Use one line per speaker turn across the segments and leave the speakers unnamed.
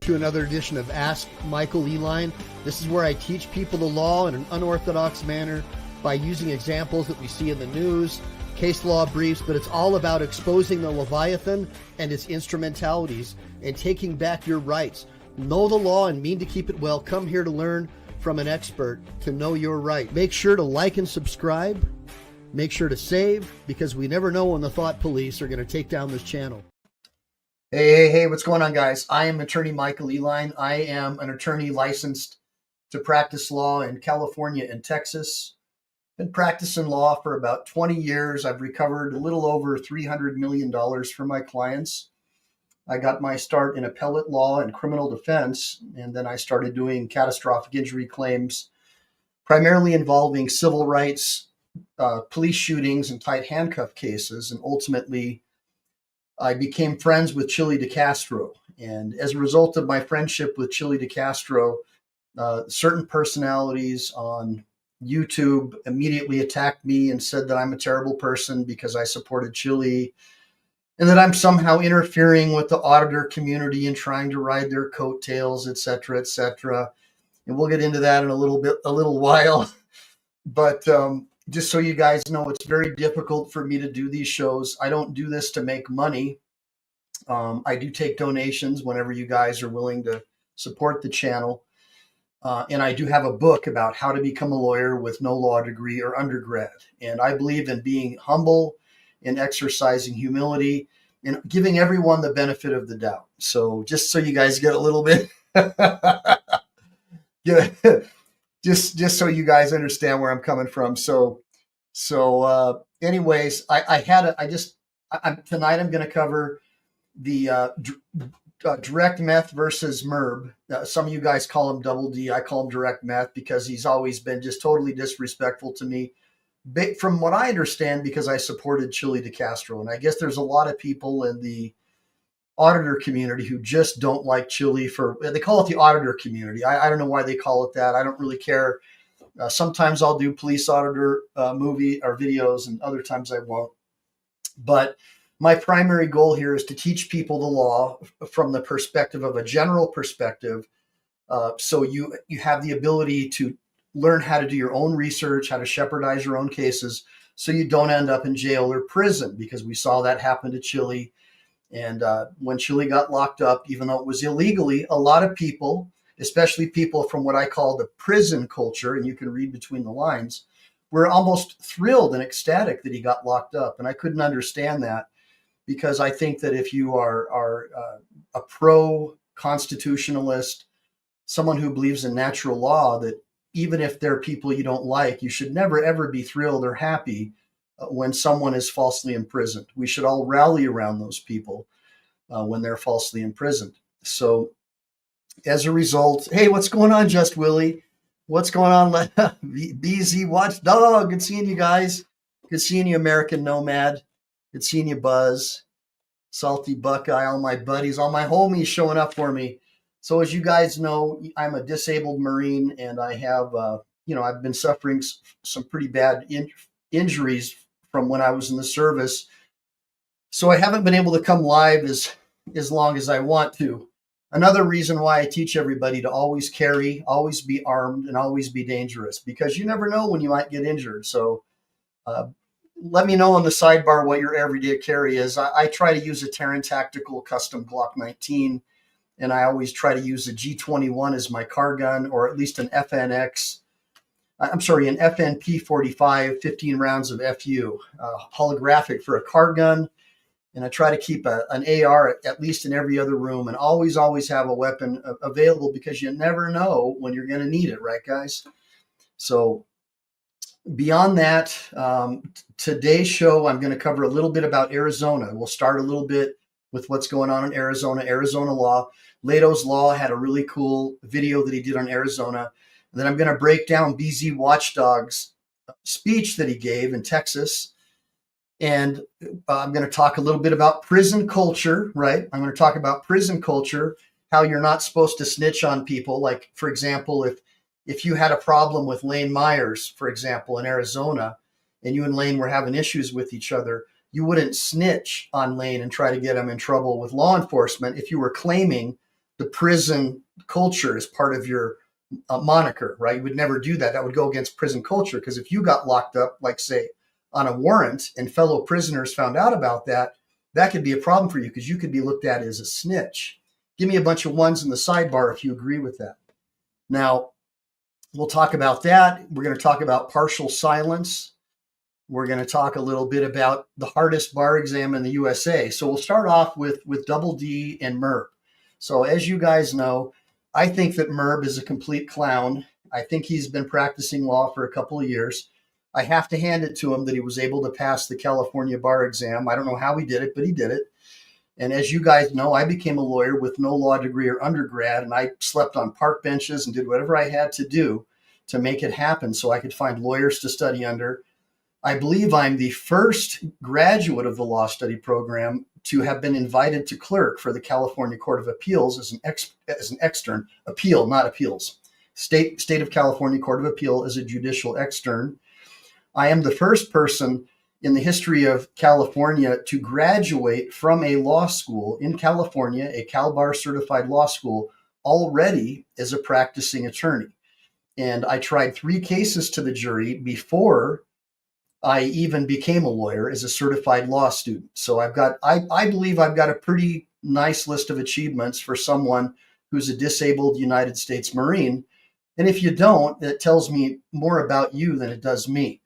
to another edition of Ask Michael Eline. This is where I teach people the law in an unorthodox manner by using examples that we see in the news, case law briefs, but it's all about exposing the Leviathan and its instrumentalities and taking back your rights. Know the law and mean to keep it well. Come here to learn from an expert to know your right. Make sure to like and subscribe. Make sure to save, because we never know when the thought police are going to take down this channel. Hey, what's going on, guys? I am attorney Michael Eline. I am an attorney licensed to practice law in California and Texas. Been practicing law for about 20 years. I've recovered a little over $300 million for my clients. I got my start in appellate law and criminal defense, and then I started doing catastrophic injury claims, primarily involving civil rights, police shootings, and tight handcuff cases. And ultimately, I became friends with Chili DeCastro. And as a result of my friendship with Chili DeCastro, certain personalities on YouTube immediately attacked me and said that I'm a terrible person because I supported Chili, and that I'm somehow interfering with the auditor community and trying to ride their coattails, et cetera, et cetera. And we'll get into that in a little while. But just so you guys know, it's very difficult for me to do these shows. I don't do this to make money. I do take donations whenever you guys are willing to support the channel. And I do have a book about how to become a lawyer with no law degree or undergrad. And I believe in being humble and exercising humility and giving everyone the benefit of the doubt. So just so you guys get a little bit, yeah, just so you guys understand where I'm coming from. So anyways, tonight I'm going to cover the direct meth versus Merb. Some of you guys call him Double D. I call him direct meth because he's always been just totally disrespectful to me. From what I understand, because I supported Chili DeCastro. And I guess there's a lot of people in the auditor community who just don't like Chili they call it the auditor community. I don't know why they call it that. I don't really care. Sometimes I'll do police auditor movie or videos, and other times I won't. But my primary goal here is to teach people the law from the perspective of a general perspective. So you have the ability to learn how to do your own research, how to shepherdize your own cases, so you don't end up in jail or prison, because we saw that happen to Chili. And when Chili got locked up, even though it was illegally, a lot of people, especially people from what I call the prison culture, and you can read between the lines, were almost thrilled and ecstatic that he got locked up. And I couldn't understand that, because I think that if you are a pro-constitutionalist, someone who believes in natural law, that even if they're people you don't like, you should never, ever be thrilled or happy when someone is falsely imprisoned. We should all rally around those people when they're falsely imprisoned. So as a result, hey, what's going on, Just Willie? What's going on, BZ Watchdog? Good seeing you guys. Good seeing you, American Nomad. Good seeing you, Buzz. Salty Buckeye, all my buddies, all my homies showing up for me. So as you guys know, I'm a disabled Marine, and I have, I've been suffering some pretty bad injuries from when I was in the service. So I haven't been able to come live as long as I want to. Another reason why I teach everybody to always carry, always be armed, and always be dangerous, because you never know when you might get injured. So let me know on the sidebar what your everyday carry is. I try to use a Terran Tactical Custom Glock 19. And I always try to use a G21 as my car gun, or at least an FNP 45, 15 rounds of FU, holographic for a car gun. And I try to keep an AR at least in every other room, and always have a weapon available, because you never know when you're going to need it, right, guys? So beyond that, today's show, I'm going to cover a little bit about Arizona. We'll start a little bit with what's going on in Arizona law. Leto's Law had a really cool video that he did on Arizona. And then I'm going to break down BZ Watchdog's speech that he gave in Texas. And I'm going to talk a little bit about prison culture, right? I'm going to talk about prison culture, how you're not supposed to snitch on people. Like, for example, if you had a problem with Lane Myers, for example, in Arizona, and you and Lane were having issues with each other, you wouldn't snitch on Lane and try to get him in trouble with law enforcement if you were claiming the prison culture as part of your moniker, right? You would never do that. That would go against prison culture, because if you got locked up, like say on a warrant, and fellow prisoners found out about that, that could be a problem for you, because you could be looked at as a snitch. Give me a bunch of ones in the sidebar if you agree with that. Now, we'll talk about that. We're going to talk about partial silence. We're going to talk a little bit about the hardest bar exam in the USA. So we'll start off with Double D and Merb. So as you guys know, I think that Merb is a complete clown. I think he's been practicing law for a couple of years. I have to hand it to him that he was able to pass the California bar exam. I don't know how he did it, but he did it. And as you guys know, I became a lawyer with no law degree or undergrad, and I slept on park benches and did whatever I had to do to make it happen so I could find lawyers to study under. I believe I'm the first graduate of the law study program to have been invited to clerk for the California Court of Appeals as an extern, appeal, not appeals. State of California Court of Appeal as a judicial extern. I am the first person in the history of California to graduate from a law school in California, a Cal Bar certified law school, already as a practicing attorney. And I tried 3 cases to the jury before I even became a lawyer as a certified law student. So I believe I've got a pretty nice list of achievements for someone who's a disabled United States Marine. And if you don't, it tells me more about you than it does me.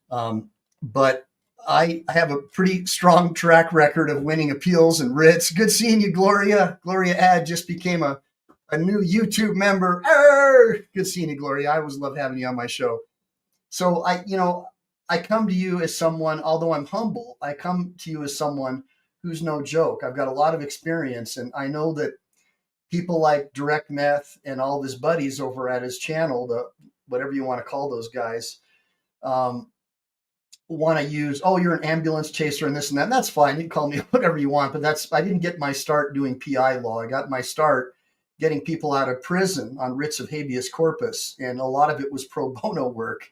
But I have a pretty strong track record of winning appeals and writs. Good seeing you, Gloria. Gloria Ad just became a new YouTube member. Good seeing you, Gloria. I always love having you on my show. So I come to you as someone, although I'm humble, I come to you as someone who's no joke. I've got a lot of experience, and I know that people like Direct Meth and all of his buddies over at his channel, whatever you want to call those guys, want to use, oh, you're an ambulance chaser and this and that. And that's fine. You can call me whatever you want, but I didn't get my start doing PI law. I got my start getting people out of prison on writs of habeas corpus, and a lot of it was pro bono work.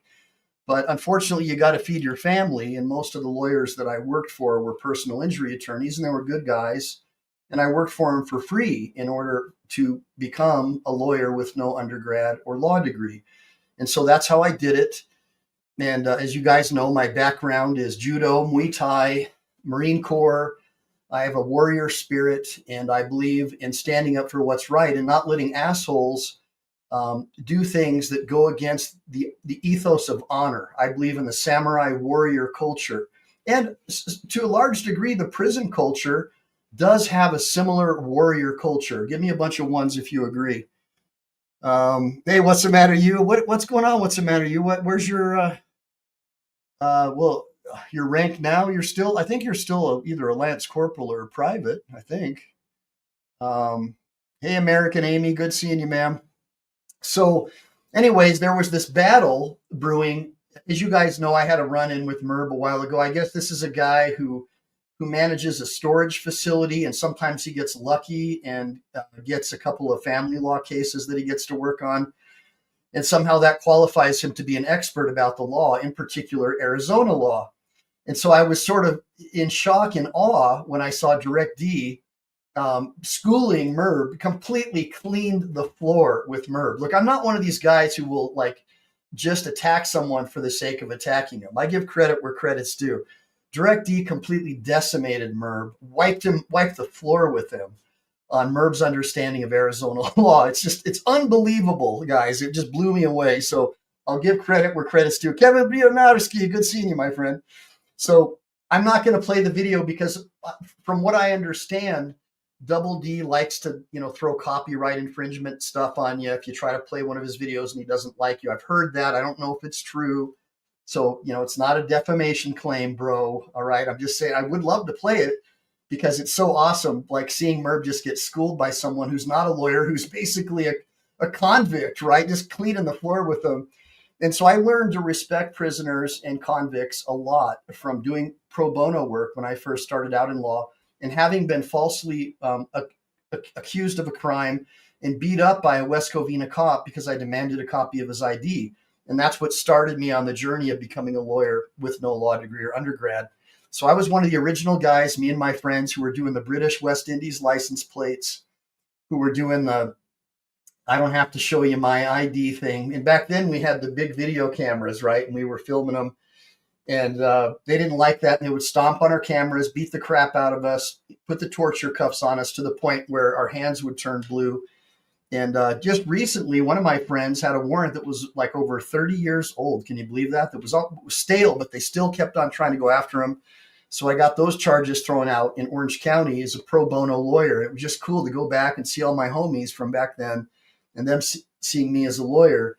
But unfortunately, you got to feed your family, and most of the lawyers that I worked for were personal injury attorneys, and they were good guys, and I worked for them for free in order to become a lawyer with no undergrad or law degree. And so that's how I did it. And as you guys know, my background is judo, Muay Thai, Marine Corps. I have a warrior spirit, and I believe in standing up for what's right and not letting assholes do things that go against the ethos of honor. I believe in the samurai warrior culture. And to a large degree, the prison culture does have a similar warrior culture. Give me a bunch of ones if you agree. Hey, what's the matter, you? What's going on? What's the matter, you? Where's your well, your rank now? I think you're still either a lance corporal or a private, I think. Hey, American Amy, good seeing you, ma'am. So anyways, there was this battle brewing. As you guys know, I had a run-in with Merb a while ago. I guess this is a guy who manages a storage facility, and sometimes he gets lucky and gets a couple of family law cases that he gets to work on. And somehow that qualifies him to be an expert about the law, in particular Arizona law. And so I was sort of in shock and awe when I saw Direct D schooling Merb, completely cleaned the floor with Merb. Look, I'm not one of these guys who will just attack someone for the sake of attacking him. I give credit where credit's due. Direct D completely decimated Merb, wiped the floor with him on Merb's understanding of Arizona law. It's unbelievable, guys. It just blew me away. So I'll give credit where credit's due. Kevin Bionarski, good seeing you, my friend. So I'm not going to play the video because from what I understand, Double D likes to, throw copyright infringement stuff on you if you try to play one of his videos and he doesn't like you. I've heard that. I don't know if it's true. So, it's not a defamation claim, bro. All right. I'm just saying I would love to play it because it's so awesome. Like seeing Merb just get schooled by someone who's not a lawyer, who's basically a convict, right? Just cleaning the floor with them. And so I learned to respect prisoners and convicts a lot from doing pro bono work when I first started out in law. And having been falsely accused of a crime and beat up by a West Covina cop because I demanded a copy of his ID. And that's what started me on the journey of becoming a lawyer with no law degree or undergrad. So I was one of the original guys, me and my friends, who were doing the British West Indies license plates who were doing the I don't have to show you my ID thing. And back then we had the big video cameras, right? And we were filming them. And they didn't like that. And they would stomp on our cameras, beat the crap out of us, put the torture cuffs on us to the point where our hands would turn blue. And just recently, one of my friends had a warrant that was like over 30 years old. Can you believe that? That was stale, but they still kept on trying to go after him. So I got those charges thrown out in Orange County as a pro bono lawyer. It was just cool to go back and see all my homies from back then and them seeing me as a lawyer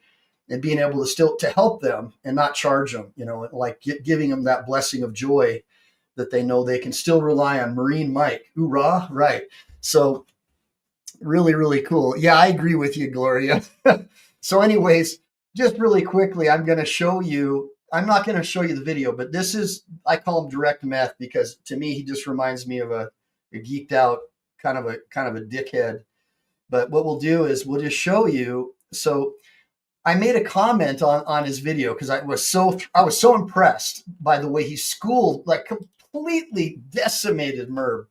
and being able to still to help them and not charge them, you know, like giving them that blessing of joy that they know they can still rely on Marine Mike. Hoorah. Right. So really, really cool. Yeah, I agree with you, Gloria. So anyways, just really quickly, I'm going to show you, I'm not going to show you the video, but this is, I call him direct meth because to me, he just reminds me of a geeked out kind of a dickhead. But what we'll do is we'll just show you. So I made a comment on his video because I was so impressed by the way he schooled, like completely decimated Merb.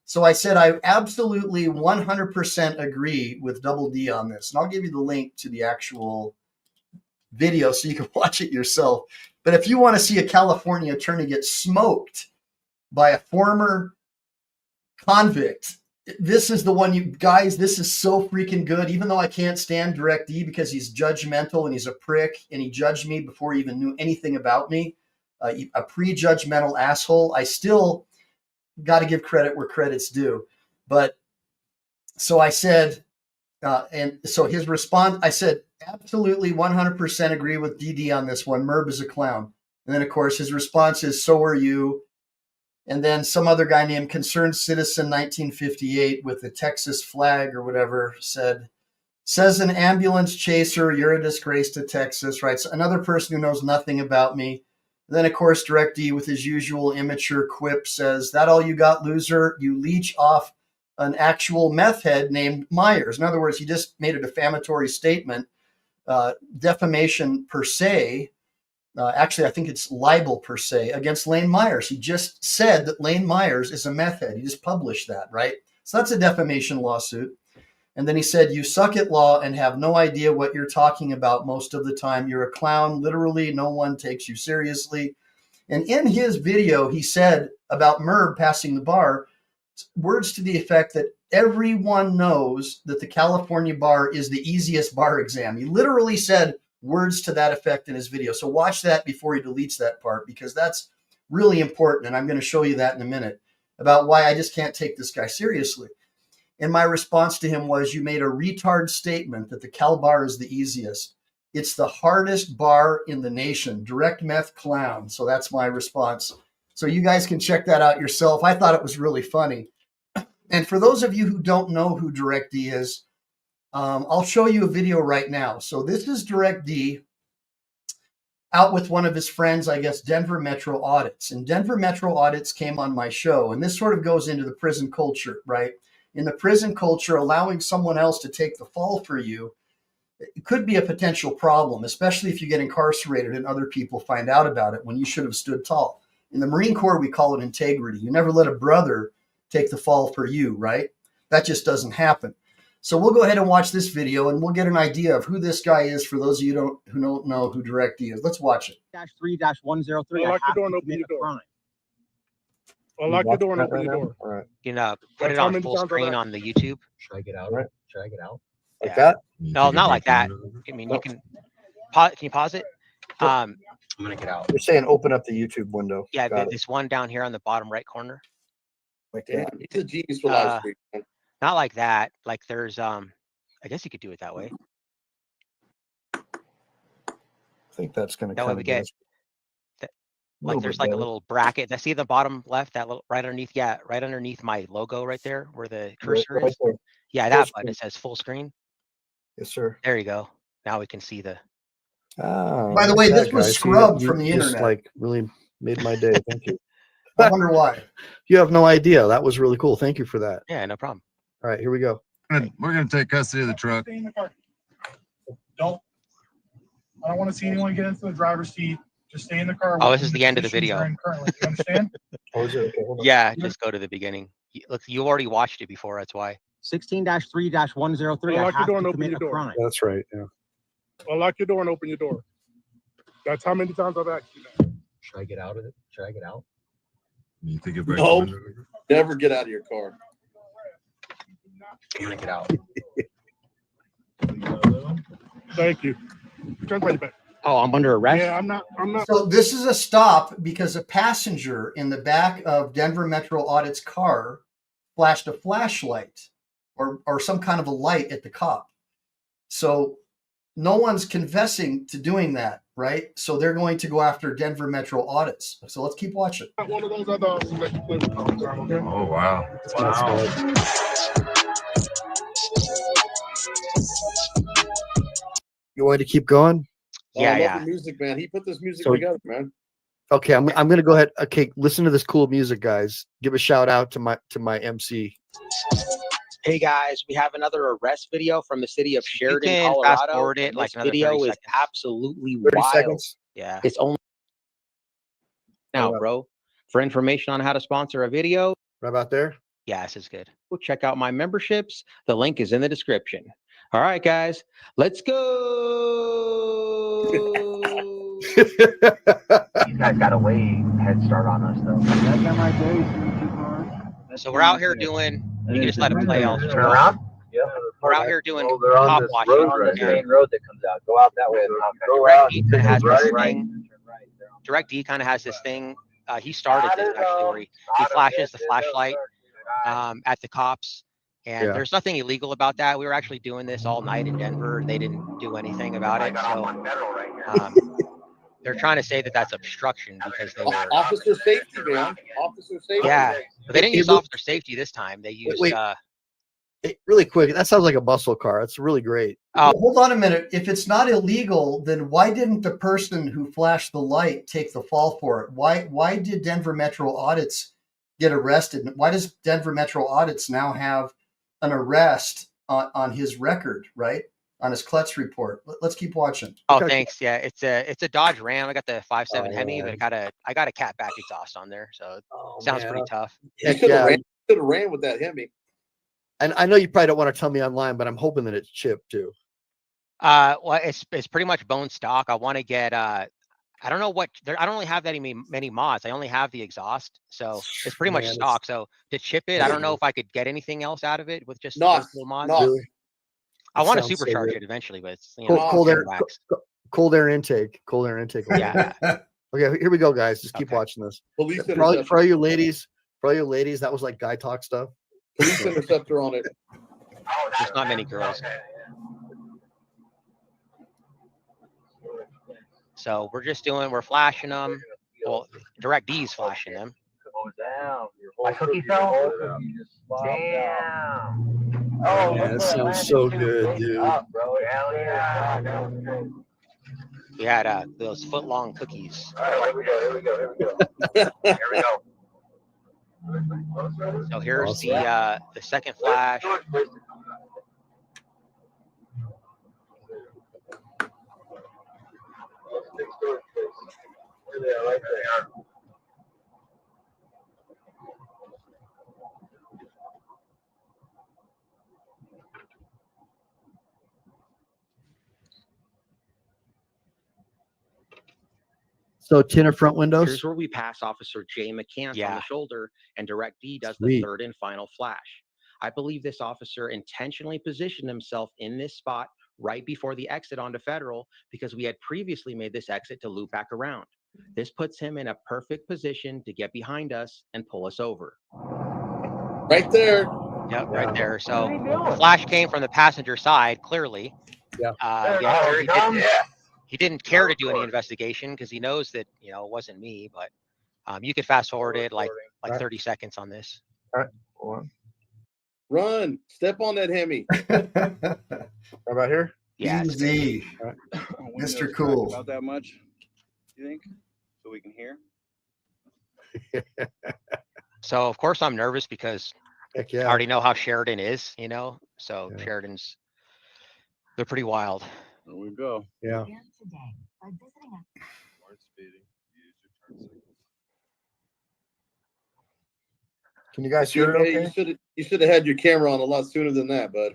So I said, I absolutely 100% agree with Double D on this. And I'll give you the link to the actual video so you can watch it yourself. But if you want to see a California attorney get smoked by a former convict, this is the one, you guys, this is so freaking good. Even though I can't stand Direct D because he's judgmental and he's a prick and he judged me before he even knew anything about me, a prejudgmental asshole, I still got to give credit where credit's due. But so I said, and so his response, I said, absolutely 100% agree with DD on this one. Merb is a clown. And then, of course, his response is, so are you. And then some other guy named Concerned Citizen 1958 with the Texas flag or whatever says an ambulance chaser, you're a disgrace to Texas, right? So another person who knows nothing about me. And then, of course, Direct D with his usual immature quip says, that all you got, loser? You leech off an actual meth head named Myers. In other words, he just made a defamatory statement, defamation per se. Actually, I think it's libel per se against Lane Myers. He just said that Lane Myers is a meth head. He just published that, right? So that's a defamation lawsuit. And then he said, you suck at law and have no idea what you're talking about most of the time. You're a clown. Literally, no one takes you seriously. And in his video, he said about Merb passing the bar, words to the effect that everyone knows that the California bar is the easiest bar exam. He literally said words to that effect in his video. So watch that before he deletes that part, because that's really important. And I'm going to show you that in a minute about why I just can't take this guy seriously. And my response to him was, you made a retard statement that the Cal bar is the easiest. It's the hardest bar in the nation. Direct meth clown. So that's my response. So you guys can check that out yourself. I thought it was really funny. And for those of you who don't know who Direct D is, I'll show you a video right now. So this is Direct D out with one of his friends, I guess, Denver Metro Audits. And Denver Metro Audits came on my show. And this sort of goes into the prison culture, right? In the prison culture, allowing someone else to take the fall for you, it could be a potential problem, especially if you get incarcerated and other people find out about it when you should have stood tall. In the Marine Corps, we call it integrity. You never let a brother take the fall for you, right? That just doesn't happen. So we'll go ahead and watch this video and we'll get an idea of who this guy is for those of you who don't know who Direct D is. Let's watch it.
-3-103. I'll lock the door and open the door. I'll lock the door and open the door.
All right.
You can put it on full screen on the YouTube.
Should I get out? Right. Should I get out?
Like
that?
No, not like that. I mean, you can pause. Can you pause it?
I'm gonna get out.
You're saying open up the YouTube window.
Yeah, this one down here on the bottom right corner.
Like
Yeah,
that.
it's a genius for live stream.
Not like that. Like there's I guess you could do it that way.
I think that's going to
That way we get like there's like a little bracket. I see the bottom left, that little right underneath. Yeah, right underneath my logo right there where the cursor is.
There.
Yeah, that button. It says full screen.
Yes, sir.
There you go. Now we can see the.
Oh, by the way, this was scrubbed from the internet.
Like really made my day. Thank you.
I wonder why.
You have no idea. That was really cool. Thank you for that.
Yeah, no problem.
All right, here we go.
We're going to take custody of the truck.
Stay in the car. Don't. I don't want to see anyone get into the driver's seat. Just stay in the car.
Oh, this is the end of the video.
Currently. You understand?
Oh, is it? Okay, hold on.
Yeah, just go to the beginning. Look, you already watched it before. That's why.
16-3-103. I
Unlock your
have
door
to
and open
commit
your
a
door.
crime.
That's right. Yeah.
Unlock your door and open your door. That's how many times I've asked you that.
Should I get out of it? Should I get out?
You take it back.
No.
to the-
Never get out of your car.
I'm gonna get out.
Thank you. Turn right back.
Oh, I'm under arrest?
Yeah, I'm not.
So this is a stop because a passenger in the back of Denver Metro Audit's car flashed a flashlight or some kind of a light at the cop. So no one's confessing to doing that, right? So they're going to go after Denver Metro Audits. So let's keep watching.
One of those other officers that you play with all the time, okay?
Oh, wow.
You want to keep going?
Oh,
Yeah,
I love
yeah.
the music, man. He put this music
So-
together, man.
Okay, I'm going to go ahead. Okay, listen to this cool music, guys. Give a shout out to my MC.
Hey guys, we have another arrest video from the city of Sheridan,
can
Colorado.
fast forward it
and
like
this
another 30
video is
seconds.
absolutely
30
wild.
seconds.
Yeah.
It's only now,
Yeah.
bro. For information on how to sponsor a video,
Right about there.
Yeah, this is good.
check out my memberships. The link is in the description. All right, guys, let's go.
These guys got a way head start on us though.
So we're out here doing, you can just let it play. I'll just
Turn
go.
around. Yep.
We're out here doing
Well, they're on
cop
this
watching.
road right
and
here. Main road that comes out. Go out that way.
Direct D kind of has this
Right.
thing. Direct D kind of has this thing. He started this actually where he flashes the flashlight at the cops. And
Yeah.
there's nothing illegal about that. We were actually doing this all night in Denver and they didn't do anything about it. So they're trying to say that that's obstruction because they were,
Officer safety, man. Officer safety.
yeah, but they didn't use officer safety this time. They used,
wait. Hey, really quick, that sounds like a muscle car. It's really great.
Oh.
Well, hold on a minute. If it's not illegal, then why didn't the person who flashed the light take the fall for it? Why did Denver Metro Audits get arrested? Why does Denver Metro Audits now have an arrest on his record, right? On his Klutz report. Let's keep watching.
oh,
Okay.
thanks. Yeah, it's a Dodge Ram. I got the 5.7
Oh,
Hemi,
man.
but I got a catback exhaust on there, so it sounds pretty tough.
You
Heck
could have
yeah.
ran with that Hemi.
And I know you probably don't want to tell me online, but I'm hoping that it's chipped too.
Well, it's pretty much bone stock. I want to get I don't know what I don't really have that many mods. I only have the exhaust, so it's pretty much
Man,
stock. So to chip it, I don't know if I could get anything else out of it with just
No,
those little mods.
no.
Really?
I want to
Sounds so
supercharge
good.
it eventually, but it's
Cold air,
wax.
cold air intake. Cold air intake.
Yeah.
Okay, here we go, guys. Just keep
Okay.
watching this.
Police
For all
interceptor.
you ladies, that was like guy talk stuff.
Police interceptor on it.
There's not many girls. So we're flashing them. Well, Direct D's flashing them.
My cookie fell. Damn. Oh,
Yeah, that sounds so good, dude.
Bro. Hell yeah.
We had those foot-long cookies.
All right, here we go. Here we go.
So here's
Awesome.
the second flash.
So tinted front windows.
Here's where we pass Officer Jay McCants on
Yeah.
the shoulder, and Direct D does
Sweet.
the third and final flash. I believe this officer intentionally positioned himself in this spot right before the exit onto Federal because we had previously made this exit to loop back around. This puts him in a perfect position to get behind us and pull us over.
Right there.
Yep, right there. So the flash came from the passenger side, clearly.
Yeah.
He didn't care to do any investigation because he knows that, it wasn't me, but you could fast forward it like 30 seconds on this.
Run. Step on that Hemi.
How about here?
Yeah. it's-
Easy. Mr. Cool.
About that much, you think? So we can hear?
So of course I'm nervous because
Heck
I
yeah.
already know how Sheridan is, so
Yeah.
Sheridan's, they're pretty wild.
There we go.
Yeah. Can you guys hear it okay?
You should have had your camera on a lot sooner than that, bud.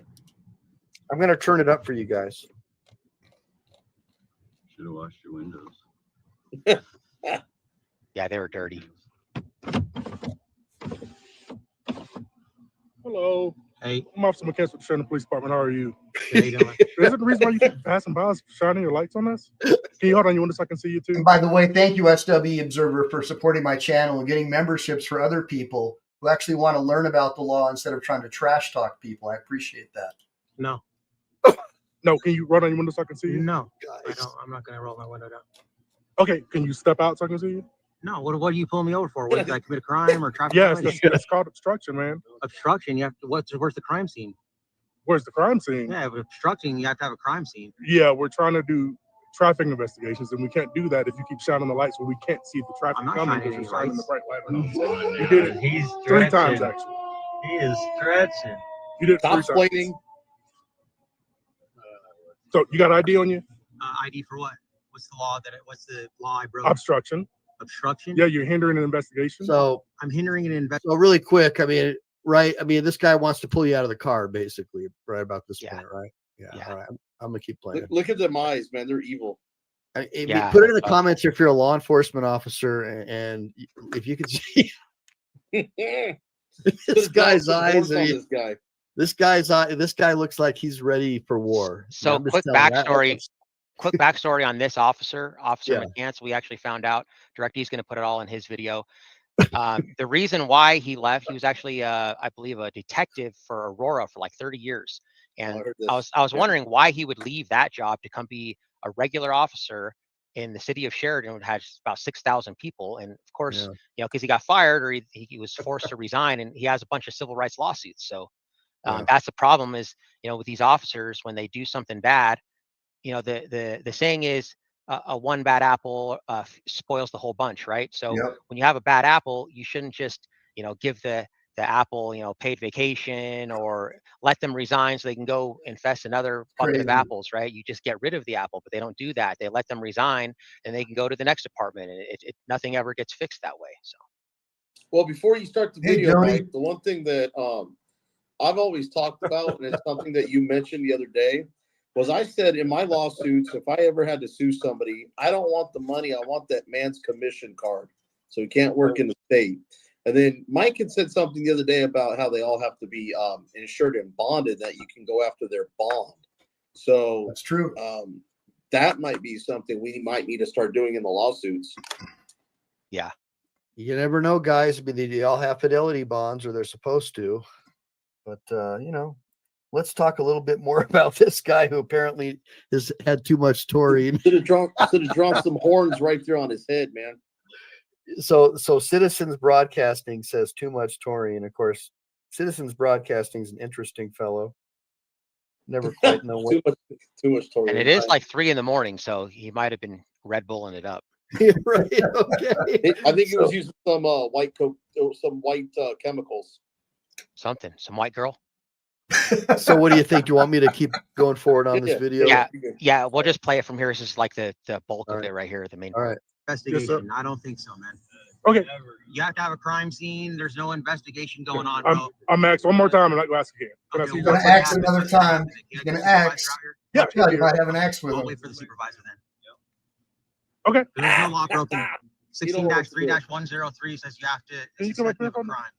I'm going to turn it up for you guys.
Should have washed your windows.
Yeah, they were dirty.
Hello.
Hey,
I'm Officer McKenzie with the Sherman Police Department. How are you?
how you doing?
Is it the reason why you keep passing by us, shining your lights on us? Can you hold on your window so I can see you too?
And by the way, thank you, SW Observer, for supporting my channel and getting memberships for other people who actually want to learn about the law instead of trying to trash talk people. I appreciate that.
No,
No, can you roll down your window so I can see you?
no, I don't. I'm not gonna roll my window down.
Okay, can you step out so I can see you?
No, what are you pulling me over for? What did I commit a crime or traffic?
Yes,
violation?
that's called obstruction, man.
Obstruction. You have to. Where's the crime scene?
Where's the crime scene?
Yeah, with obstructing, you have to have a crime scene.
Yeah, we're trying to do traffic investigations, and we can't do that if you keep shining the lights when we can't see the traffic
I'm not
coming
shining
because
any
you're shining the
lights.
bright light on us. You did it
He's
3 times,
stretching.
actually.
He is stretching.
You did it
Stop
3 times.
explaining.
So you got ID on you?
ID for what? What's the law what's the law I broke?
Obstruction.
Obstruction.
Yeah, you're hindering an investigation.
So,
I'm hindering an investigation.
so really quick, I mean, right? I mean, this guy wants to pull you out of the car, basically, right about this
Yeah.
point, right? Yeah.
Yeah.
All right. I'm going to keep playing.
Look at them eyes, man. They're evil.
Yeah.
Put it in the comments if you're a law enforcement officer and if you can see this guy's eyes. I mean,
This guy.
this guy looks like he's ready for war.
So
I'm just
quick
telling you,
backstory. Quick backstory on this officer, Officer
Yeah.
McCants. We actually found out. Directy's going to put it all in his video. The reason why he left, he was actually, I believe, a detective for Aurora for like 30 years. And
heard this.
I was
Yeah.
wondering why he would leave that job to come be a regular officer in the city of Sheridan, which has about 6,000 people. And of course,
Yeah.
you know, because he got fired or he was forced to resign, and he has a bunch of civil rights lawsuits. So
Yeah.
that's the problem is, you know, with these officers, when they do something bad, you know, the saying is a one bad apple spoils the whole bunch, right? So
Yep.
when you have a bad apple, you shouldn't just, you know, give the apple, you know, paid vacation or let them resign so they can go infest another bucket of
Crazy.
apples, right? You just get rid of the apple, but they don't do that. They let them resign and they can go to the next department, and nothing ever gets fixed that way. So
Well, before you start the
Hey,
video,
Jody.
Mike, the one thing that I've always talked about, and it's something that you mentioned the other day, was I said in my lawsuits, if I ever had to sue somebody, I don't want the money. I want that man's commission card, so he can't work in the state. And then Mike had said something the other day about how they all have to be insured and bonded, that you can go after their bond. So
That's true.
that might be something we might need to start doing in the lawsuits.
yeah.
You never know, guys. I mean, they all have fidelity bonds, or they're supposed to. But you know, let's talk a little bit more about this guy who apparently has had too much taurine.
Should have drawn some horns right there on his head, man.
So Citizens Broadcasting says too much taurine. Of course, Citizens Broadcasting is an interesting fellow. Never quite know what.
too much taurine.
And it is like 3 a.m, so he might have been Red Bulling it up.
Right? Okay.
I think he was using some white coke, some white chemicals.
Some white girl.
So what do you think? Do you want me to keep going forward on this video?
Yeah, we'll just play it from here. This is like the bulk
All
of
right.
it right here, the main
All
part.
right.
Investigation. I don't think so, man.
Okay,
You have to have a crime scene. There's no investigation going on,
I'm,
bro.
I'm asked one more time and I go ask again. Can I
Okay,
see
He's
well,
gonna
that?
axe another time. He's gonna axe.
Yeah,
Yeah, you might have an axe with
I'll
him.
wait for the supervisor then.
Okay.
There's no law broken.
You don't want to do it.
16-3-103 says you have to
Can you come back
suspect
here
of a
for me?
crime.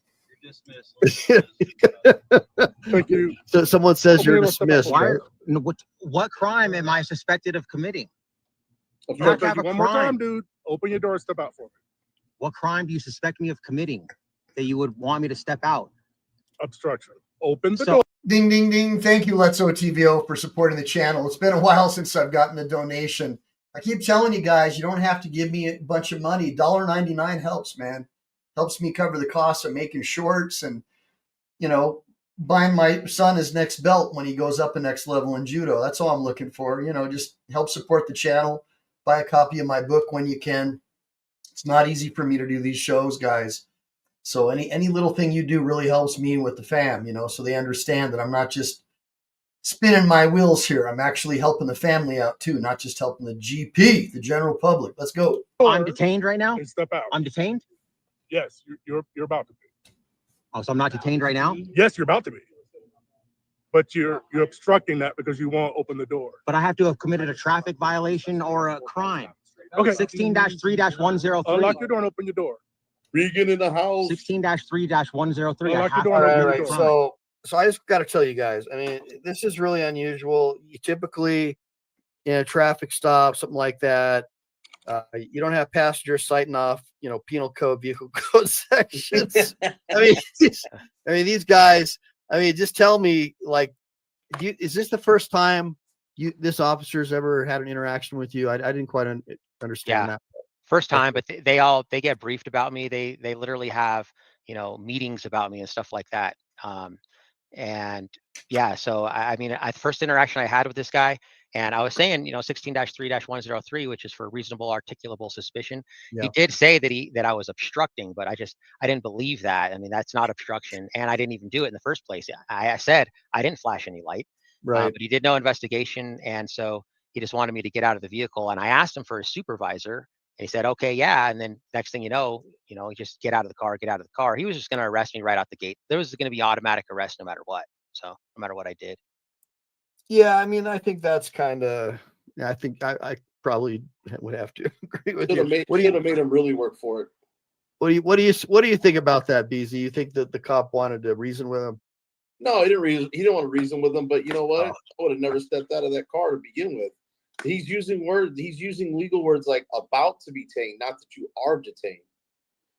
Thank you.
So someone says
Okay,
you're
let's step
dismissed.
up.
Why?
Right?
No, what crime am I suspected of committing?
Of
You have
course,
to have a
One more
crime.
time, dude. Open your door and step out for me.
What crime do you suspect me of committing that you would want me to step out?
Obstruction. Open the
So-
door.
Ding, ding, ding. Thank you, Let's OTVO, for supporting the channel. It's been a while since I've gotten a donation. I keep telling you guys, you don't have to give me a bunch of money. $1.99 helps, man. Helps me cover the cost of making shorts and, you know, buying my son his next belt when he goes up the next level in judo. That's all I'm looking for. You know, just help support the channel. Buy a copy of my book when you can. It's not easy for me to do these shows, guys. So any little thing you do really helps me with the fam, you know, so they understand that I'm not just spinning my wheels here. I'm actually helping the family out too, not just helping the GP, the general public. Let's go.
I'm detained right now.
And step out.
I'm detained.
Yes, you're about to be.
Oh, so I'm not detained right now?
Yes, you're about to be. But you're obstructing that because you won't open the door.
But I have to have committed a traffic violation or a crime.
Okay.
16-3-103.
Unlock your door and open your door.
Regan in the house.
16-3-103. I
Lock your
have
door
to
and
All
open
commit
right,
a
the door.
crime.
so I just got to tell you guys. I mean, this is really unusual. You typically in a traffic stop, something like that, you don't have passengers citing off, penal code, vehicle code sections. I mean, these guys. I mean, just tell me, like, is this the first time this officer's ever had an interaction with you? I didn't quite understand that.
First time, but they get briefed about me. They literally have, meetings about me and stuff like that. And yeah, so I mean, first interaction I had with this guy, and I was saying, 16-3-103, which is for reasonable articulable suspicion.
Yeah.
He did say that I was obstructing, but I didn't believe that. I mean, that's not obstruction, and I didn't even do it in the first place. I said I didn't flash any light,
Right.
but he did no investigation, and so he just wanted me to get out of the vehicle. And I asked him for a supervisor. And he said, okay, yeah. And then next thing you know, just get out of the car, get out of the car. He was just going to arrest me right out the gate. There was going to be automatic arrest no matter what. So no matter what I did.
Yeah, I mean, I think that's kind of. I think I probably would have to agree with you.
Should have made him really work for it.
What do you think about that, BZ? You think that the cop wanted to reason with him?
No, he didn't reason. He didn't want to reason with him. But you know what? I would have never stepped out of that car to begin with. He's using words. He's using legal words like about to be detained, not that you are detained.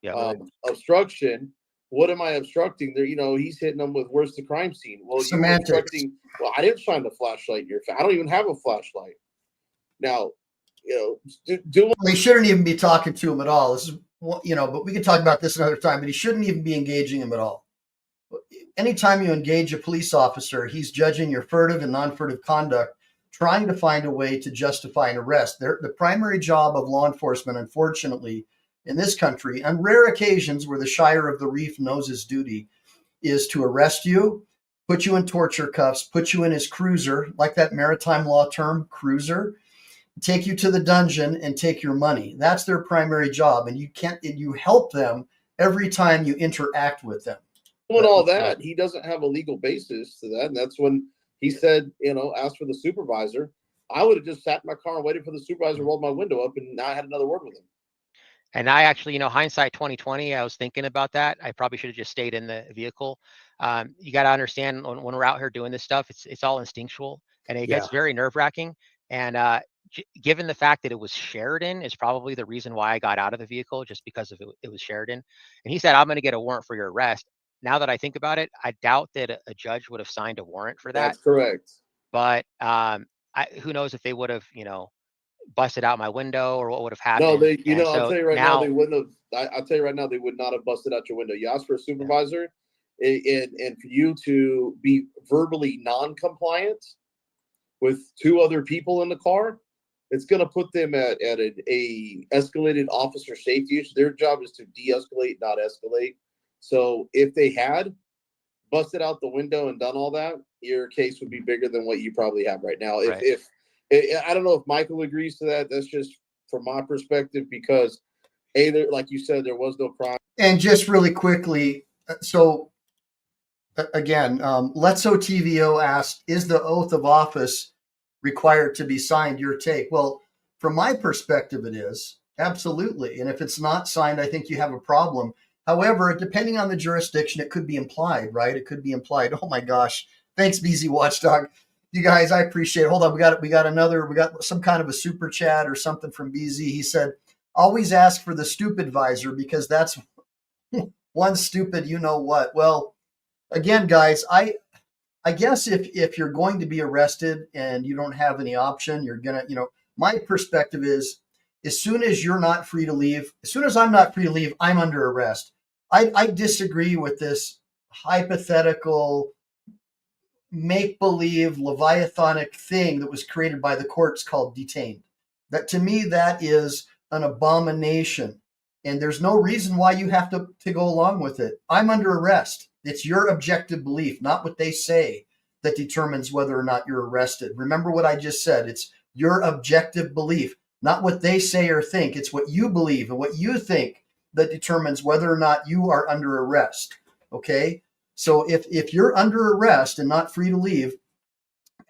Yeah.
Obstruction. What am I obstructing? There, he's hitting them with where's the crime scene? Well, you were obstructing. Well, I didn't shine the flashlight in your face. I don't even have a flashlight. Now,
he shouldn't even be talking to him at all. This is, but we can talk about this another time. But he shouldn't even be engaging him at all. Anytime you engage a police officer, he's judging your furtive and non-furtive conduct, trying to find a way to justify an arrest. The primary job of law enforcement, unfortunately, in this country, on rare occasions where the Shire of the Reef knows his duty, is to arrest you, put you in torture cuffs, put you in his cruiser, like that maritime law term, cruiser, take you to the dungeon and take your money. That's their primary job. And you help them every time you interact with them.
Doing all that, he doesn't have a legal basis to that. And that's when he said, ask for the supervisor. I would have just sat in my car and waited for the supervisor to roll my window up, and now I had another word with him.
And I actually, hindsight 2020, I was thinking about that. I probably should have just stayed in the vehicle. You got to understand when we're out here doing this stuff, it's all instinctual, and it gets very nerve-wracking. And given the fact that it was Sheridan is probably the reason why I got out of the vehicle, just because of it was Sheridan. And he said, I'm going to get a warrant for your arrest. Now that I think about it, I doubt that a judge would have signed a warrant for that.
That's correct.
But who knows if they would have, busted out my window or what would have happened.
No, they,
And
I'll tell you right now, they wouldn't have. I'll tell you right now, they would not have busted out your window. You asked for a supervisor, and for you to be verbally non-compliant with two other people in the car, it's going to put them at a escalated officer safety issue. Their job is to de-escalate, not escalate. So if they had busted out the window and done all that, your case would be bigger than what you probably have right now. If I don't know if Michael agrees to that. That's just from my perspective, because like you said, there was no crime.
And just really quickly, so again, Letso TVO asked, is the oath of office required to be signed? Your take? Well, from my perspective, it is absolutely. And if it's not signed, I think you have a problem. However, depending on the jurisdiction, it could be implied, right? It could be implied. Oh my gosh. Thanks, BZ Watchdog. You guys, I appreciate it. Hold on. We got some kind of a super chat or something from BZ. He said, always ask for the stupid visor because that's one stupid, you know what? Well, again, guys, I guess if you're going to be arrested and you don't have any option, you're going to, my perspective is as soon as you're not free to leave, as soon as I'm not free to leave, I'm under arrest. I disagree with this hypothetical make-believe leviathanic thing that was created by the courts called detained. That to me, that is an abomination. And there's no reason why you have to go along with it. I'm under arrest. It's your objective belief, not what they say, that determines whether or not you're arrested. Remember what I just said. It's your objective belief, not what they say or think. It's what you believe and what you think that determines whether or not you are under arrest.
Okay. So if you're under arrest and not free to leave,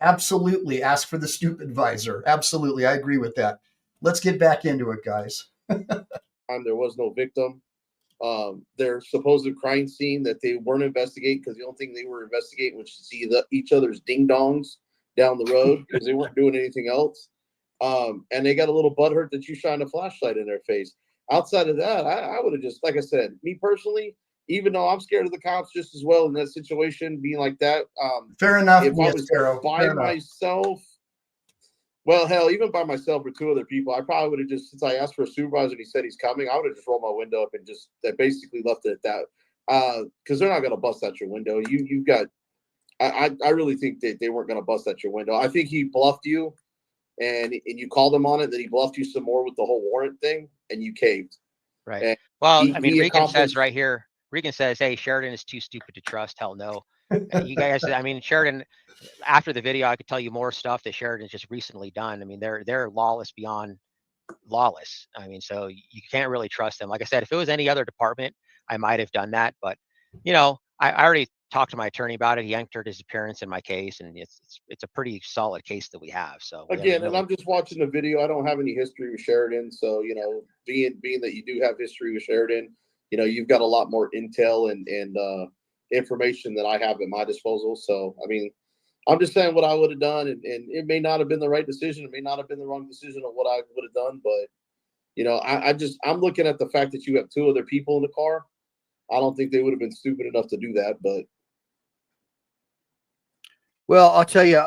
absolutely ask for the stupid visor. Absolutely. I agree with that. Let's get back into it, guys.
There was no victim. Their supposed crime scene that they weren't investigating, because the only thing they were investigating was to see each other's ding dongs down the road, because they weren't doing anything else. And they got a little butthurt that you shined a flashlight in their face. Outside of that, I would have just, like I said, me personally, even though I'm scared of the cops just as well in that situation, being like that.
Fair enough.
If I was by myself, well, hell, even by myself or two other people, I probably would have just, since I asked for a supervisor and he said he's coming, I would have just rolled my window up and just basically left it at that. Because they're not going to bust out your window. You've got, I really think that they weren't going to bust out your window. I think he bluffed you, and you called him on it. Then he bluffed you some more with the whole warrant thing, and you caved.
Right.
And
well, I mean, Regan says right here, Regan says, hey, Sheridan is too stupid to trust. Hell no. You guys, I mean, Sheridan, after the video, I could tell you more stuff that Sheridan's just recently done. I mean, they're lawless beyond lawless. I mean, so you can't really trust them. Like I said, if it was any other department, I might have done that. But, you know, I already talked to my attorney about it. He entered his appearance in my case, and it's a pretty solid case that we have. So
again, and I'm just watching the video. I don't have any history with Sheridan. So, you know, being that you do have history with Sheridan, you know, you've got a lot more intel and information that I have at my disposal. So, I mean, I'm just saying what I would have done, and it may not have been the right decision. It may not have been the wrong decision of what I would have done, but you know, I'm looking at the fact that you have two other people in the car. I don't think they would have been stupid enough to do that, but.
Well, I'll tell you,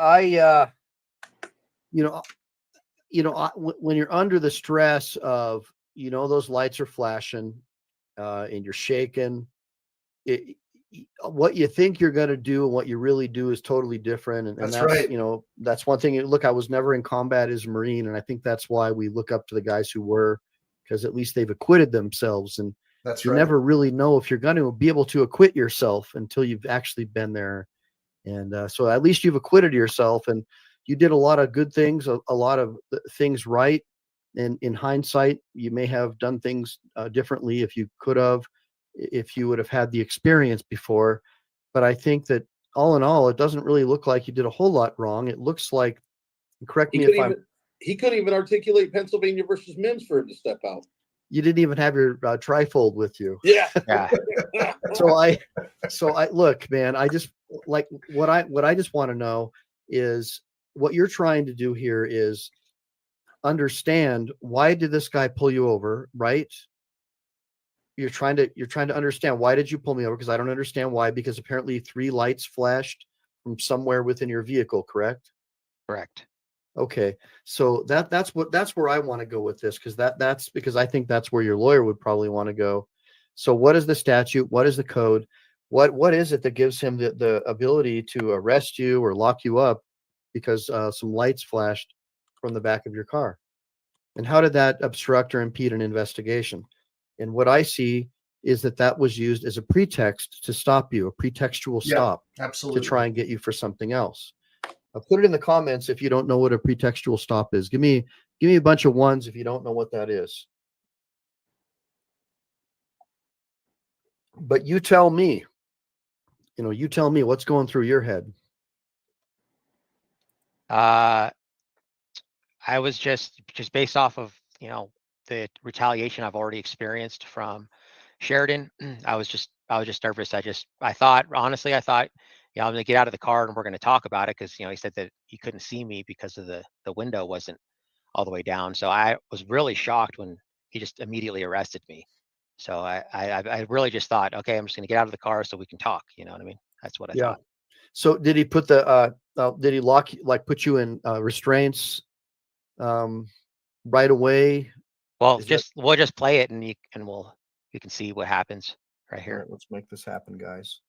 when you're under the stress of, you know, those lights are flashing, and you're shaking, what you think you're going to do and what you really do is totally different. And that's right. You know, that's one thing. Look, I was never in combat as a Marine. And I think that's why we look up to the guys who were, because at least they've acquitted themselves. And
that's
you
right.
never really know if you're going to be able to acquit yourself until you've actually been there. And so at least you've acquitted yourself, and you did a lot of good things, a lot of things right. And in hindsight, you may have done things differently if you could have, if you would have had the experience before. But I think that all in all, it doesn't really look like you did a whole lot wrong. It looks like, correct me if
he couldn't even articulate Pennsylvania versus Mims for him to step out.
You didn't even have your trifold with you.
Yeah.
So I look, man, I just like what I just want to know is what you're trying to do here is understand, why did this guy pull you over, right? You're trying to understand, why did you pull me over? Because I don't understand why, because apparently 3 lights flashed from somewhere within your vehicle, correct?
Correct.
Okay. So that's where I want to go with this, because that's because I think that's where your lawyer would probably want to go. So what is the statute? What is the code? What is it that gives him the ability to arrest you or lock you up because some lights flashed from the back of your car? And how did that obstruct or impede an investigation? And what I see is that was used as a pretext to stop you, a pretextual stop,
absolutely,
to try and get you for something else. Put it in the comments if you don't know what a pretextual stop is. Give me a bunch of ones if you don't know what that is. But you tell me, what's going through your head.
I was just based off of, the retaliation I've already experienced from Sheridan. I was just nervous. I thought, I'm going to get out of the car and we're going to talk about it, because, he said that he couldn't see me because of the window wasn't all the way down. So I was really shocked when he just immediately arrested me. So I really just thought, okay, I'm just going to get out of the car so we can talk. You know what I mean? That's what I thought.
So did he put did he put you in restraints right away?
Well, we'll just play it and you can see what happens right here.
All right, let's make this happen, guys.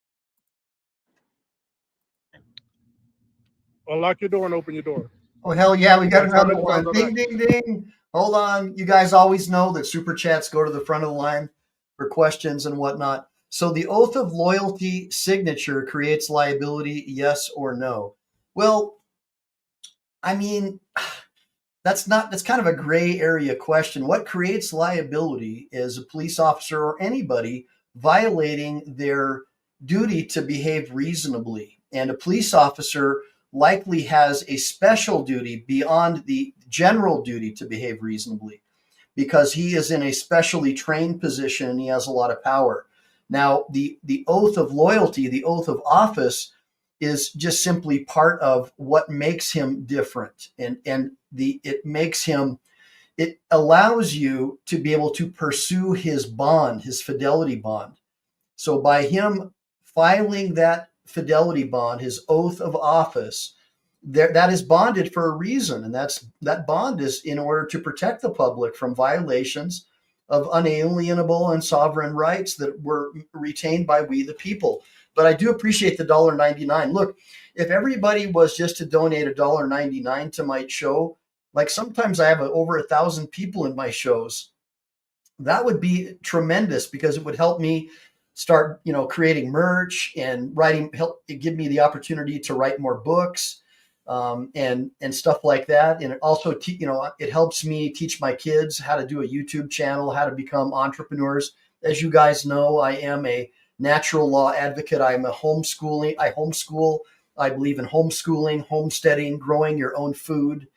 Unlock your door and open your door.
Oh, hell yeah, we got another one. Ding, ding, ding. Hold on. You guys always know that super chats go to the front of the line for questions and whatnot. So the oath of loyalty signature creates liability, yes or no? Well, I mean, that's kind of a gray area question. What creates liability is a police officer or anybody violating their
duty to behave reasonably. And a police officer likely has a special duty beyond the general duty to behave reasonably because he is in a specially trained position and he has a lot of power. Now, the oath of loyalty, the oath of office, is just simply part of what makes him different. It allows you to be able to pursue his bond, his fidelity bond. So by him filing that fidelity bond, his oath of office, that is bonded for a reason. And that bond is in order to protect the public from violations of unalienable and sovereign rights that were retained by we the people. But I do appreciate the $1.99. Look, if everybody was just to donate $1.99 to my show, like sometimes I have over 1,000 people in my shows, that would be tremendous because it would help me start, creating merch and give me the opportunity to write more books, and stuff like that. And it also, it helps me teach my kids how to do a YouTube channel, how to become entrepreneurs. As you guys know, I am a natural law advocate. I homeschool. I believe in homeschooling, homesteading, growing your own food.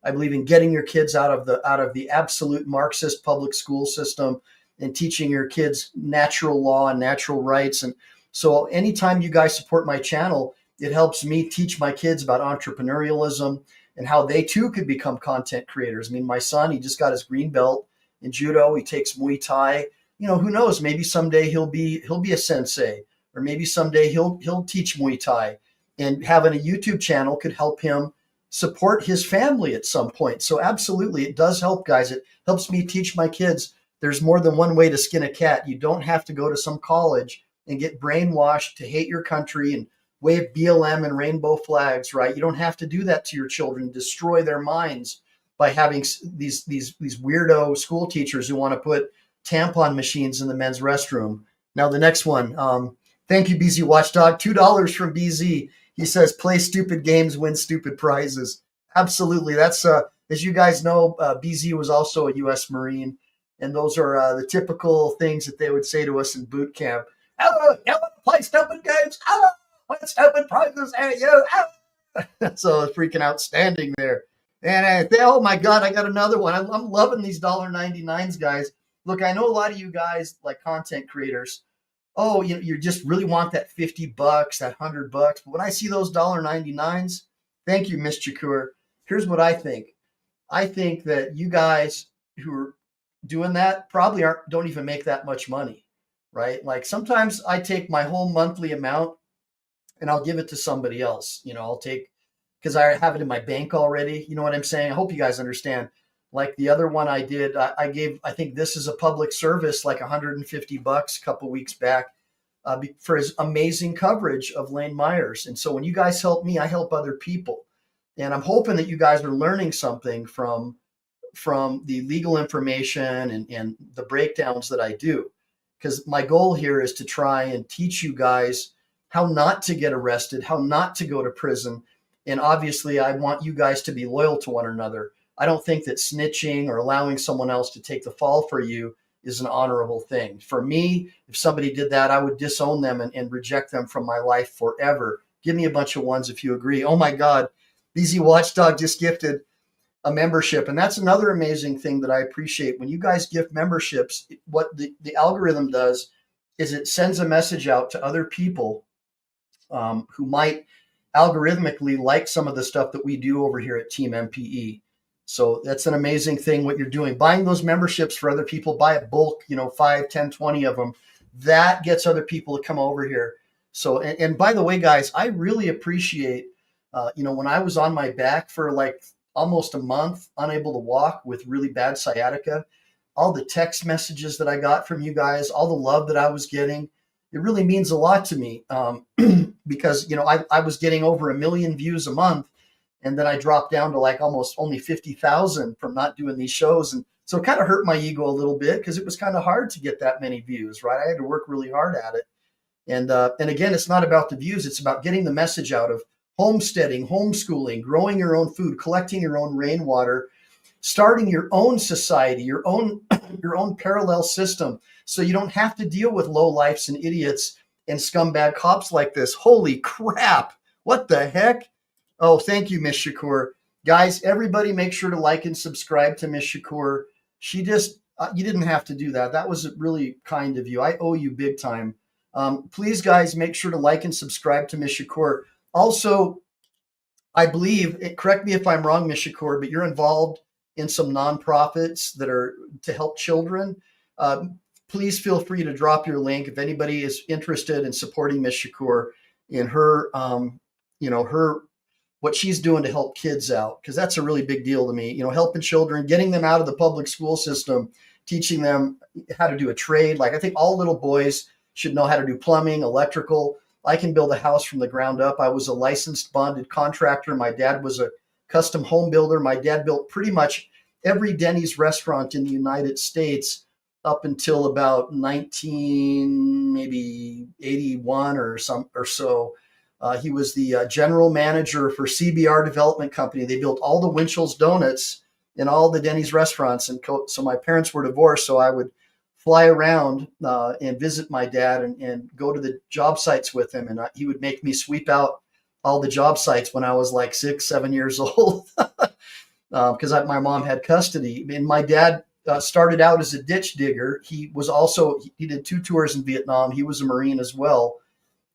I believe in getting your kids out of the absolute Marxist public school system and teaching your kids natural law and natural rights. And so anytime you guys support my channel, it helps me teach my kids about entrepreneurialism and how they too could become content creators. I mean, my son, he just got his green belt in judo. He takes Muay Thai. Who knows? Maybe someday he'll be a sensei, or maybe someday he'll teach Muay Thai. And having a YouTube channel could help him support his family at some point. So absolutely, it does help, guys. It helps me teach my kids there's more than one way to skin a cat. You don't have to go to some college and get brainwashed to hate your country and wave BLM and rainbow flags, right? You don't have to do that to your children, destroy their minds by having these weirdo school teachers who want to put tampon machines in the men's restroom. Now, the next one. Thank you, BZ Watchdog. $2 from BZ. He says, play stupid games, win stupid prizes. Absolutely. That's, as you guys know, BZ was also a U.S. Marine. And those are the typical things that they would say to us in boot camp. Oh, you want to play stupid games? Oh, what stupid prizes are you? Oh. So it's freaking outstanding there. And oh my God, I got another one. I'm loving these $1.99s, guys. Look, I know a lot of you guys, like content creators, oh, you just really want that $50, that $100. But when I see those $1.99s, thank you, Miss Shakur. Here's what I think. I think that you guys who are doing that probably don't even make that much money, right? Like sometimes I take my whole monthly amount and I'll give it to somebody else. I'll take, because I have it in my bank already. You know what I'm saying? I hope you guys understand. Like the other one I did, I gave, I think this is a public service, like $150 a couple weeks back for his amazing coverage of Lane Myers. And so when you guys help me, I help other people. And I'm hoping that you guys are learning something from the legal information and the breakdowns that I do. Because my goal here is to try and teach you guys how not to get arrested, how not to go to prison. And obviously, I want you guys to be loyal to one another. I don't think that snitching or allowing someone else to take the fall for you is an honorable thing. For me, if somebody did that, I would disown them and reject them from my life forever. Give me a bunch of ones if you agree. Oh my God, BZ Watchdog just gifted a membership. And that's another amazing thing that I appreciate. When you guys gift memberships, what the algorithm does is it sends a message out to other people who might algorithmically like some of the stuff that we do over here at Team MPE. So that's an amazing thing what you're doing. Buying those memberships for other people, buy a bulk, 5, 10, 20 of them. That gets other people to come over here. So, and by the way, guys, I really appreciate, when I was on my back for like almost a month, unable to walk with really bad sciatica, all the text messages that I got from you guys, all the love that I was getting, it really means a lot to me because, I was getting over 1 million views a month. And then I dropped down to like almost only 50,000 from not doing these shows. And so it kind of hurt my ego a little bit because it was kind of hard to get that many views, right? I had to work really hard at it. And again, it's not about the views. It's about getting the message out of homesteading, homeschooling, growing your own food, collecting your own rainwater, starting your own society, your own parallel system. So you don't have to deal with lowlifes and idiots and scumbag cops like this. Holy crap. What the heck? Oh, thank you, Miss Shakur. Guys, everybody make sure to like and subscribe to Miss Shakur. She just, you didn't have to do that. That was really kind of you. I owe you big time. Please, guys, make sure to like and subscribe to Miss Shakur. Also, I believe, correct me if I'm wrong, Miss Shakur, but you're involved in some nonprofits that are to help children. Please feel free to drop your link if anybody is interested in supporting Miss Shakur in her, her what she's doing to help kids out, because that's a really big deal to me. Helping children, getting them out of the public school system, teaching them how to do a trade. Like I think all little boys should know how to do plumbing, electrical. I can build a house from the ground up. I was a licensed bonded contractor. My dad was a custom home builder. My dad built pretty much every Denny's restaurant in the United States up until about 1981 or so. He was the general manager for CBR Development Company. They built all the Winchell's donuts in all the Denny's restaurants. And so my parents were divorced, so I would fly around and visit my dad and go to the job sites with him. And he would make me sweep out all the job sites when I was like 6-7 years old because my mom had custody. And my dad started out as a ditch digger. He did 2 tours in Vietnam. He was a Marine as well.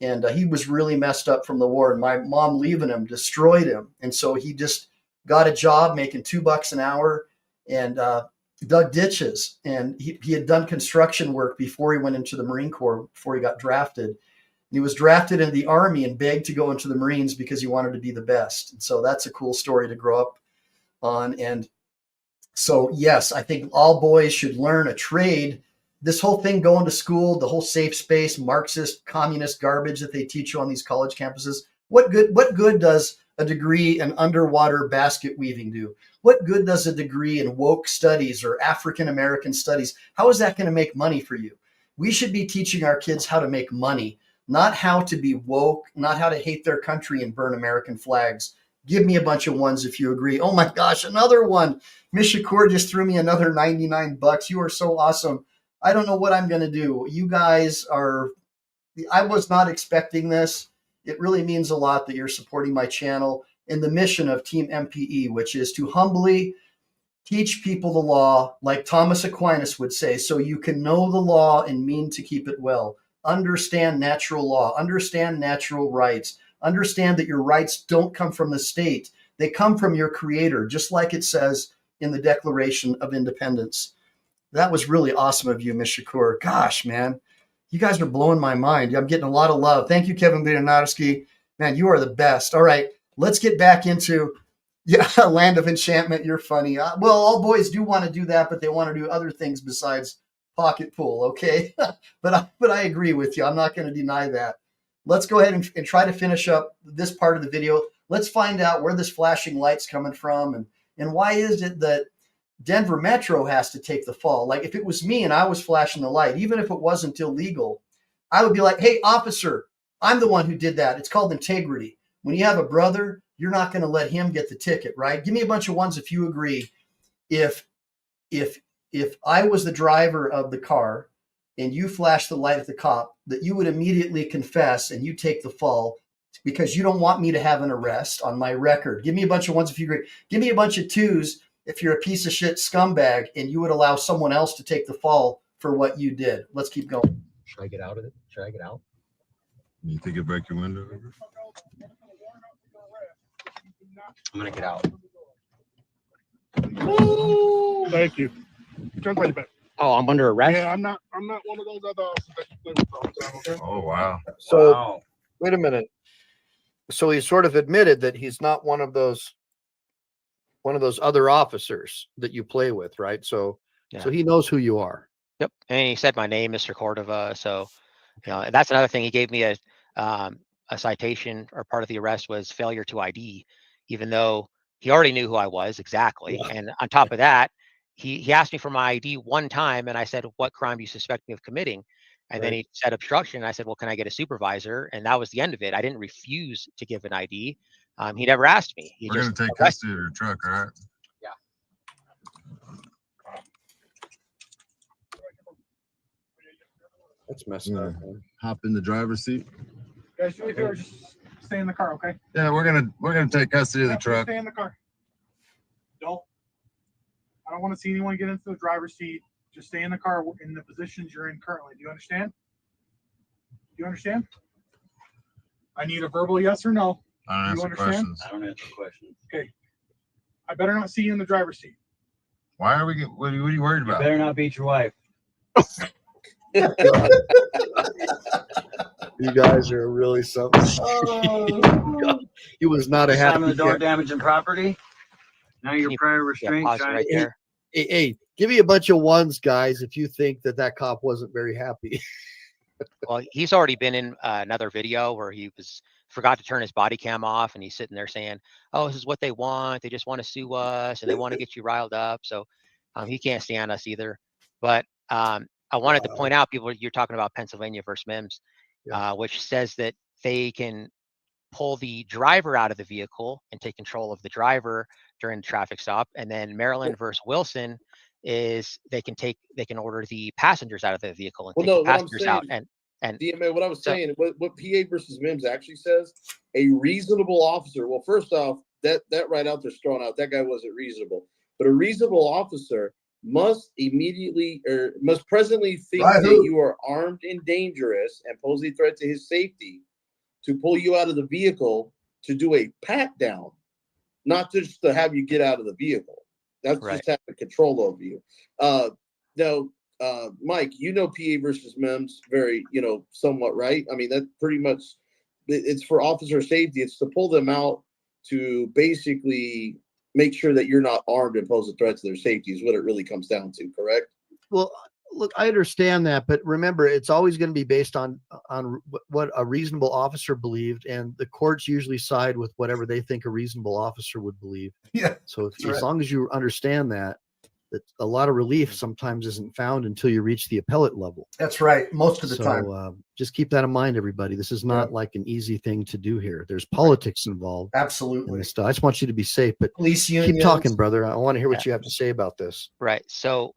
And he was really messed up from the war. And my mom leaving him destroyed him. And so he just got a job making $2 an hour and dug ditches. And he had done construction work before he went into the Marine Corps, before he got drafted. And he was drafted into the Army and begged to go into the Marines because he wanted to be the best. And so that's a cool story to grow up on. And so, yes, I think all boys should learn a trade. This whole thing going to school, the whole safe space, Marxist, communist garbage that they teach you on these college campuses. What good does a degree in underwater basket weaving do? What good does a degree in woke studies or African American studies? How is that going to make money for you? We should be teaching our kids how to make money, not how to be woke, not how to hate their country and burn American flags. Give me a bunch of ones if you agree. Oh my gosh, another one. Miss Shakur just threw me another $99. You are so awesome. I don't know what I'm going to do. You guys I was not expecting this. It really means a lot that you're supporting my channel and the mission of Team MPE, which is to humbly teach people the law, like Thomas Aquinas would say, so you can know the law and mean to keep it well. Understand natural law, understand natural rights, understand that your rights don't come from the state. They come from your creator, just like it says in the Declaration of Independence. That was really awesome of you, Ms. Shakur. Gosh, man, you guys are blowing my mind. I'm getting a lot of love. Thank you, Kevin Leonardowski. Man, you are the best. All right, let's get back into Land of Enchantment. You're funny. Well, all boys do want to do that, but they want to do other things besides pocket pool, okay? but I agree with you. I'm not going to deny that. Let's go ahead and try to finish up this part of the video. Let's find out where this flashing light's coming from and why is it that Denver Metro has to take the fall. Like if it was me and I was flashing the light, even if it wasn't illegal, I would be like, hey, officer, I'm the one who did that. It's called integrity. When you have a brother, you're not going to let him get the ticket, right? Give me a bunch of ones if you agree. If I was the driver of the car and you flash the light at the cop, that you would immediately confess and you take the fall because you don't want me to have an arrest on my record. Give me a bunch of ones if you agree. Give me a bunch of twos if you're a piece of shit scumbag and you would allow someone else to take the fall for what you did. Let's keep going.
Should I get out of it? Should I get out?
You think it break your window?
I'm gonna get out.
Thank you. Turn right back.
Oh, I'm under arrest?
Yeah, I'm not one of those other officers that you play with. Okay?
Oh wow.
So wait a minute. So he sort of admitted that he's not one of those other officers that you play with, right? So
Yeah.
so he knows who you are.
Yep. And he said my name, Mr. Cordova. So, and that's another thing. He gave me a citation, or part of the arrest was failure to ID, even though he already knew who I was exactly. Yeah. And on top of that, he asked me for my ID one time, and I said, "What crime do you suspect me of committing?" And then he said obstruction. And I said, "Well, can I get a supervisor?" And that was the end of it. I didn't refuse to give an ID. He never asked me.
We're going to take custody of your truck, all right?
Yeah.
That's messed
Yeah.
up, man.
Hop in the driver's seat.
Guys, do me a favor, just stay in the car, okay?
Yeah, we're gonna take custody of the
Yep, just
truck.
stay in the car. I don't want to see anyone get into the driver's seat. Just stay in the car in the positions you're in currently. Do you understand? Do you understand? I need a verbal yes or no.
I don't
Do you
answer
understand?
questions.
I don't answer questions.
Okay. I better not see you in the driver's seat.
Why are we? What are you worried
You
about?
better not beat your wife.
You guys are really something. He was not a
Slamming
happy
the door,
guy.
damaging property. Now you're
you-
prior restraint.
pause it
trying
right
to
there.
Hey, give me a bunch of ones, guys, if you think that cop wasn't very happy.
Well, he's already been in another video where he forgot to turn his body cam off, and he's sitting there saying, "Oh, this is what they want. They just want to sue us, and they want to get you riled up." So he can't stand us either. But I wanted to point out, people, you're talking about Pennsylvania versus Mims, which says that they can pull the driver out of the vehicle and take control of the driver during the traffic stop. And then Maryland versus Wilson is they can order the passengers out of the vehicle and
Well,
take
no,
the
what I'm
passengers
saying,
out. And
DMA, what I was
so-
saying, what PA versus Mims actually says, a reasonable officer. Well, first off, that right out there's thrown out. That guy wasn't reasonable. But a reasonable officer must immediately or must presently think
Right,
that
who?
you are armed and dangerous and pose a threat to his safety to pull you out of the vehicle to do a pat down, not just to have you get out of the vehicle. That's
Right.
just having control over you. Now, Mike, you know PA versus Mims very, somewhat, right? I mean, that pretty much, it's for officer safety. It's to pull them out to basically make sure that you're not armed and pose a threat to their safety is what it really comes down to, correct?
Well, look, I understand that, but remember, it's always going to be based on what a reasonable officer believed, and the courts usually side with whatever they think a reasonable officer would believe.
Yeah.
So
That's right.
as long as you understand that a lot of relief sometimes isn't found until you reach the appellate level.
That's right. Most of the time.
So just keep that in mind, everybody. This is not like an easy thing to do here. There's politics involved.
Absolutely.
In this stuff. I just want you to be safe, but
Police
keep
unions.
talking, brother. I want to hear what you have to say about this.
Right. So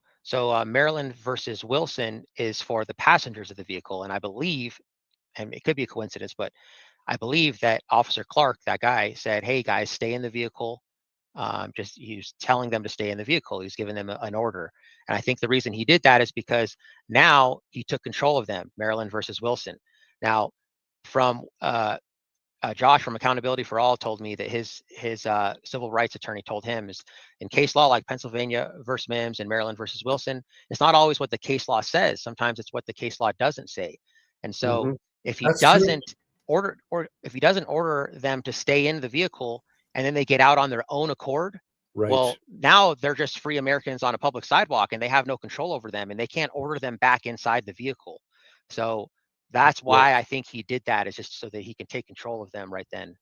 Maryland versus Wilson is for the passengers of the vehicle. And I believe, and it could be a coincidence, but I believe that Officer Clark, that guy, said, "Hey guys, stay in the vehicle." He was telling them to stay in the vehicle. He was giving them an order. And I think the reason he did that is because now he took control of them, Maryland versus Wilson. Now, from Josh from Accountability for All told me that his civil rights attorney told him is in case law like Pennsylvania versus Mims and Maryland versus Wilson, it's not always what the case law says. Sometimes it's what the case law doesn't say. And so if he doesn't order them to stay in the vehicle and then they get out on their own accord, well, now they're just free Americans on a public sidewalk and they have no control over them and they can't order them back inside the vehicle. So that's why I think he did that, is just so that he can take control of them right then.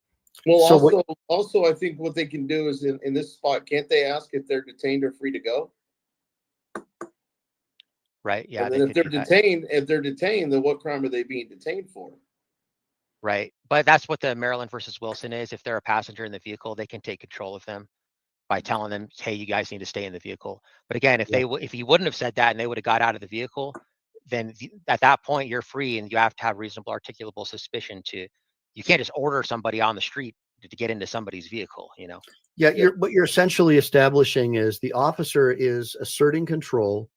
Well, so also, I think what they can do is in this spot, can't they ask if they're detained or free to go?
Right. Yeah.
And then if they're detained, then what crime are they being detained for?
Right. But that's what the Maryland versus Wilson is. If they're a passenger in the vehicle, they can take control of them by telling them, "Hey, you guys need to stay in the vehicle." But again, if he wouldn't have said that and they would have got out of the vehicle, then at that point you're free and you have to have reasonable articulable suspicion you can't just order somebody on the street to get into somebody's vehicle,
Yeah, what you're essentially establishing is the officer is asserting control,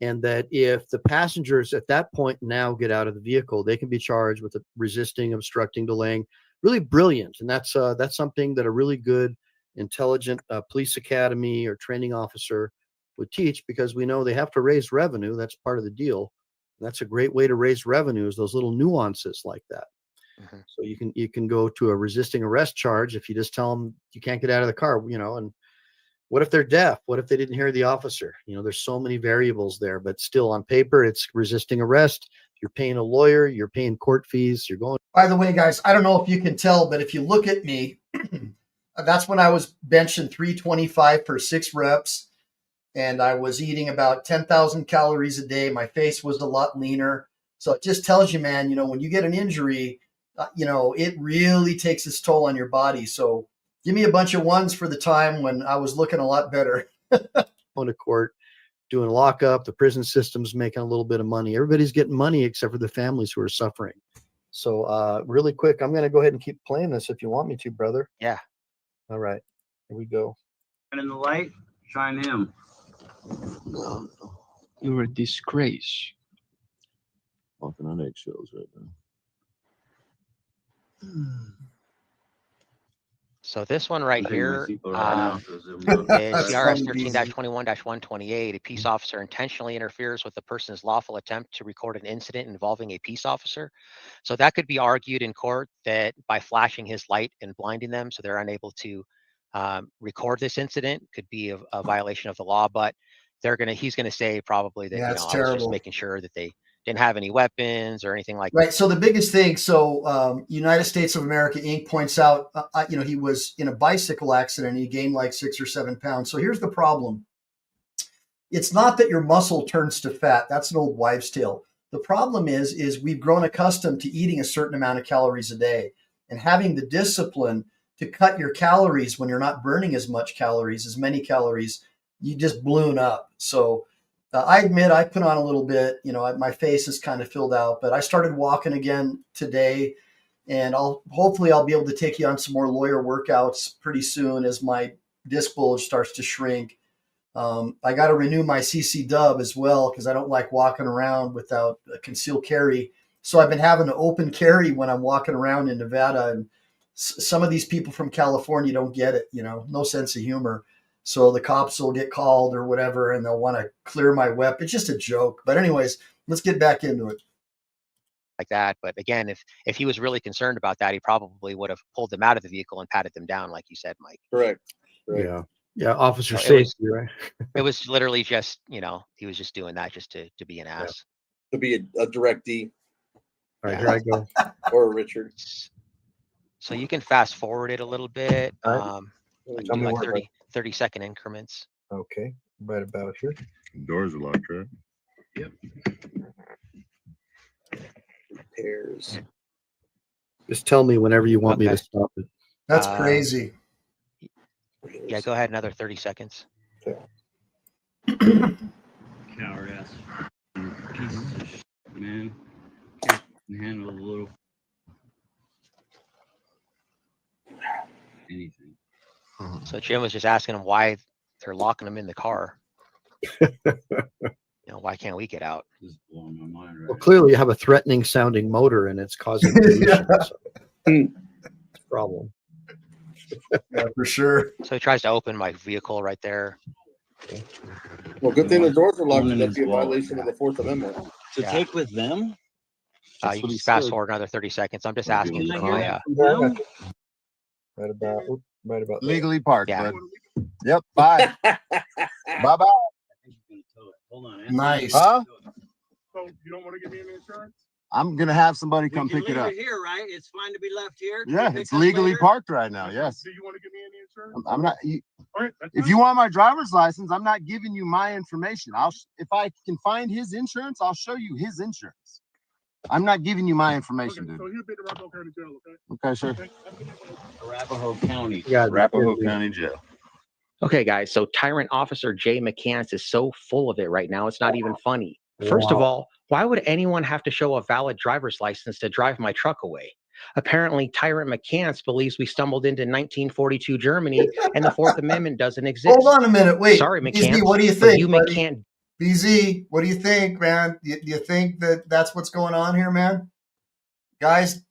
and that if the passengers at that point now get out of the vehicle, they can be charged with resisting, obstructing, delaying. Really brilliant, and that's something that a really good, intelligent police academy or training officer would teach, because we know they have to raise revenue. That's part of the deal. And that's a great way to raise revenue, is those little nuances like that. So you can go to a resisting arrest charge if you just tell them you can't get out of the car, and what if they're deaf? What if they didn't hear the officer? There's so many variables there, but still on paper, it's resisting arrest. You're paying a lawyer, you're paying court fees, you're going.
By the way, guys, I don't know if you can tell, but if you look at me, that's when I was benching 325 for 6 reps. And I was eating about 10,000 calories a day. My face was a lot leaner. So it just tells you, man, when you get an injury, it really takes its toll on your body. So give me a bunch of ones for the time when I was looking a lot better.
On a court. doing lockup. The prison system's making a little bit of money. Everybody's getting money except for the families who are suffering. So really quick, I'm going to go ahead and keep playing this if you want me to, brother.
Yeah.
All right. Here we go.
And in the light, shine him.
No,
You're a disgrace.
walking on eggshells right now.
So this one right
I'm taking my
here
seatbelt right now,
is
so zoom up.
CRS 13-21-128. A peace officer intentionally interferes with the person's lawful attempt to record an incident involving a peace officer. So that could be argued in court that by flashing his light and blinding them so they're unable to record this incident could be a violation of the law, but he's gonna say probably that,
Yeah, it's
I was just
terrible.
making sure that they didn't have any weapons or anything like that.
Right. So the biggest thing, United States of America Inc. points out, he was in a bicycle accident. And he gained like 6 or 7 pounds. So here's the problem. It's not that your muscle turns to fat. That's an old wives' tale. The problem is we've grown accustomed to eating a certain amount of calories a day and having the discipline to cut your calories when you're not burning as many calories, you just balloon up. So I admit I put on a little bit, my face is kind of filled out, but I started walking again today, and hopefully I'll be able to take you on some more lawyer workouts pretty soon as my disc bulge starts to shrink. I got to renew my CC dub as well because I don't like walking around without a concealed carry. So I've been having to open carry when I'm walking around in Nevada, and some of these people from California don't get it, no sense of humor. So the cops will get called or whatever, and they'll want to clear my weapon. It's just a joke. But anyways, let's get back into it.
Like that. But again, if he was really concerned about that, he probably would have pulled them out of the vehicle and patted them down, like you said, Mike.
Correct.
Yeah. Yeah. Officer
So
safety, right?
It was literally just, he was just doing that just to be an ass.
To be a direct D.
All right, here I go.
Or a Richard.
So you can fast forward it a little bit. Like
Tell
do
me
like
where,
30-second increments.
Okay. Right about here.
Doors are locked, right?
Yep.
Repairs.
Just tell me whenever you want me to stop it.
That's crazy.
Yeah, go ahead. Another 30 seconds.
Coward ass. Pieces of shit, man. Can't handle a little anything.
So Jim was just asking him why they're locking him in the car. Why can't we get out?
This is blowing my mind right
Well, clearly you have a threatening sounding motor and it's causing pollution. So it's a problem.
Yeah, for sure.
So he tries to open my vehicle right there.
Well, good thing the doors are locked.
One in
That'd
his
be a
wallet.
violation of the Fourth Amendment.
To
Yeah.
take with them?
You can just fast forward another 30 seconds. I'm just asking.
Can I
for
hear
my,
that from them?
Right about there.
Legally parked,
Yeah.
bud. Yep. Bye. Bye-bye.
Hold on.
Nice.
Huh?
So you don't want to give me any insurance?
I'm gonna have somebody
We
come
can
pick it
leave
up.
it here, right? It's fine to be left here. Can
Yeah,
we pick
it's
up
legally
later?
parked right now. Yes.
Do you want to give me any insurance?
I'm not.
All right. That's
If
fine.
you want my driver's license, I'm not giving you my information. If I can find his insurance, I'll show you his insurance. I'm not giving you my information,
Okay,
dude.
so he'll be at the Arapahoe County Jail, okay?
Okay, sure.
Okay.
Arapahoe County.
Yeah,
Arapahoe County Jail.
Okay, guys. So Tyrant Officer Jay McCants is so full of it right now. It's not even funny. First of
Wow.
all, why would anyone have to show a valid driver's license to drive my truck away? Apparently, Tyrant McCants believes we stumbled into 1942 Germany and the Fourth Amendment doesn't exist.
Hold on a minute. Wait.
Sorry,
BZ,
McCants.
what do you
but
think,
you
buddy?
McCant
BZ, what do you think, man? Do you think that that's what's going on here, man? Guys,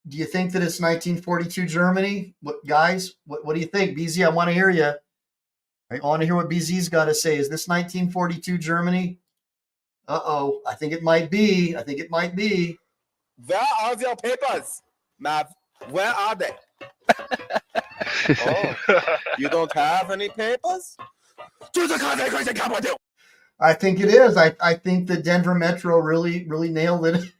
do you think that it's 1942 Germany? What do you think? BZ, I want to hear you. I want to hear what BZ's got to say. Is this 1942 Germany? Uh-oh. I think it might be.
Where are your papers, Mav? Where are they? Oh, you don't have any papers?
I think it is. I think the Denver Metro really nailed it.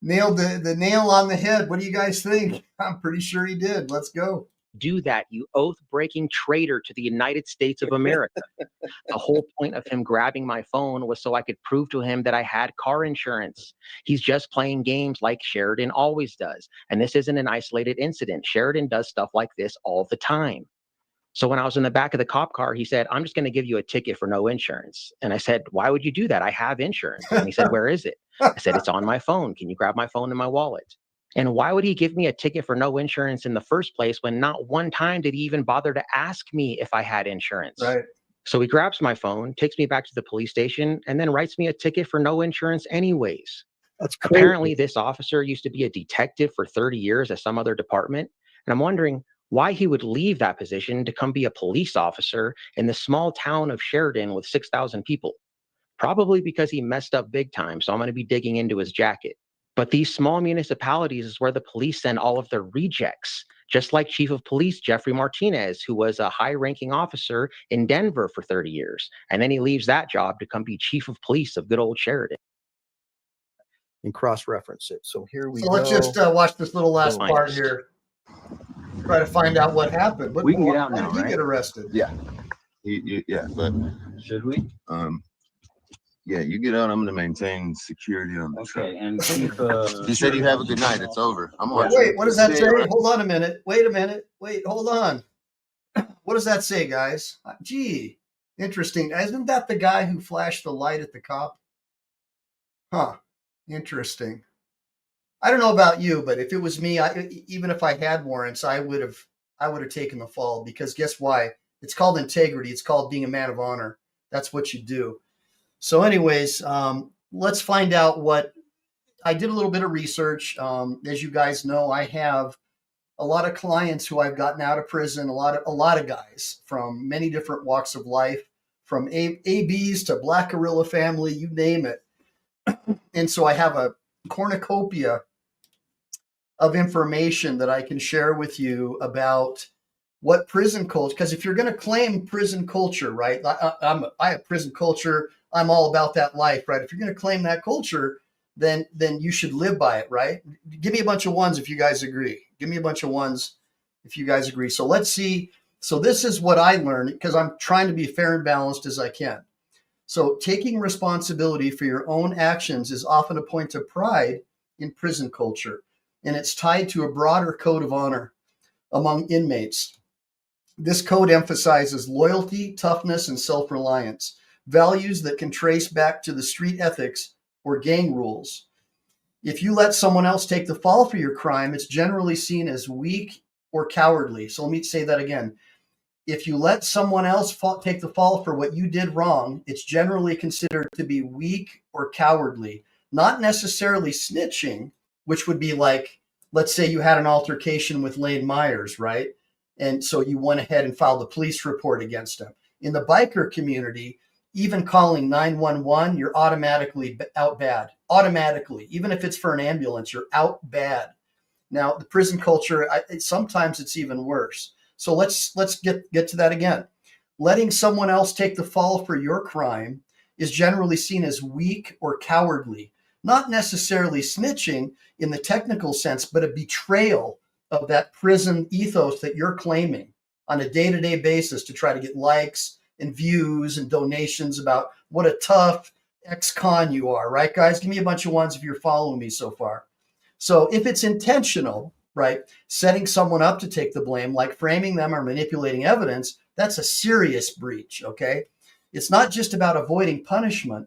Nailed the nail on the head. What do you guys think? I'm pretty sure he did. Let's go.
do that, you oath-breaking traitor to the United States of America. The whole point of him grabbing my phone was so I could prove to him that I had car insurance. He's just playing games like Sheridan always does. And this isn't an isolated incident. Sheridan does stuff like this all the time. So when I was in the back of the cop car, he said, I'm just going to give you a ticket for no insurance. And I said, why would you do that? I have insurance. And he said, where is it? I said, it's on my phone. Can you grab my phone and my wallet? And why would he give me a ticket for no insurance in the first place when not one time did he even bother to ask me if I had insurance?
Right.
So he grabs my phone, takes me back to the police station, and then writes me a ticket for no insurance anyways.
That's crazy.
Apparently, this officer used to be a detective for 30 years at some other department. And I'm wondering why he would leave that position to come be a police officer in the small town of Sheridan with 6,000 people. Probably because he messed up big time. So I'm going to be digging into his jacket. But these small municipalities is where the police send all of their rejects, just like Chief of Police Jeffrey Martinez, who was a high-ranking officer in Denver for 30 years. And then he leaves that job to come be Chief of Police of good old Sheridan.
And cross-reference it. So here we
So
go.
let's just watch this little last
Oh,
part
yes.
here. Try to find out what happened.
We can get out
Why
now,
did he
right?
get arrested?
Yeah. Yeah, but
Should we?
yeah, you get out. I'm gonna maintain security on the truck.
Okay, and keep,
You said you have a good night. It's over. I'm on.
Wait, what does that
Stay
say?
around.
Hold on a minute. Wait a minute. Wait, hold on. What does that say, guys? Gee, interesting. Isn't that the guy who flashed the light at the cop? Huh. Interesting. I don't know about you, but if it was me, even if I had warrants, I would have taken the fall, because guess why? It's called integrity. It's called being a man of honor. That's what you do. So anyways, let's find out what I did. A little bit of research. As you guys know, I have a lot of clients who I've gotten out of prison, a lot of guys from many different walks of life, from ABs to Black Gorilla Family, you name it. And so I have a cornucopia of information that I can share with you about what prison culture, because if you're going to claim prison culture, right? I have prison culture. I'm all about that life, right? If you're going to claim that culture, then you should live by it, right? Give me a bunch of ones if you guys agree. Give me a bunch of ones if you guys agree. So let's see. So this is what I learned, because I'm trying to be fair and balanced as I can. So taking responsibility for your own actions is often a point of pride in prison culture, and it's tied to a broader code of honor among inmates. This code emphasizes loyalty, toughness, and self-reliance, values that can trace back to the street ethics or gang rules. If you let someone else take the fall for your crime, it's generally seen as weak or cowardly. So let me say that again. If you let someone else take the fall for what you did wrong, it's generally considered to be weak or cowardly, not necessarily snitching, which would be like, let's say you had an altercation with Lane Myers, right? And so you went ahead and filed a police report against him. In the biker community, even calling 911, you're automatically out bad. Automatically, even if it's for an ambulance, you're out bad. Now, the prison culture, sometimes it's even worse. So let's get to that again. Letting someone else take the fall for your crime is generally seen as weak or cowardly, not necessarily snitching in the technical sense, but a betrayal of that prison ethos that you're claiming on a day-to-day basis to try to get likes and views and donations about what a tough ex-con you are, right, guys? Give me a bunch of ones if you're following me so far. So if it's intentional, right, setting someone up to take the blame, like framing them or manipulating evidence, that's a serious breach, okay? It's not just about avoiding punishment.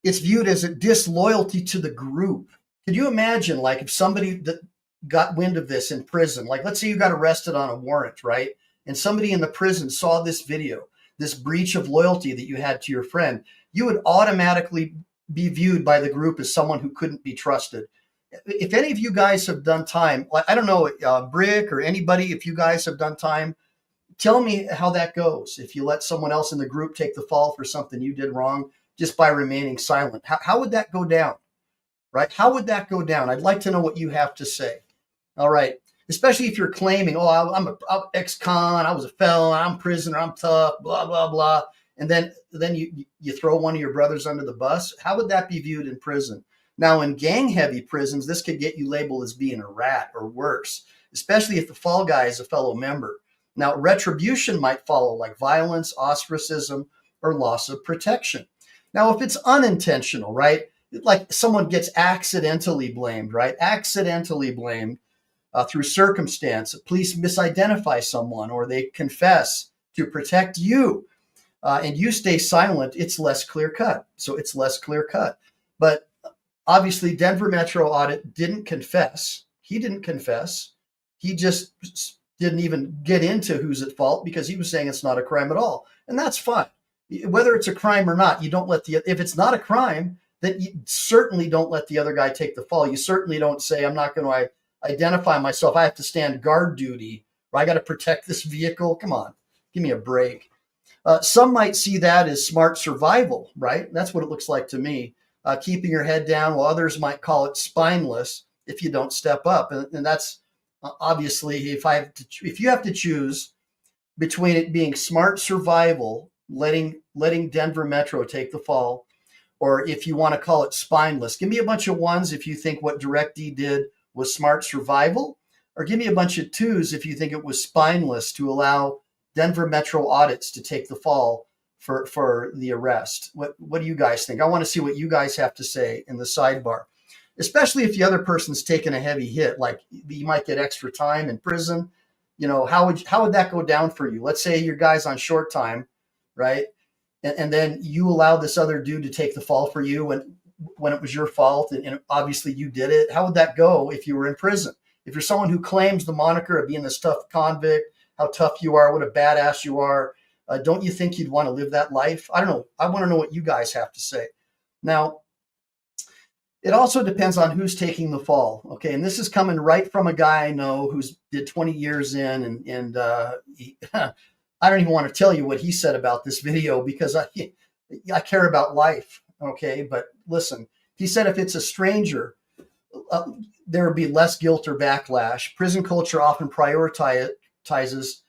It's viewed as a disloyalty to the group. Could you imagine, like, if somebody that got wind of this in prison, like let's say you got arrested on a warrant, right? And somebody in the prison saw this video, this breach of loyalty that you had to your friend, you would automatically be viewed by the group as someone who couldn't be trusted. If any of you guys have done time, like, I don't know, Brick or anybody, if you guys have done time, tell me how that goes. If you let someone else in the group take the fall for something you did wrong just by remaining silent, how would that go down, right? How would that go down? I'd like to know what you have to say. All right. Especially if you're claiming, oh, I'm an ex-con, I was a felon, I'm a prisoner, I'm tough, blah, blah, blah. And then you throw one of your brothers under the bus. How would that be viewed in prison? Now, in gang-heavy prisons, this could get you labeled as being a rat or worse, especially if the fall guy is a fellow member. Now, retribution might follow, like violence, ostracism, or loss of protection. Now, if it's unintentional, right, like someone gets accidentally blamed, right, accidentally blamed, through circumstance. Police misidentify someone or they confess to protect you, and you stay silent, it's less clear cut. So it's less clear cut. But obviously, Denver Metro Audit didn't confess. He didn't confess. He just didn't even get into who's at fault because he was saying it's not a crime at all. And that's fine. Whether it's a crime or not, you don't let if it's not a crime, then you certainly don't let the other guy take the fall. You certainly don't say, I'm not going to identify myself. I have to stand guard duty, or I got to protect this vehicle. Come on, give me a break. Some might see that as smart survival, right? That's what it looks like to me. Keeping your head down, while others might call it spineless if you don't step up. And that's obviously, if you have to choose between it being smart survival, letting Denver Metro take the fall, or if you want to call it spineless, give me a bunch of ones if you think what DirectD did was smart survival, or give me a bunch of twos if you think it was spineless to allow Denver Metro audits to take the fall for the arrest. What do you guys think? I want to see what you guys have to say in the sidebar, especially if the other person's taken a heavy hit, like you might get extra time in prison. You know, how would that go down for you? Let's say your guy's on short time, right? And then you allow this other dude to take the fall for you when it was your fault, and obviously you did it. How would that go if you were in prison? If you're someone who claims the moniker of being this tough convict, how tough you are, what a badass you are, don't you think you'd want to live that life? I don't know. I want to know what you guys have to say. Now, it also depends on who's taking the fall. Okay, and this is coming right from a guy I know who's did 20 years in, and I don't even want to tell you what he said about this video because I care about life. Okay, but listen, he said if it's a stranger, there would be less guilt or backlash. Prison culture often prioritizes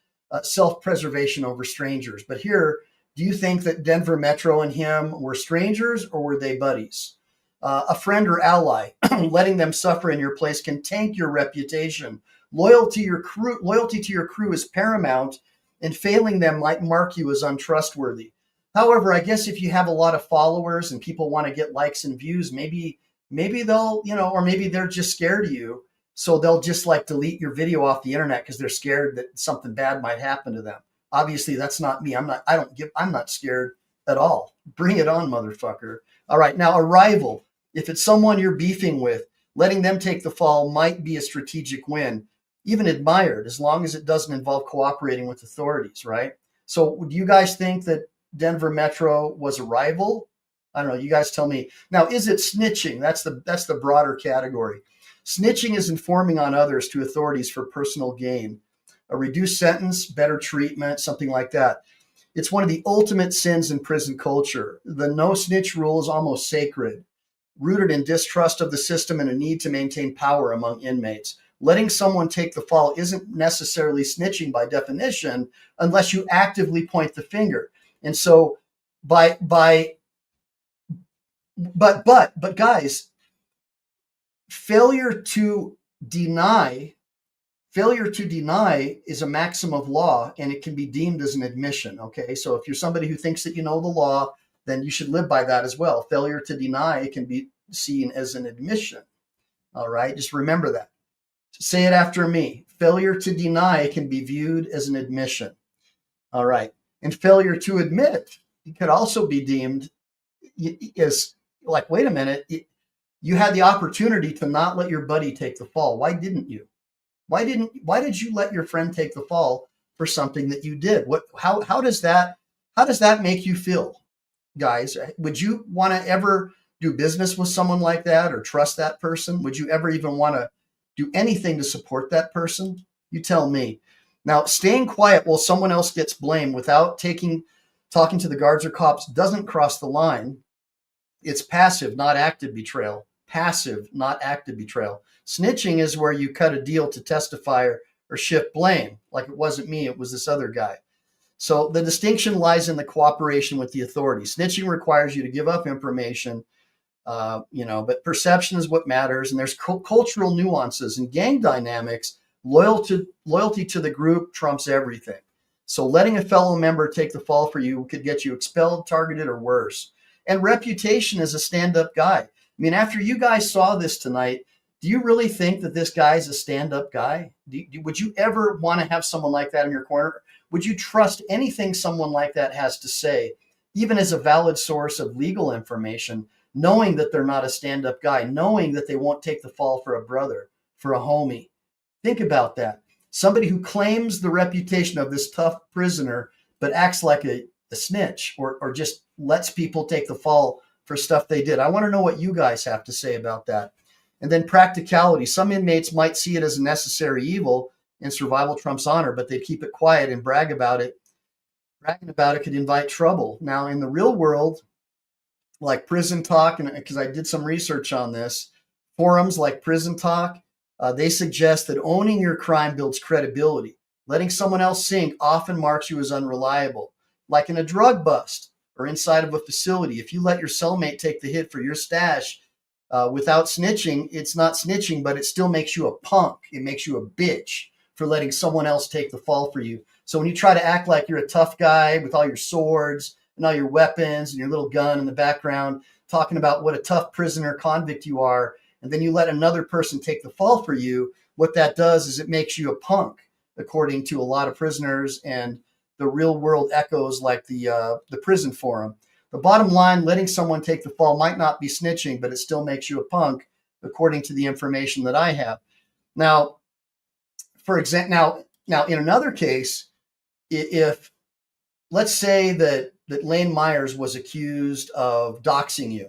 self-preservation over strangers. But here, do you think that Denver Metro and him were strangers, or were they buddies? A friend or ally, letting them suffer in your place can tank your reputation. Loyalty to your crew is paramount, and failing them might mark you as untrustworthy. However, I guess if you have a lot of followers and people want to get likes and views, maybe they'll, or maybe they're just scared of you. So they'll just like delete your video off the internet because they're scared that something bad might happen to them. Obviously, that's not me. I'm not scared at all. Bring it on, motherfucker. All right. Now, a rival, if it's someone you're beefing with, letting them take the fall might be a strategic win, even admired, as long as it doesn't involve cooperating with authorities, right? So do you guys think that Denver Metro was a rival? I don't know. You guys tell me. Now, is it snitching? That's the broader category. Snitching is informing on others to authorities for personal gain. A reduced sentence, better treatment, something like that. It's one of the ultimate sins in prison culture. The no snitch rule is almost sacred, rooted in distrust of the system and a need to maintain power among inmates. Letting someone take the fall isn't necessarily snitching by definition unless you actively point the finger. And so but guys, failure to deny is a maxim of law, and it can be deemed as an admission. Okay, so if you're somebody who thinks that you know the law, then you should live by that as well. Failure to deny can be seen as an admission. All right, just remember that. Say it after me. Failure to deny can be viewed as an admission. All right, and failure to admit could also be deemed as like, wait a minute, you had the opportunity to not let your buddy take the fall. Why didn't you? Why did you let your friend take the fall for something that you did? How does that make you feel, guys? Would you want to ever do business with someone like that or trust that person? Would you ever even want to do anything to support that person? You tell me. Now, staying quiet while someone else gets blamed without talking to the guards or cops doesn't cross the line. It's passive, not active betrayal. Passive, not active betrayal. Snitching is where you cut a deal to testify or shift blame. Like, it wasn't me, it was this other guy. So the distinction lies in the cooperation with the authorities. Snitching requires you to give up information, but perception is what matters. And there's cultural nuances and gang dynamics. Loyalty to the group trumps everything. So letting a fellow member take the fall for you could get you expelled, targeted, or worse. And reputation as a stand-up guy. I mean, after you guys saw this tonight, Do you really think that this guy's a stand-up guy? Would you ever want to have someone like that in your corner? Would you trust anything someone like that has to say, even as a valid source of legal information, knowing that they're not a stand-up guy, knowing that they won't take the fall for a brother, for a homie? Think about that. Somebody who claims the reputation of this tough prisoner, but acts like a snitch or just lets people take the fall for stuff they did. I want to know what you guys have to say about that. And then practicality. Some inmates might see it as a necessary evil and survival trumps honor, but they keep it quiet and brag about it. Bragging about it could invite trouble. Now, in the real world, like Prison Talk, and because I did some research on this, forums like Prison Talk, they suggest that owning your crime builds credibility. Letting someone else sink often marks you as unreliable. Like in a drug bust or inside of a facility, if you let your cellmate take the hit for your stash without snitching, it's not snitching, but it still makes you a punk. It makes you a bitch for letting someone else take the fall for you. So when you try to act like you're a tough guy with all your swords and all your weapons and your little gun in the background, talking about what a tough prisoner convict you are, and then you let another person take the fall for you, what that does is it makes you a punk, according to a lot of prisoners and the real world echoes like the prison forum. The bottom line, letting someone take the fall might not be snitching, but it still makes you a punk, according to the information that I have. Now, for example, now in another case, if let's say that Lane Myers was accused of doxing you.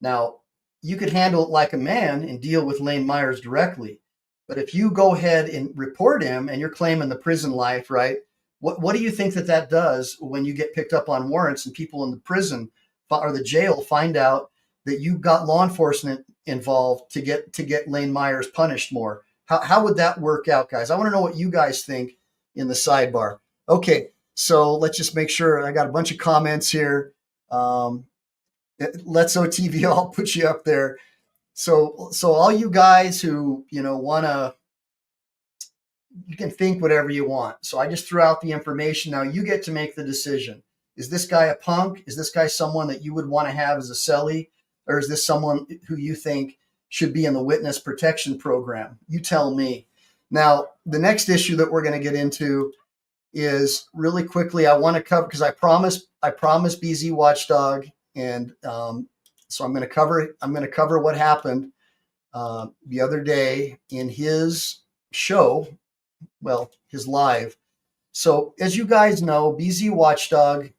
Now, you could handle it like a man and deal with Lane Myers directly. But if you go ahead and report him and you're claiming the prison life, right? What do you think that does when you get picked up on warrants and people in the prison or the jail find out that you got law enforcement involved to get Lane Myers punished more? How would that work out, guys? I want to know what you guys think in the sidebar. Okay, so let's just make sure. I got a bunch of comments here. Let's OTV, I'll put you up there. So all you guys who wanna, you can think whatever you want. So I just threw out the information. Now you get to make the decision. Is this guy a punk? Is this guy someone that you would want to have as a cellie? Or is this someone who you think should be in the witness protection program? You tell me. Now, the next issue that we're going to get into is really quickly, I want to cover, because I promised BZ Watchdog. And so I'm going to cover what happened the other day in his show, well, his live. So as you guys know, BZ Watchdog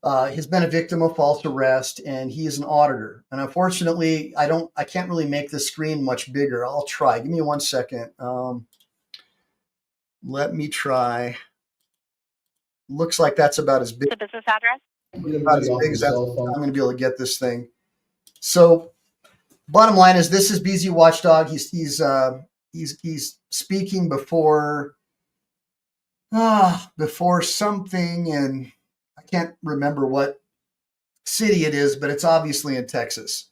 has been a victim of false arrest, and he is an auditor. And unfortunately, I can't really make this screen much bigger. I'll try. Give me 1 second. Let me try. Looks like that's about as big.
The business address.
About as big as I'm going to be able to get this thing. So, bottom line is, this is BZ Watchdog. He's speaking before something, and I can't remember what city it is, but it's obviously in Texas.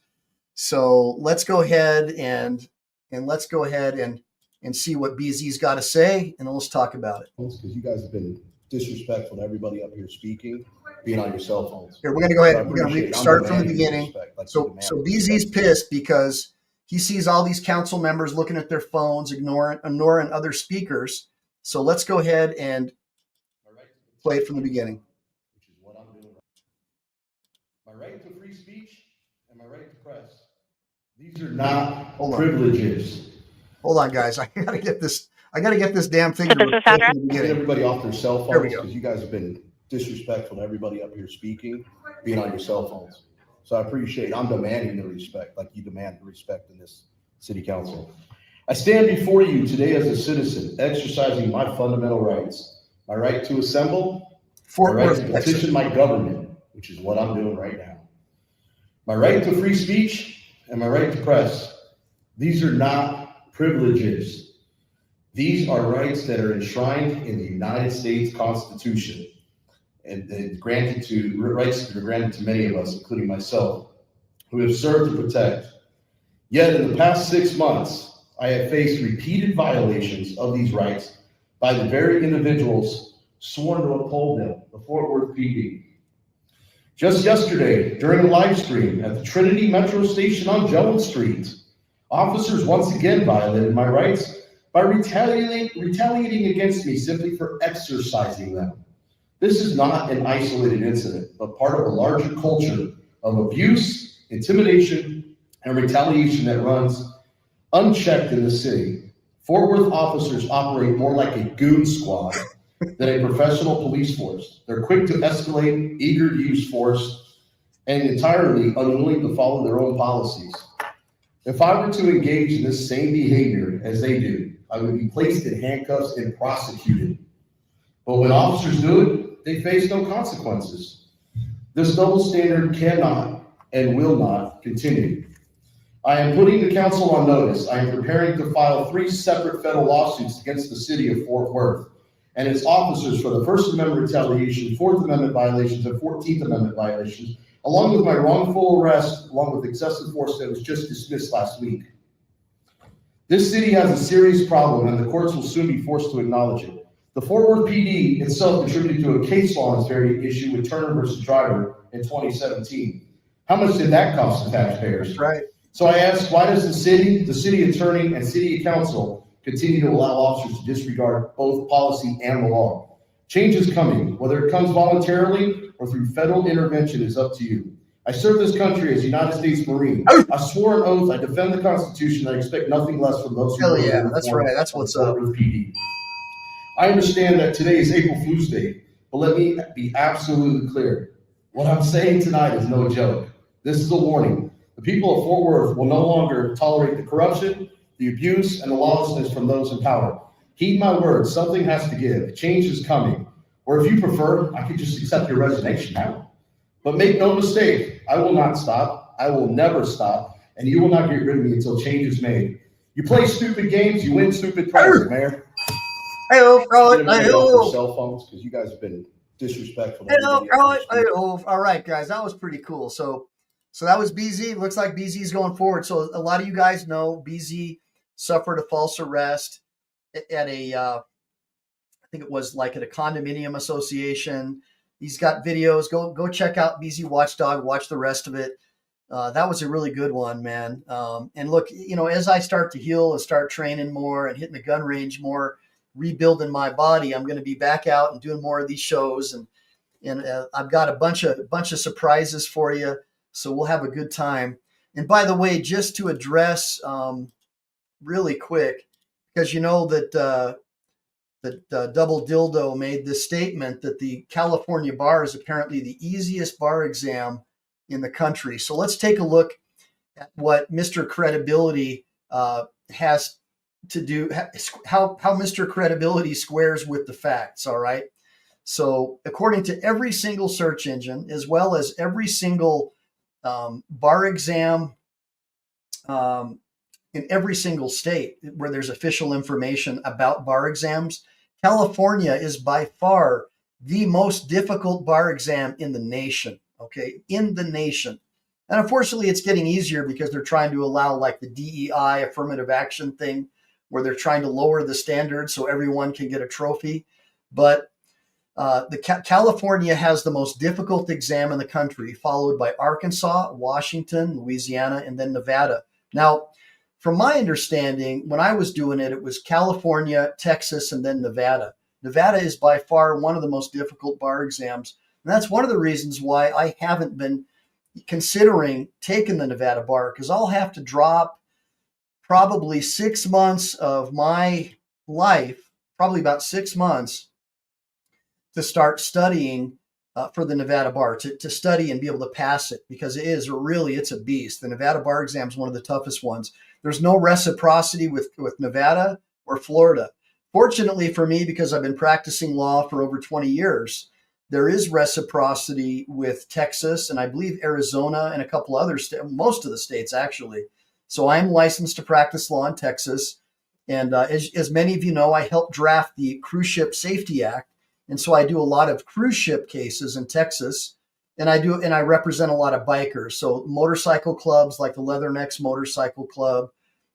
So let's go ahead and see what BZ's got to say, and then let's talk about it.
Because you guys have been disrespectful to everybody up here speaking, being on your cell phones.
Here, we're going to go ahead. We're going to start from the beginning. So BZ's pissed because he sees all these council members looking at their phones, ignoring other speakers. So let's go ahead and play it from the beginning.
Which is what I'm doing. My right to free speech and my right to press. These are not privileges.
Hold on, guys. I gotta get this damn thing.
Get everybody off their cell phones, because you guys have been disrespectful to everybody up here speaking, being on your cell phones. So I appreciate, I'm demanding the respect, like you demand the respect in this city council. I stand before you today as a citizen, exercising my fundamental rights. My right to assemble, my right to petition my government, which is what I'm doing right now. My right to free speech and my right to press. These are not privileges. These are rights that are enshrined in the United States Constitution and rights that are granted to many of us, including myself, who have served to protect. Yet in the past 6 months, I have faced repeated violations of these rights by the very individuals sworn to uphold them, the Fort Worth PD. Just yesterday, during a live stream at the Trinity Metro Station on Jones Street, Officers once again violated my rights by retaliating against me simply for exercising them. This is not an isolated incident, but part of a larger culture of abuse, intimidation, and retaliation that runs unchecked in the city. Fort Worth officers operate more like a goon squad than a professional police force. They're quick to escalate, eager to use force, and entirely unwilling to follow their own policies. If I were to engage in this same behavior as they do, I would be placed in handcuffs and prosecuted. But when officers do it, they face no consequences. This double standard cannot and will not continue. I am putting the council on notice. I am preparing to file 3 separate federal lawsuits against the city of Fort Worth and its officers for the First Amendment retaliation, Fourth Amendment violations, and 14th Amendment violations, along with my wrongful arrest, along with excessive force that was just dismissed last week. This city has a serious problem, and the courts will soon be forced to acknowledge it. The Fort Worth PD itself contributed to a case law on this very issue with Turner versus Driver in 2017. How much did that cost the taxpayers?
That's right.
So I ask, why does the city attorney, and city council continue to allow officers to disregard both policy and the law? Change is coming. Whether it comes voluntarily or through federal intervention is up to you. I serve this country as a United States Marine. I swore an oath. I defend the Constitution. I expect nothing less from those who.
Hell yeah, that's right. That's what's up.
PD. I understand that today is April Fool's Day, but let me be absolutely clear. What I'm saying tonight is no joke. This is a warning. The people of Fort Worth will no longer tolerate the corruption, the abuse, and the lawlessness from those in power. Heed my words, something has to give. Change is coming. Or if you prefer, I could just accept your resignation now. But make no mistake, I will not stop. I will never stop. And you will not get rid of me until change is made. You play stupid games, you win stupid prizes, Mayor.
Hey-oh,
Get everybody off their cell phones, because you guys have been disrespectful.
All right, guys, that was pretty cool. So that was BZ. Looks like BZ's going forward. So a lot of you guys know BZ suffered a false arrest at I think it was like at a condominium association. He's got videos. Go check out BZ Watchdog. Watch the rest of it. That was a really good one, man. And look, as I start to heal and start training more and hitting the gun range more, rebuilding my body, I'm going to be back out and doing more of these shows. And I've got a bunch of surprises for you. So we'll have a good time. And by the way, just to address really quick, because that Double Dildo made this statement that the California bar is apparently the easiest bar exam in the country. So let's take a look at what Mr. Credibility has to do, how Mr. Credibility squares with the facts, all right? So according to every single search engine, as well as every single bar exam in every single state where there's official information about bar exams, California is by far the most difficult bar exam in the nation, okay? In the nation. And unfortunately, it's getting easier because they're trying to allow like the DEI affirmative action thing where they're trying to lower the standards so everyone can get a trophy. But California has the most difficult exam in the country, followed by Arkansas, Washington, Louisiana, and then Nevada. Now, from my understanding, when I was doing it, it was California, Texas, and then Nevada. Nevada is by far one of the most difficult bar exams. And that's one of the reasons why I haven't been considering taking the Nevada bar, because I'll have to drop probably 6 months of my life, probably about 6 months, to start studying for the Nevada bar, to study and be able to pass it, because it's a beast. The Nevada bar exam is one of the toughest ones. There's no reciprocity with Nevada or Florida. Fortunately for me, because I've been practicing law for over 20 years, there is reciprocity with Texas and I believe Arizona and a couple other states, most of the states actually. So I'm licensed to practice law in Texas. And as many of you know, I helped draft the Cruise Ship Safety Act. And so I do a lot of cruise ship cases in Texas, and I represent a lot of bikers. So motorcycle clubs like the Leathernecks Motorcycle Club,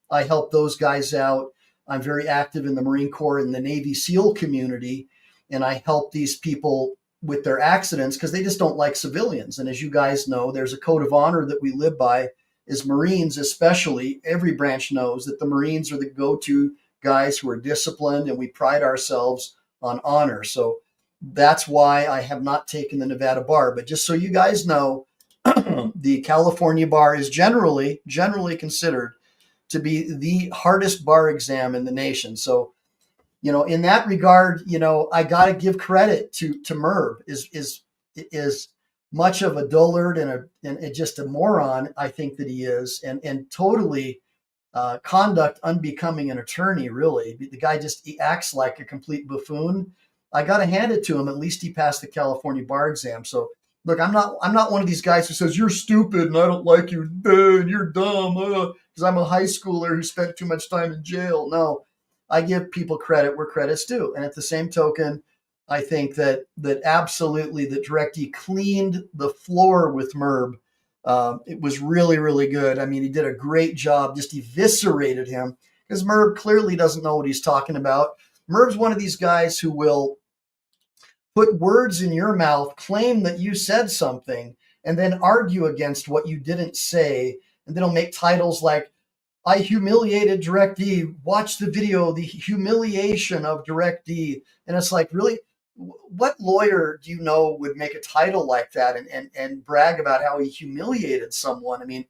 I help those guys out. I'm very active in the Marine Corps and the Navy SEAL community, and I help these people with their accidents because they just don't like civilians. And as you guys know, there's a code of honor that we live by is Marines, especially, every branch knows that the Marines are the go-to guys who are disciplined, and we pride ourselves on honor. So that's why I have not taken the Nevada bar. But just so you guys know, the California bar is generally considered to be the hardest bar exam in the nation. So, in that regard, I got to give credit to Merb. Is much of a dullard and just a moron, I think that he is, and totally conduct unbecoming an attorney. Really, the guy he acts like a complete buffoon. I got to hand it to him. At least he passed the California bar exam. So look, I'm not one of these guys who says you're stupid and I don't like you and you're dumb because I'm a high schooler who spent too much time in jail. No, I give people credit where credit's due. And at the same token, I think that absolutely that DirectD cleaned the floor with Merb. It was really, really good. I mean, he did a great job, just eviscerated him because Merb clearly doesn't know what he's talking about. Merb's one of these guys who will put words in your mouth, claim that you said something, and then argue against what you didn't say. And then he'll make titles like, I humiliated DirectD. Watch the video, the humiliation of DirectD. And it's like, really? What lawyer do you know would make a title like that and brag about how he humiliated someone? I mean,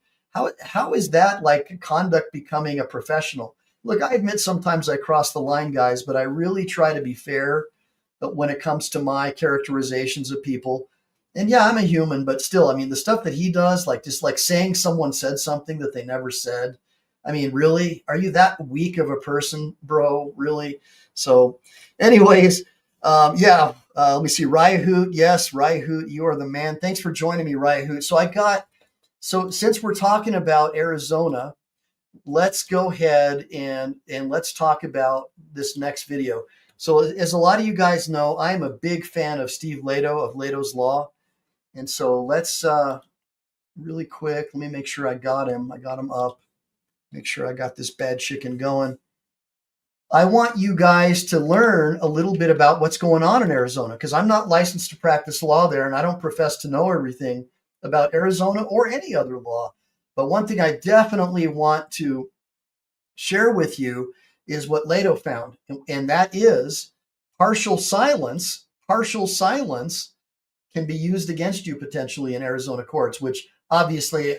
how is that like conduct becoming a professional? Look, I admit sometimes I cross the line, guys, but I really try to be fair when it comes to my characterizations of people. And yeah, I'm a human, but still, I mean, the stuff that he does, like just like saying someone said something that they never said. I mean, really? Are you that weak of a person, bro? Really? So anyways, let me see. Raihoot. Yes, Raihoot, you are the man. Thanks for joining me, Raihoot. So since we're talking about Arizona, let's go ahead and let's talk about this next video. So as a lot of you guys know, I'm a big fan of Steve Leto of Leto's Law. And so let's really quick, let me make sure I got him. I got him up. Make sure I got this bad chicken going. I want you guys to learn a little bit about what's going on in Arizona because I'm not licensed to practice law there and I don't profess to know everything about Arizona or any other law. But one thing I definitely want to share with you is what Leto found, and that is partial silence. Partial silence can be used against you potentially in Arizona courts, which obviously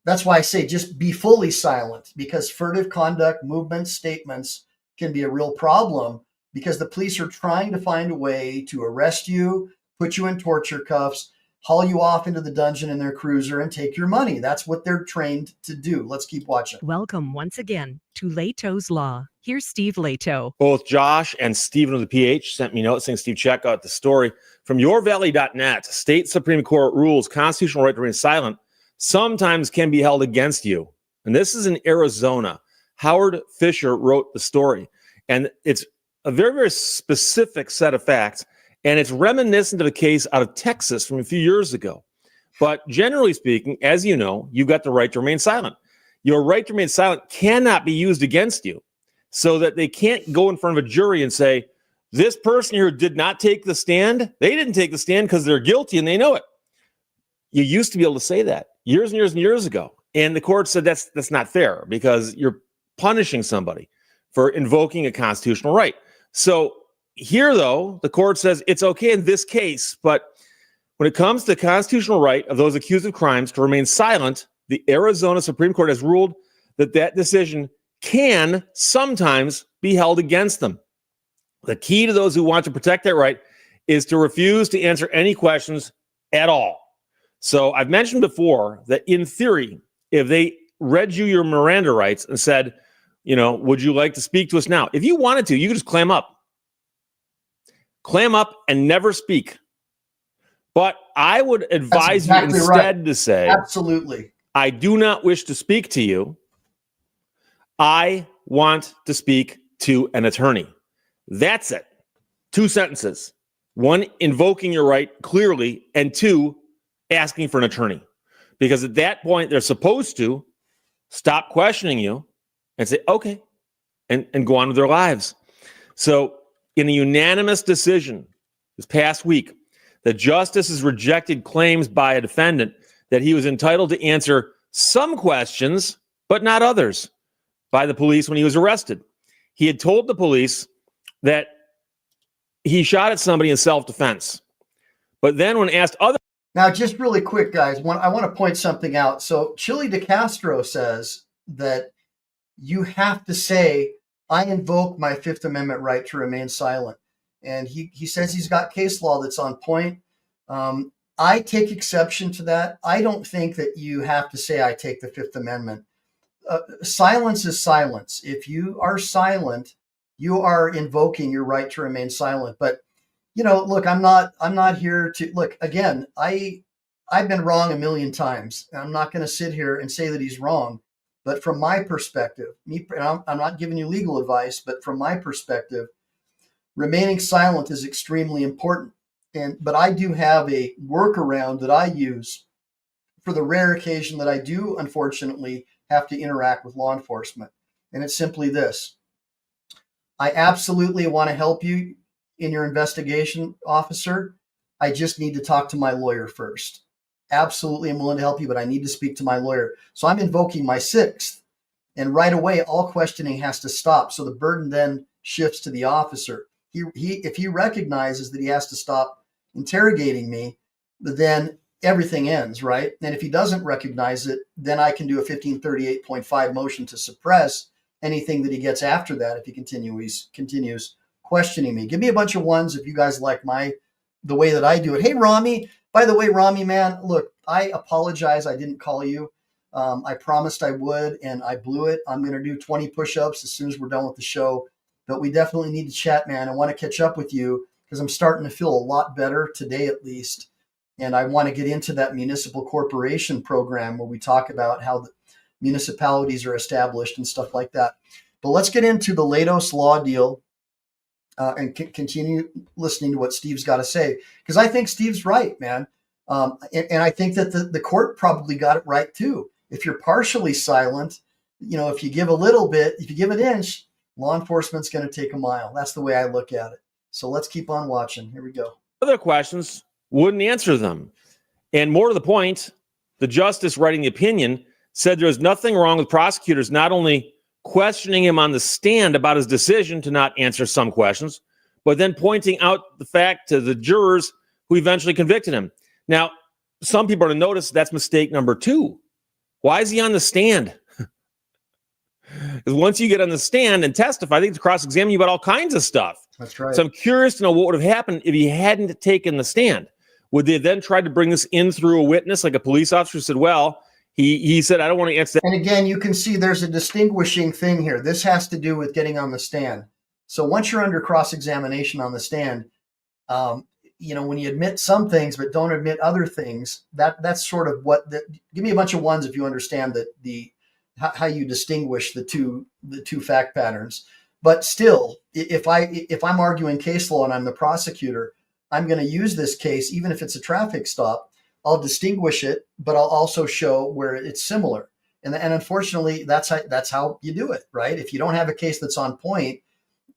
that's why I say just be fully silent because furtive conduct, movements, statements can be a real problem because the police are trying to find a way to arrest you, put you in torture cuffs, haul you off into the dungeon in their cruiser and take your money. That's what they're trained to do. Let's keep watching.
Welcome once again to Leto's Law. Here's Steve Leto.
Both Josh and Stephen of the PH sent me notes saying, Steve, check out the story from yourvalley.net. State Supreme Court rules constitutional right to remain silent sometimes can be held against you. And this is in Arizona. Howard Fisher wrote the story. And it's a very, very specific set of facts. And it's reminiscent of a case out of Texas from a few years ago. But generally speaking, as you know, you've got the right to remain silent. Your right to remain silent cannot be used against you so that they can't go in front of a jury and say, this person here did not take the stand. They didn't take the stand because they're guilty and they know it. You used to be able to say that years and years and years ago. And the court said that's not fair because you're punishing somebody for invoking a constitutional right. So here, though, the court says it's okay in this case, but when it comes to the constitutional right of those accused of crimes to remain silent, the Arizona Supreme Court has ruled that decision can sometimes be held against them. The key to those who want to protect that right is to refuse to answer any questions at all. So I've mentioned before that in theory, if they read you your Miranda rights and said, would you like to speak to us now? If you wanted to, you could just clam up. Clam up and never speak. But I would advise you instead to say,
absolutely,
I do not wish to speak to you. I want to speak to an attorney. That's it. 2 sentences. 1, invoking your right clearly, and 2, asking for an attorney. Because at that point, they're supposed to stop questioning you and say, okay, and go on with their lives. So in a unanimous decision this past week, the justices rejected claims by a defendant that he was entitled to answer some questions, but not others, by the police when he was arrested. He had told the police that he shot at somebody in self-defense. But then when asked other...
Now, just really quick, guys, I want to point something out. So Chili DeCastro says that you have to say, I invoke my Fifth Amendment right to remain silent. And he says he's got case law that's on point. I take exception to that. I don't think that you have to say I take the Fifth Amendment. Silence is silence. If you are silent, you are invoking your right to remain silent. But look, I'm not here to look again. I've been wrong a million times. And I'm not going to sit here and say that he's wrong. But from my perspective, I'm not giving you legal advice, but from my perspective, remaining silent is extremely important. But I do have a workaround that I use for the rare occasion that I do, unfortunately, have to interact with law enforcement. And it's simply this. I absolutely want to help you in your investigation, officer. I just need to talk to my lawyer first. Absolutely, I'm willing to help you, but I need to speak to my lawyer. So I'm invoking my sixth. And right away, all questioning has to stop. So the burden then shifts to the officer. If he recognizes that he has to stop interrogating me, then everything ends, right? And if he doesn't recognize it, then I can do a 1538.5 motion to suppress anything that he gets after that if he continues questioning me. Give me a bunch of ones if you guys like the way that I do it. Hey, Rami, by the way, Rami, man, look, I apologize. I didn't call you. I promised I would, and I blew it. I'm going to do 20 push-ups as soon as we're done with the show. But we definitely need to chat, man. I want to catch up with you because I'm starting to feel a lot better today, at least. And I want to get into that municipal corporation program where we talk about how the municipalities are established and stuff like that. But let's get into the Lados law deal and continue listening to what Steve's got to say, because I think Steve's right, man. And I think that the court probably got it right, too. If you're partially silent, if you give a little bit, if you give an inch, law enforcement's going to take a mile. That's the way I look at it. So let's keep on watching. Here we go.
Other questions, wouldn't answer them. And more to the point, the justice writing the opinion said there was nothing wrong with prosecutors not only questioning him on the stand about his decision to not answer some questions, but then pointing out the fact to the jurors who eventually convicted him. Now, some people are going to notice that's mistake number 2. Why is he on the stand? Because once you get on the stand and testify, I think to cross-examine you about all kinds of stuff.
That's right.
So I'm curious to know what would have happened if he hadn't taken the stand. Would they have then tried to bring this in through a witness, like a police officer said, well, he said, I don't want to answer that.
And again, you can see there's a distinguishing thing here. This has to do with getting on the stand. So once you're under cross-examination on the stand, when you admit some things but don't admit other things, that's sort of give me a bunch of ones if you understand that how you distinguish the two fact patterns. But still, if I'm arguing case law and I'm the prosecutor, I'm going to use this case, even if it's a traffic stop. I'll distinguish it, but I'll also show where it's similar. And unfortunately, that's how you do it, right? If you don't have a case that's on point,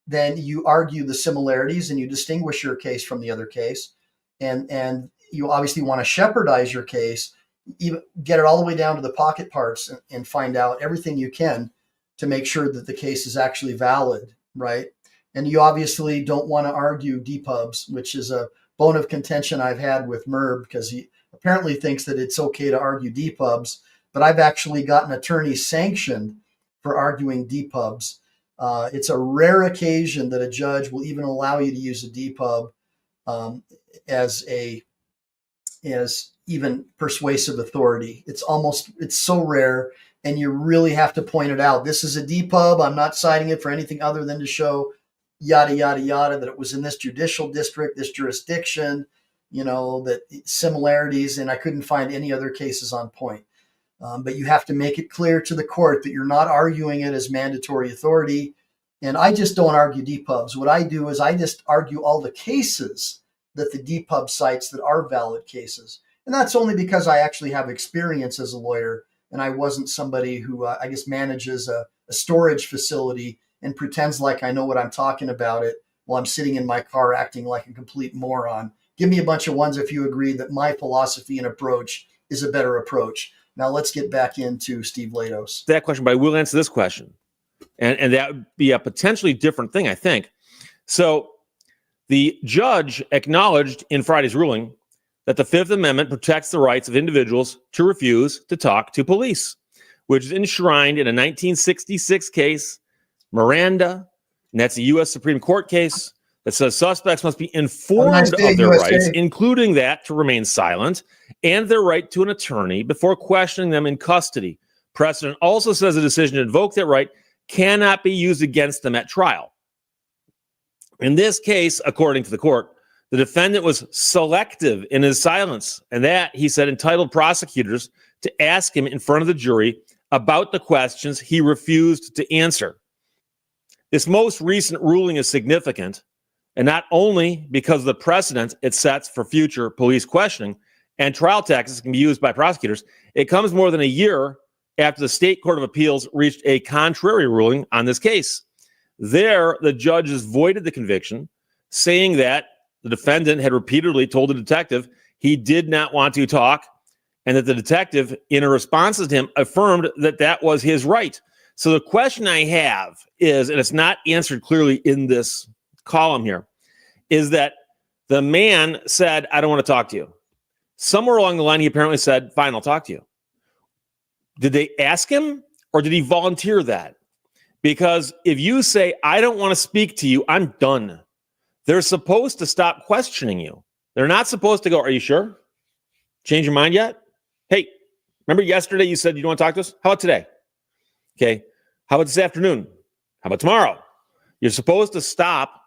then you argue the similarities and you distinguish your case from the other case. And you obviously want to shepherdize your case, even get it all the way down to the pocket parts and find out everything you can to make sure that the case is actually valid, right? And you obviously don't want to argue DPUBs, which is a bone of contention I've had with Merb, because he apparently thinks that it's okay to argue DPUBs, but I've actually gotten attorneys sanctioned for arguing DPUBs. It's a rare occasion that a judge will even allow you to use a DPUB as even persuasive authority. It's so rare, and you really have to point it out. This is a DPUB. I'm not citing it for anything other than to show yada, yada, yada, that it was in this judicial district, this jurisdiction, that similarities, and I couldn't find any other cases on point. But you have to make it clear to the court that you're not arguing it as mandatory authority. And I just don't argue DPUBs. What I do is I just argue all the cases that the DPUB cites that are valid cases. And that's only because I actually have experience as a lawyer, and I wasn't somebody who manages a storage facility and pretends like I know what I'm talking about it while I'm sitting in my car acting like a complete moron. Give me a bunch of ones if you agree that my philosophy and approach is a better approach. Now let's get back into Steve Latos.
That question, but I will answer this question. And that would be a potentially different thing, I think. So the judge acknowledged in Friday's ruling that the Fifth Amendment protects the rights of individuals to refuse to talk to police, which is enshrined in a 1966 case, Miranda, and that's a U.S. Supreme Court case that says suspects must be informed of their rights, including that to remain silent and their right to an attorney before questioning them in custody. Precedent also says a decision to invoke that right cannot be used against them at trial. In this case, according to the court, the defendant was selective in his silence, and that, he said, entitled prosecutors to ask him in front of the jury about the questions he refused to answer. This most recent ruling is significant, and not only because of the precedent it sets for future police questioning and trial tactics can be used by prosecutors, it comes more than a year after the State Court of Appeals reached a contrary ruling on this case. There, the judges voided the conviction, saying that the defendant had repeatedly told the detective he did not want to talk, and that the detective, in a response to him, affirmed that that was his right. So the question I have is, and it's not answered clearly in this column here, is that the man said, I don't want to talk to you. Somewhere along the line, he apparently said, fine, I'll talk to you. Did they ask him, or did he volunteer that? Because if you say, I don't want to speak to you, I'm done. They're supposed to stop questioning you. They're not supposed to go, are you sure? Change your mind yet? Hey, remember yesterday you said you don't want to talk to us? How about today? Okay. How about this afternoon? How about tomorrow? You're supposed to stop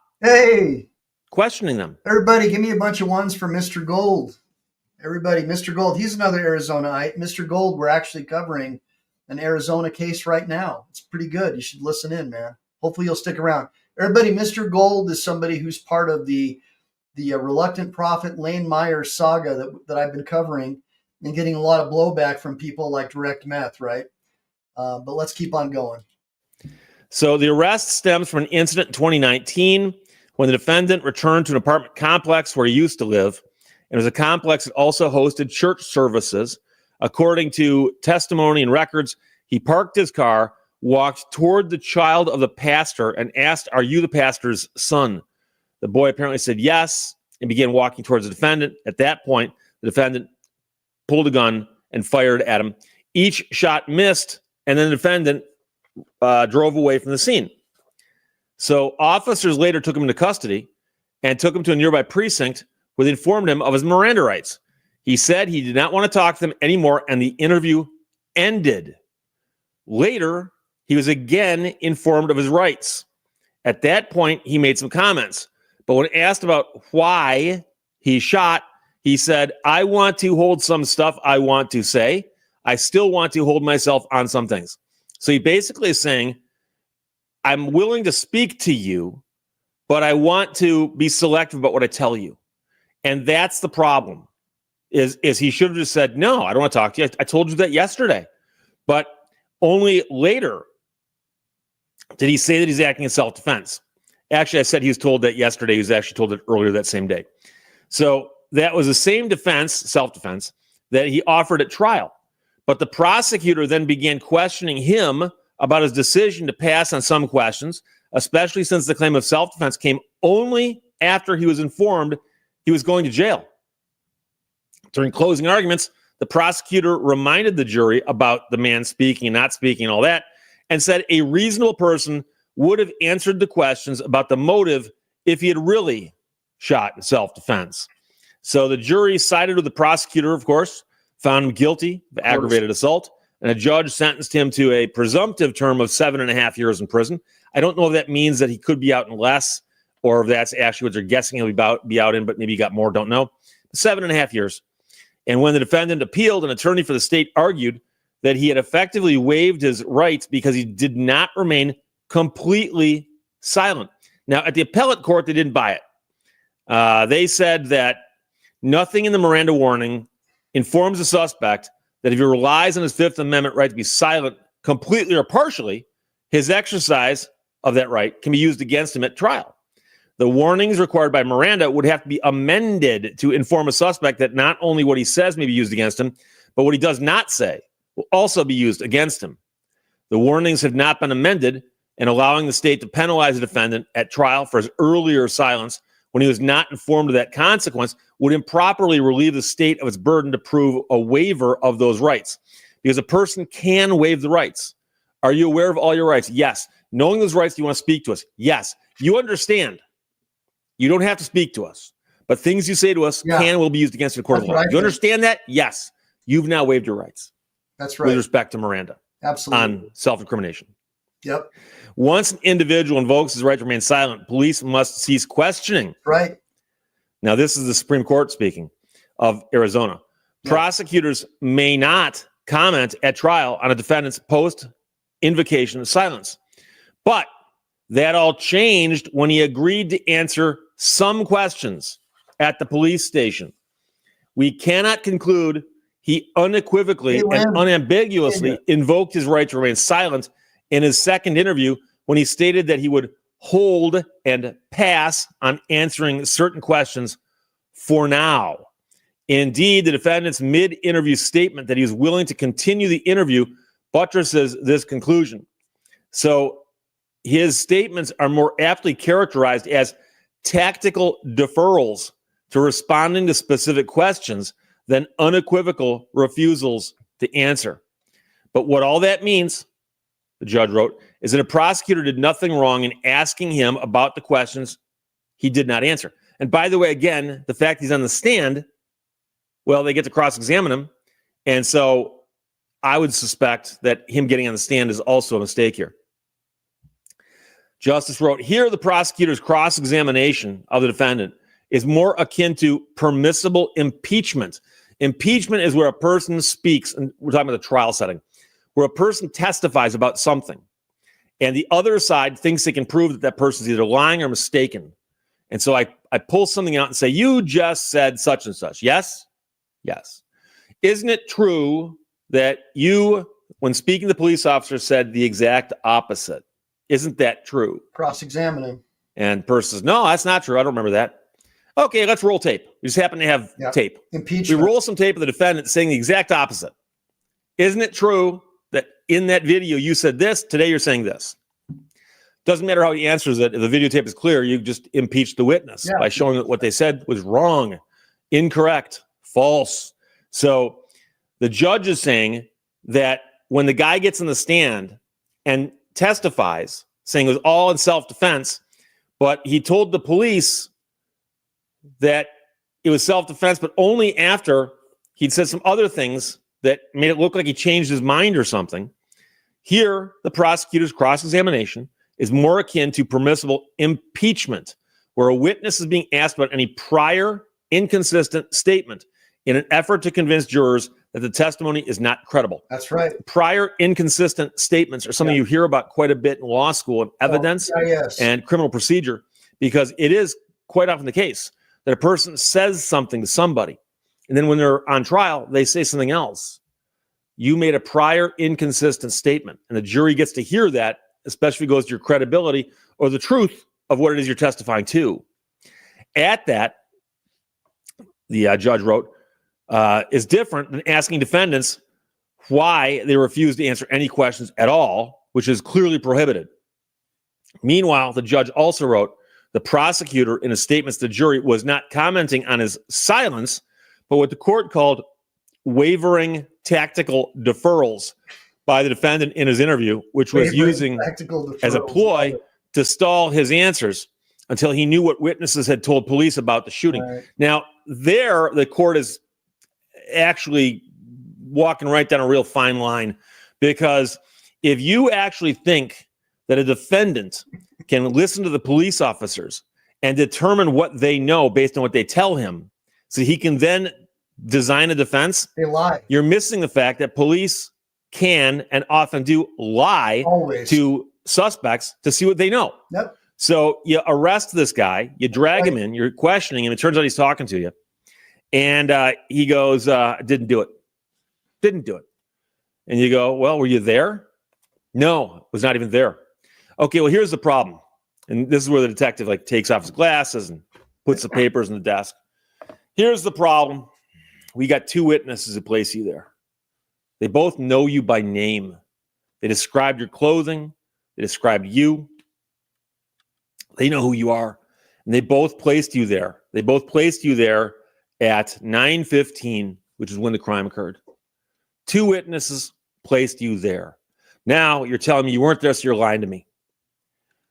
questioning them.
Everybody, give me a bunch of ones for Mr. Gold. Everybody, Mr. Gold, he's another Arizonaite. Mr. Gold, we're actually covering an Arizona case right now. It's pretty good. You should listen in, man. Hopefully you'll stick around. Everybody, Mr. Gold is somebody who's part of the Reluctant Prophet Lane Myers saga that I've been covering and getting a lot of blowback from people like Direct Meth, right? But let's keep on going.
So the arrest stems from an incident in 2019 when the defendant returned to an apartment complex where he used to live. It was a complex that also hosted church services. According to testimony and records, he parked his car, walked toward the child of the pastor, and asked, are you the pastor's son? The boy apparently said yes and began walking towards the defendant. At that point, the defendant pulled a gun and fired at him. Each shot missed, and then the defendant drove away from the scene. So officers later took him into custody and took him to a nearby precinct where they informed him of his Miranda rights. He said he did not want to talk to them anymore, and the interview ended. Later, he was again informed of his rights. At that point, he made some comments. But when asked about why he shot, he said, I want to hold some stuff I want to say. I still want to hold myself on some things. So he basically is saying, I'm willing to speak to you, but I want to be selective about what I tell you. And that's the problem, is he should have just said, no, I don't want to talk to you. I told you that yesterday. But only later did he say that he's acting in self-defense. Actually, I said he was told that yesterday. He was actually told it earlier that same day. So that was the same defense, self-defense, that he offered at trial. But the prosecutor then began questioning him about his decision to pass on some questions, especially since the claim of self-defense came only after he was informed he was going to jail. During closing arguments, the prosecutor reminded the jury about the man speaking and not speaking and all that, and said a reasonable person would have answered the questions about the motive if he had really shot in self-defense. So the jury sided with the prosecutor, of course, found him guilty of aggravated assault, and a judge sentenced him to a presumptive term of 7.5 years in prison. I don't know if that means that he could be out in less, or if that's actually what they're guessing he'll be out in, but maybe he got more, don't know. 7.5 years. And when the defendant appealed, an attorney for the state argued that he had effectively waived his rights because he did not remain completely silent. Now, at the appellate court, they didn't buy it. They said that nothing in the Miranda warning informs the suspect that if he relies on his Fifth Amendment right to be silent completely or partially, his exercise of that right can be used against him at trial. The warnings required by Miranda would have to be amended to inform a suspect that not only what he says may be used against him, but what he does not say will also be used against him. The warnings have not been amended, and allowing the state to penalize the defendant at trial for his earlier silence when he was not informed of that consequence would improperly relieve the state of its burden to prove a waiver of those rights. Because a person can waive the rights. Are you aware of all your rights? Yes. Knowing those rights, do you want to speak to us? Yes. You understand. You don't have to speak to us. But things you say to us can and will be used against you in a court of law. You understand that? Yes. You've now waived your rights.
That's right.
With respect to Miranda.
Absolutely.
On self-incrimination.
Yep.
Once an individual invokes his right to remain silent, police must cease questioning.
Right.
Now, this is the Supreme Court speaking of Arizona. Yep. Prosecutors may not comment at trial on a defendant's post-invocation of silence. But that all changed when he agreed to answer some questions at the police station. We cannot conclude he unequivocally and unambiguously invoked his right to remain silent in his second interview when he stated that he would hold and pass on answering certain questions for now. Indeed, the defendant's mid-interview statement that he was willing to continue the interview buttresses this conclusion. So his statements are more aptly characterized as tactical deferrals to responding to specific questions than unequivocal refusals to answer. But what all that means, the judge wrote, is that a prosecutor did nothing wrong in asking him about the questions he did not answer. And by the way, again, the fact he's on the stand, well, they get to cross-examine him. And so I would suspect that him getting on the stand is also a mistake here. Justice wrote, here the prosecutor's cross-examination of the defendant is more akin to permissible impeachment. Impeachment is where a person speaks, and we're talking about the trial setting, where a person testifies about something, and the other side thinks they can prove that that person's either lying or mistaken. And so I pull something out and say, you just said such and such. Yes? Yes. Isn't it true that you, when speaking to the police officer, said the exact opposite? Isn't that true?
Cross-examine him.
And person says, no, that's not true. I don't remember that. Okay, let's roll tape. We just happen to have tape.
Impeachment.
We roll some tape of the defendant saying the exact opposite. Isn't it true that in that video you said this, today you're saying this? Doesn't matter how he answers it. If the videotape is clear, you just impeach the witness by showing that what they said was wrong, incorrect, false. So the judge is saying that when the guy gets in the stand and testifies, saying it was all in self-defense, but he told the police that it was self-defense, but only after he'd said some other things that made it look like he changed his mind or something. Here, the prosecutor's cross-examination is more akin to permissible impeachment, where a witness is being asked about any prior inconsistent statement in an effort to convince jurors that the testimony is not credible.
That's right.
Prior inconsistent statements are something you hear about quite a bit in law school and evidence and criminal procedure, because it is quite often the case that a person says something to somebody, and then when they're on trial, they say something else. You made a prior inconsistent statement, and the jury gets to hear that, especially if it goes to your credibility or the truth of what it is you're testifying to. At that, the judge wrote, is different than asking defendants why they refuse to answer any questions at all, which is clearly prohibited. Meanwhile, the judge also wrote, the prosecutor in his statements to the jury was not commenting on his silence, but what the court called wavering tactical deferrals by the defendant in his interview, which was using as a ploy to stall his answers until he knew what witnesses had told police about the shooting.
Right.
Now, there, the court is actually walking right down a real fine line, because if you actually think that a defendant can listen to the police officers and determine what they know based on what they tell him, so he can then design a defense,
they lie.
You're missing the fact that police can and often do lie to suspects to see what they know.
Yep.
So you arrest this guy, you drag him in, you're questioning him. It turns out he's talking to you. And he goes, didn't do it. Didn't do it. And you go, well, were you there? No, was not even there. Okay, well, here's the problem. And this is where the detective takes off his glasses and puts the papers on the desk. Here's the problem. We got two witnesses who place you there. They both know you by name. They described your clothing. They described you. They know who you are. And they both placed you there. They both placed you there at 9:15, which is when the crime occurred. 2 witnesses placed you there. Now you're telling me you weren't there, so you're lying to me.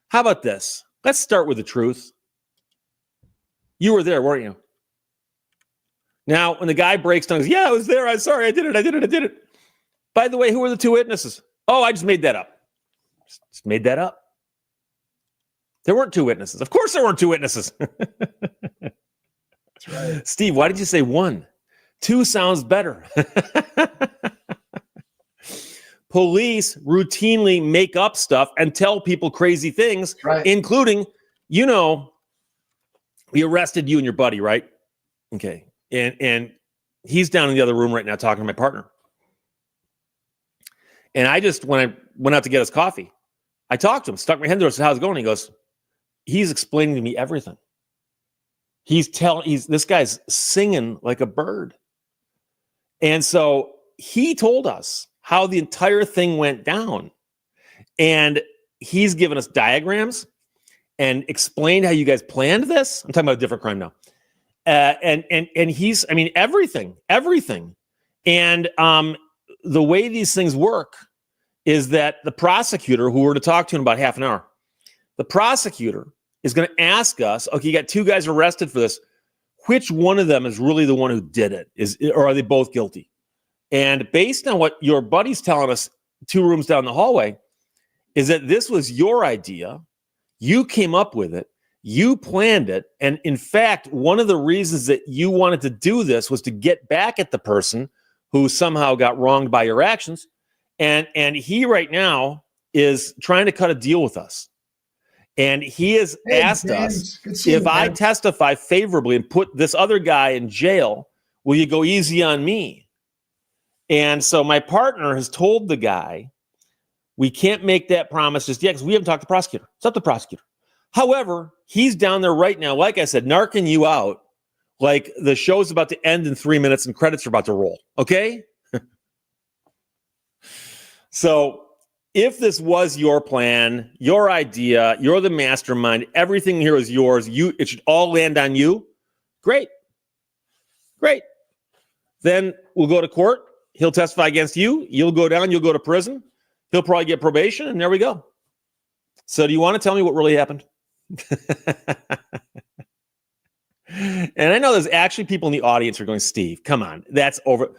How about this? Let's start with the truth. You were there, weren't you? Now, when the guy breaks down, he goes, yeah, I was there. I'm sorry. I did it. By the way, who were the 2 witnesses? Oh, I just made that up. Just made that up. There weren't 2 witnesses. Of course there weren't 2 witnesses.
That's right.
Steve, why did you say 1? 2 sounds better. Police routinely make up stuff and tell people crazy things,
right,
including, we arrested you and your buddy, right? Okay. And he's down in the other room right now talking to my partner. And when I went out to get us coffee, I talked to him, stuck my head there, said, how's it going? He goes, he's explaining to me everything. This guy's singing like a bird. And so he told us how the entire thing went down. And he's given us diagrams and explained how you guys planned this. I'm talking about a different crime now. And he's, everything. And the way these things work is that the prosecutor, who we're to talk to in about half an hour, the prosecutor is going to ask us, okay, you got 2 guys arrested for this. Which one of them is really the one who did it? Or are they both guilty? And based on what your buddy's telling us 2 rooms down the hallway, is that this was your idea. You came up with it. You planned it. And in fact, one of the reasons that you wanted to do this was to get back at the person who somehow got wronged by your actions. And he right now is trying to cut a deal with us. And he has asked us, if I testify favorably and put this other guy in jail, will you go easy on me? And so my partner has told the guy, we can't make that promise just yet because we haven't talked to the prosecutor. It's up to the prosecutor. However, he's down there right now, like I said, narking you out like the show's about to end in 3 minutes and credits are about to roll. Okay? So if this was your plan, your idea, you're the mastermind, everything here is yours, it should all land on you. Great. Then we'll go to court. He'll testify against you. You'll go down. You'll go to prison. He'll probably get probation, and there we go. So do you want to tell me what really happened? And I know there's actually people in the audience who are going, Steve, come on, that's over.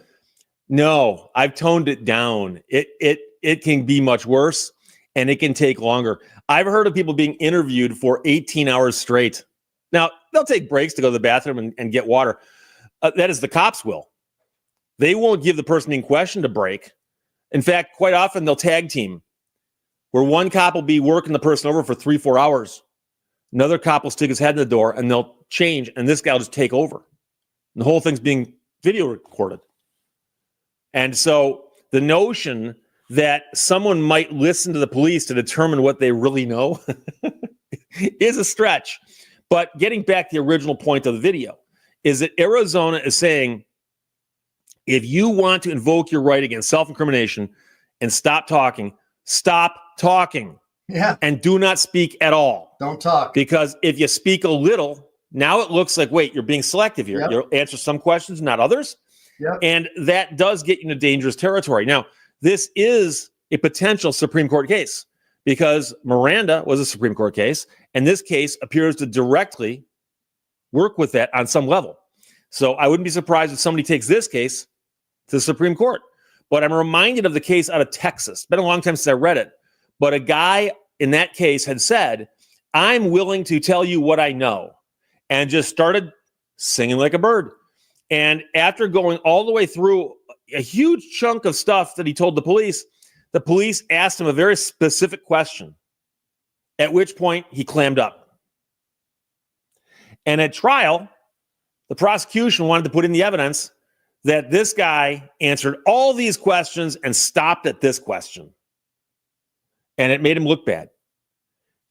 No, I've toned it down. It can be much worse, and it can take longer. I've heard of people being interviewed for 18 hours straight. Now, they'll take breaks to go to the bathroom and get water. That is, the cops will. They won't give the person in question a break. In fact, quite often they'll tag team, where one cop will be working the person over for 3-4 hours. Another cop will stick his head in the door and they'll change, and this guy will just take over. And the whole thing's being video recorded. And so the notion that someone might listen to the police to determine what they really know is a stretch. But getting back to the original point of the video is that Arizona is saying, if you want to invoke your right against self-incrimination and stop talking.
Yeah.
And do not speak at all.
Don't talk.
Because if you speak a little, now it looks like, wait, you're being selective here.
Yep.
You'll answer some questions, not others.
Yep.
And that does get you into dangerous territory. Now, this is a potential Supreme Court case because Miranda was a Supreme Court case, and this case appears to directly work with that on some level. So I wouldn't be surprised if somebody takes this case to the Supreme Court. But I'm reminded of the case out of Texas. It's been a long time since I read it. But a guy in that case had said, I'm willing to tell you what I know, and just started singing like a bird. And after going all the way through a huge chunk of stuff that he told the police asked him a very specific question, at which point he clammed up. And at trial, the prosecution wanted to put in the evidence that this guy answered all these questions and stopped at this question. And it made him look bad.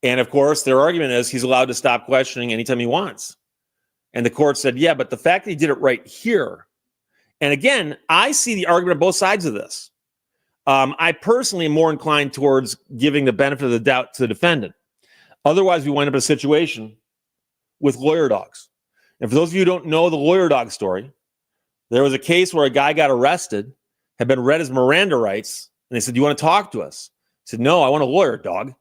And of course, their argument is he's allowed to stop questioning anytime he wants. And the court said, yeah, but the fact that he did it right here. And again, I see the argument on both sides of this. I personally am more inclined towards giving the benefit of the doubt to the defendant. Otherwise, we wind up in a situation with lawyer dogs. And for those of you who don't know the lawyer dog story, there was a case where a guy got arrested, had been read his Miranda rights, and they said, "Do you want to talk to us?" He said, "No, I want a lawyer, dog."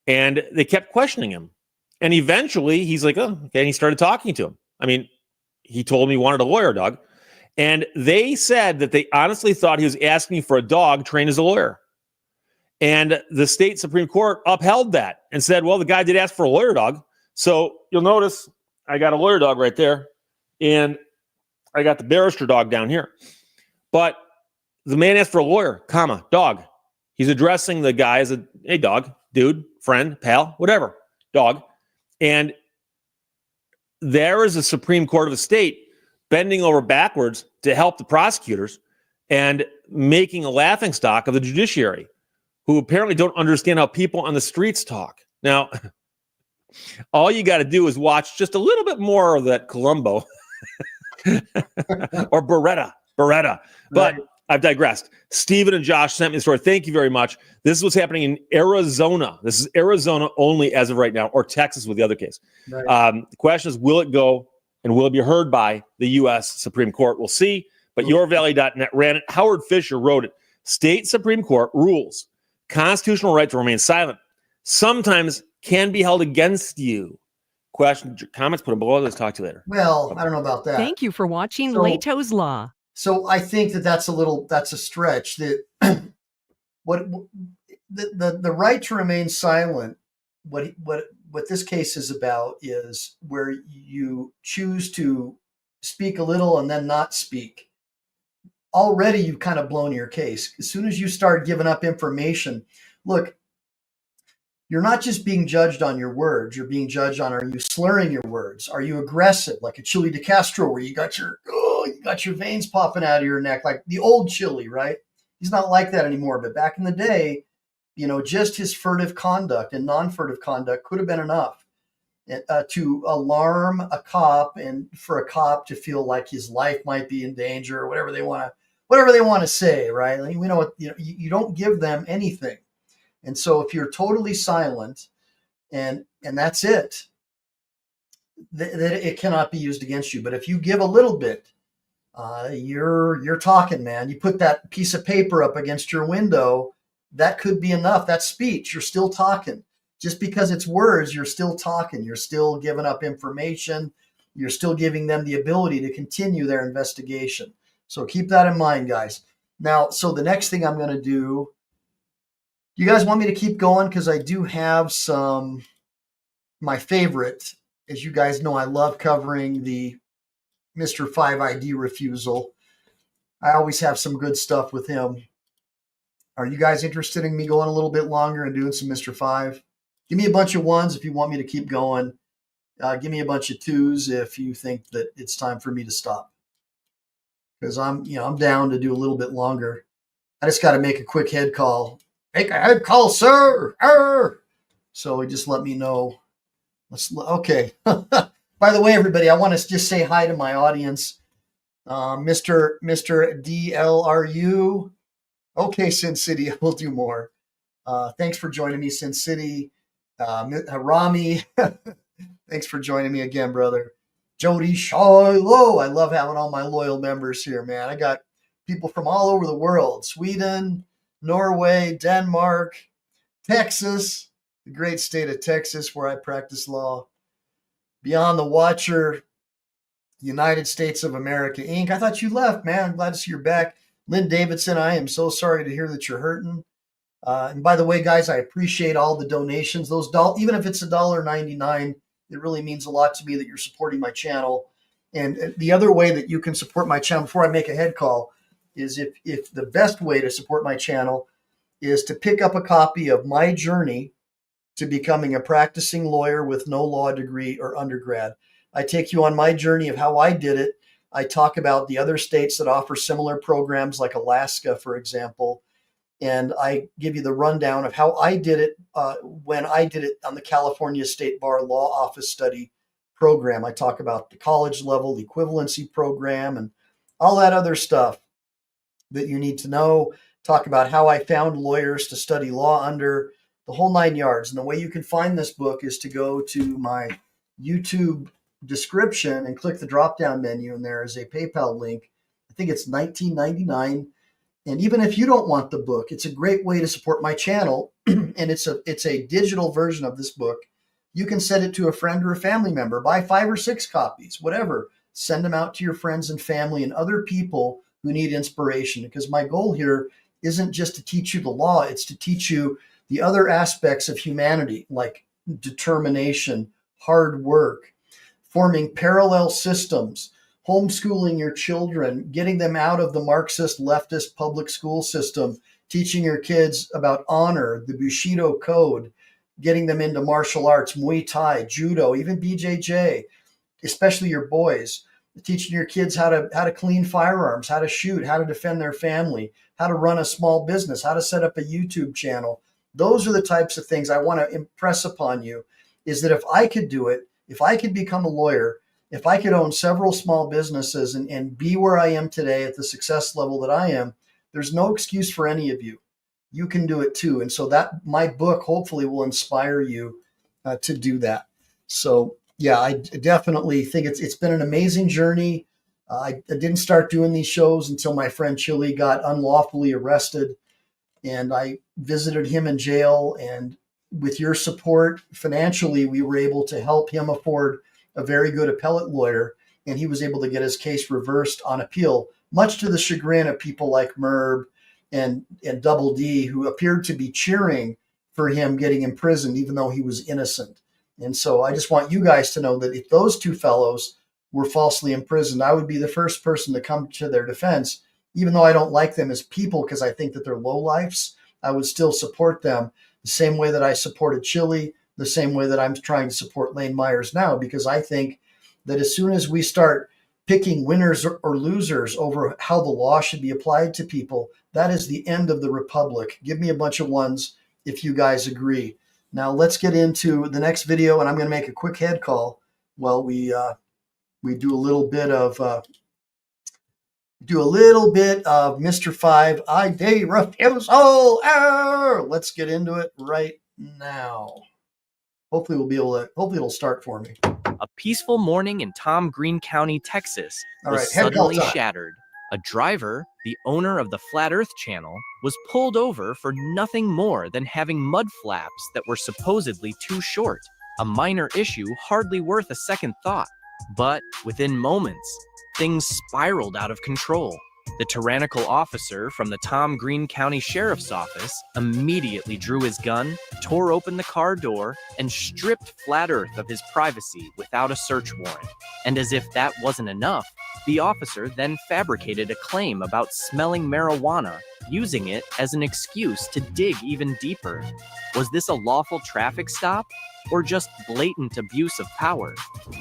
And they kept questioning him. And eventually, he's like, "Oh, okay." And he started talking to him. I mean, he told me he wanted a lawyer, dog. And they said that they honestly thought he was asking for a dog trained as a lawyer. And the state Supreme Court upheld that and said, well, the guy did ask for a lawyer dog. So you'll notice I got a lawyer dog right there. And I got the barrister dog down here. But the man asked for a lawyer, comma, dog. He's addressing the guy as a, hey, dog, dude, friend, pal, whatever, dog. And there is a Supreme Court of a state bending over backwards to help the prosecutors and making a laughingstock of the judiciary, who apparently don't understand how people on the streets talk. Now, all you got to do is watch just a little bit more of that Columbo or Beretta. But right. I've digressed. Stephen and Josh sent me the story. Thank you very much. This is what's happening in Arizona. This is Arizona only as of right now, or Texas with the other case. Right. The question is, will it go and will it be heard by the U.S. Supreme Court? We'll see. But yourvalley.net ran it. Howard Fisher wrote it. State Supreme Court rules constitutional right to remain silent sometimes can be held against you. Question, comments, put them below. Let's talk to you later.
Well, I don't know about that.
Thank you for watching Leto's Law.
So I think that's a stretch. That what the right to remain silent, what this case is about is where you choose to speak a little and then not speak. Already you've kind of blown your case. As soon as you start giving up information, look, you're not just being judged on your words. You're being judged on, are you slurring your words? Are you aggressive, like a Chili de Castro, where you got your veins popping out of your neck, like the old Chili, right? He's not like that anymore. But back in the day, just his furtive conduct and non-furtive conduct could have been enough to alarm a cop, and for a cop to feel like his life might be in danger, or whatever they want to say, right? Like, we know what, you don't give them anything. And so if you're totally silent and that's it, it cannot be used against you. But if you give a little bit, you're talking, man. You put that piece of paper up against your window, that could be enough. That's speech. You're still talking. Just because it's words, you're still talking. You're still giving up information. You're still giving them the ability to continue their investigation. So keep that in mind, guys. Now, so the next thing I'm going to do, you guys want me to keep going? Because I do have my favorite. As you guys know, I love covering the Mr. 5 ID refusal. I always have some good stuff with him. Are you guys interested in me going a little bit longer and doing some Mr. 5? Give me a bunch of ones if you want me to keep going. Give me a bunch of twos if you think that it's time for me to stop. Because I'm down to do a little bit longer. I just got to make a quick head call. Make a head call, sir. Arr! So just let me know. Okay. By the way, everybody, I want to just say hi to my audience. Mr. DLRU. Okay, Sin City, we'll do more. Thanks for joining me, Sin City. Rami, thanks for joining me again, brother. Jody Shiloh. I love having all my loyal members here, man. I got people from all over the world. Sweden, Norway, Denmark, Texas, the great state of Texas where I practice law. Beyond the Watcher, United States of America, Inc. I thought you left, man. I'm glad to see you're back. Lynn Davidson, I am so sorry to hear that you're hurting. And by the way, guys, I appreciate all the donations. Those even if it's $1.99, it really means a lot to me that you're supporting my channel. And the other way that you can support my channel, before I make a head call, is if the best way to support my channel is to pick up a copy of My Journey to Becoming a Practicing Lawyer with No Law Degree or Undergrad. I take you on my journey of how I did it. I talk about the other states that offer similar programs, like Alaska, for example. And I give you the rundown of how I did it when I did it on the California State Bar Law Office Study Program. I talk about the college level, the equivalency program, and all that other stuff that you need to know. talk about how I found lawyers to study law under, the whole 9 yards. And the way you can find this book is to go to my YouTube description and click the drop down menu, and there is a PayPal link. I think it's $19.99. And even if you don't want the book, it's a great way to support my channel. And it's a digital version of this book. You can send it to a friend or a family member. Buy 5 or 6 copies, whatever. Send them out to your friends and family and other people who need inspiration. Because my goal here isn't just to teach you the law, it's to teach you the other aspects of humanity, like determination, hard work, forming parallel systems, homeschooling your children, getting them out of the Marxist leftist public school system, teaching your kids about honor, the Bushido Code, getting them into martial arts, Muay Thai, Judo, even BJJ, especially your boys, teaching your kids how to clean firearms, how to shoot, how to defend their family, how to run a small business, how to set up a YouTube channel. Those are the types of things I want to impress upon you, is that if I could do it, if I could become a lawyer, if I could own several small businesses and be where I am today at the success level that I am, there's no excuse for any of you. You can do it too. And so that my book hopefully will inspire you to do that. So yeah, I definitely think it's been an amazing journey. I didn't start doing these shows until my friend Chili got unlawfully arrested, and I visited him in jail. And with your support financially, we were able to help him afford a very good appellate lawyer, and he was able to get his case reversed on appeal, much to the chagrin of people like Merb and Double D, who appeared to be cheering for him getting imprisoned, even though he was innocent. And so I just want you guys to know that if those two fellows were falsely imprisoned, I would be the first person to come to their defense. Even though I don't like them as people because I think that they're lowlifes, I would still support them the same way that I supported Chili, the same way that I'm trying to support Lane Myers now, because I think that as soon as we start picking winners or losers over how the law should be applied to people, that is the end of the republic. Give me a bunch of ones if you guys agree. Now let's get into the next video, and I'm going to make a quick head call while we do a little bit of Mr. 5 ID refusal. Let's get into it right now. Hopefully hopefully it'll start for me.
A peaceful morning in Tom Green County, Texas
All
was
right, head call
suddenly
time.
shattered. A driver, the owner of the Flat Earth Channel, was pulled over for nothing more than having mud flaps that were supposedly too short. A minor issue hardly worth a second thought. But within moments, things spiraled out of control. The tyrannical officer from the Tom Green County Sheriff's Office immediately drew his gun, tore open the car door, and stripped Flat Earth of his privacy without a search warrant. And as if that wasn't enough, the officer then fabricated a claim about smelling marijuana, using it as an excuse to dig even deeper. Was this a lawful traffic stop, or just blatant abuse of power?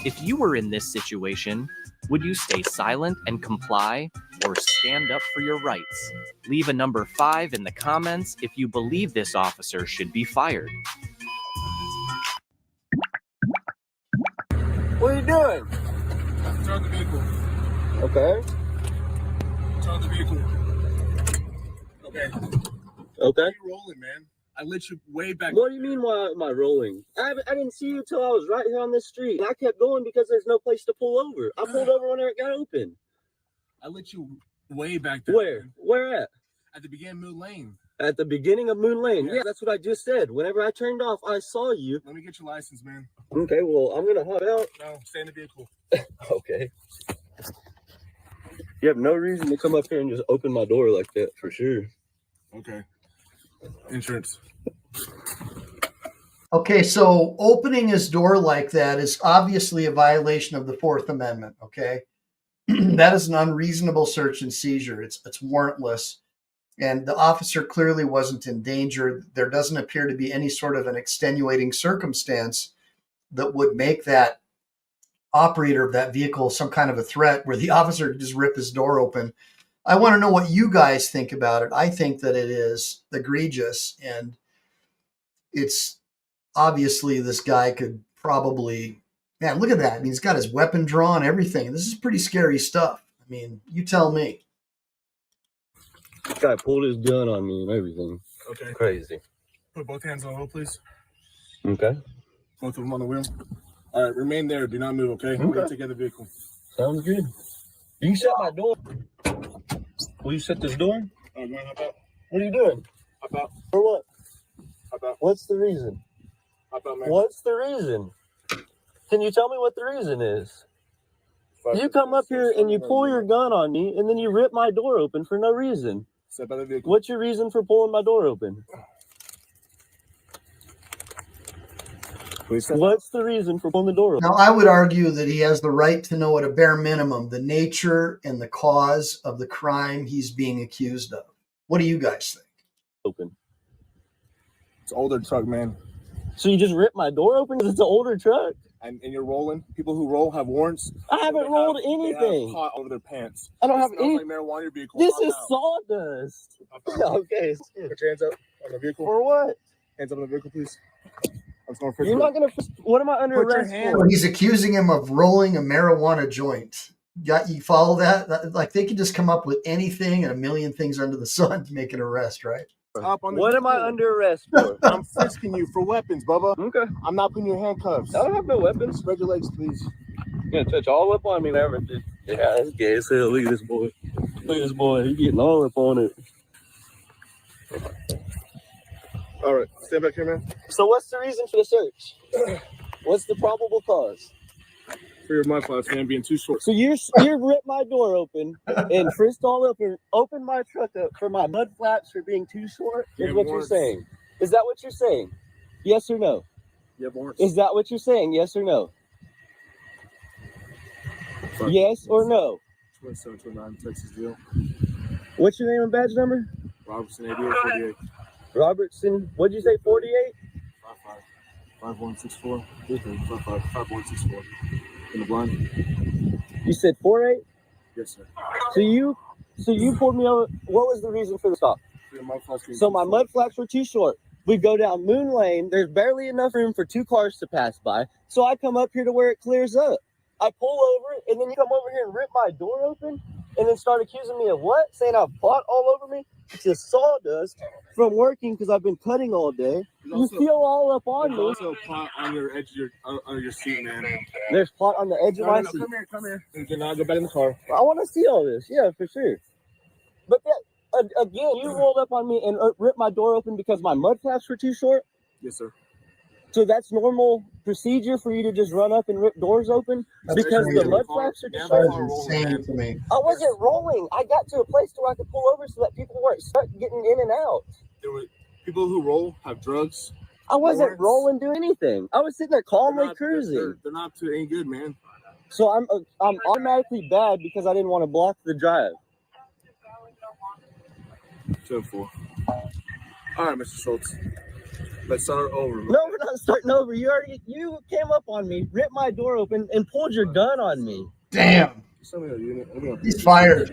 If you were in this situation, would you stay silent and comply, or stand up for your rights? Leave a number 5 in the comments if you believe this officer should be fired.
What are you doing?
Start the vehicle.
Okay.
Start the vehicle. Okay.
Okay.
Why are you rolling, man? I lit you way back.
What do you mean, why am I rolling? I didn't see you till I was right here on this street. And I kept going because there's no place to pull over. I pulled over whenever it got open.
I lit you way back there.
Where? Where at?
At the beginning of Moon Lane.
At the beginning of Moon Lane.
Yeah.
Yeah, that's what I just said. Whenever I turned off, I saw you.
Let me get your license, man.
Okay, well, I'm going to hop out.
No, stay in the vehicle.
Okay. You have no reason to come up here and just open my door like that, for sure.
Okay. Insurance.
Okay, so opening his door like that is obviously a violation of the Fourth Amendment, okay? That is an unreasonable search and seizure. It's warrantless. And the officer clearly wasn't in danger. There doesn't appear to be any sort of an extenuating circumstance that would make that operator of that vehicle some kind of a threat where the officer could just rip his door open. I want to know what you guys think about it. I think that it is egregious, and it's obviously this guy could probably, man, look at that. I mean, he's got his weapon drawn, everything. This is pretty scary stuff. I mean, you tell me.
guy pulled his gun on me and everything.
Okay.
Crazy.
Put both hands on the wheel, please.
Okay.
Both of them on the wheel. All right, remain there. Do not move, okay? We're going to take out the vehicle.
Sounds good. You can shut my door. Will you shut this door?
Oh, you want to hop out?
What are you doing?
Hop out.
For what?
Hop out.
What's the reason?
Hop out, man.
What's the reason? Can you tell me what the reason is? You come up here and you pull your gun on me, and then you rip my door open for no reason.
Step out of the vehicle.
What's your reason for pulling my door open? What's the reason for pulling the door open?
Now, I would argue that he has the right to know at a bare minimum the nature and the cause of the crime he's being accused of. What do you guys think?
Open.
It's an older truck, man.
So you just ripped my door open because it's an older truck?
And you're rolling. People who roll have warrants.
I haven't rolled anything.
They have pot over their pants.
I don't have any.
Like marijuana in your vehicle.
This is sawdust. Okay.
Put your hands up on the vehicle.
For what?
Hands up on the vehicle, please.
You're not gonna. What am I under arrest for?
Well, he's accusing him of rolling a marijuana joint. You follow that? Like they could just come up with anything and a million things under the sun to make an arrest, right?
What am I under arrest for?
I'm frisking you for weapons, Bubba.
Okay.
I'm not putting your handcuffs.
I don't have no weapons.
Spread your legs, please.
You're gonna touch all up on me and everything. Yeah, that's gay as hell. Look at this boy. Look at this boy. He's getting all up on it.
All right, stand back here, man.
So what's the reason for the search? What's the probable cause?
For your mud flaps, man, being too short.
So you ripped my door open and frisked all up and opened my truck up for my mud flaps for being too short? Is what you're saying? Is that what you're saying? Yes or no?
You have warrants.
Is that what you're saying? Yes or no? Yes or no?
2729 Texas deal.
What's your name and badge number?
Robertson 8848.
Robertson, what'd you say, 48?
5164. 5164. In the blind.
You said 48?
Yes, sir.
So you pulled me over. What was the reason for the stop? So my mud flaps were too short. We go down Moon Lane. There's barely enough room for two cars to pass by. So I come up here to where it clears up. I pull over, and then you come over here and rip my door open, and then start accusing me of what? Saying I have pot all over me? It's just sawdust from working because I've been cutting all day. You feel all up on me.
There's also pot on your edge of your seat, man.
There's pot on the edge of my seat.
Come here. You cannot go back in the car.
I want to see all this. Yeah, for sure. But that, again, you rolled up on me and ripped my door open because my mud flaps were too short?
Yes, sir.
So that's normal procedure for you to just run up and rip doors open because the mud flaps are too short?
That's insane to me.
I wasn't rolling. I got to a place where I could pull over so that people weren't stuck getting in and out.
There were people who roll have drugs.
I wasn't rolling, doing anything. I was sitting there calmly cruising.
They're not to any good, man.
So I'm automatically bad because I didn't want to block the drive.
10-4. All right, Mr. Schultz. Let's start over.
No, we're not starting over. You came up on me, ripped my door open, and pulled your gun on me.
Damn. He's fired.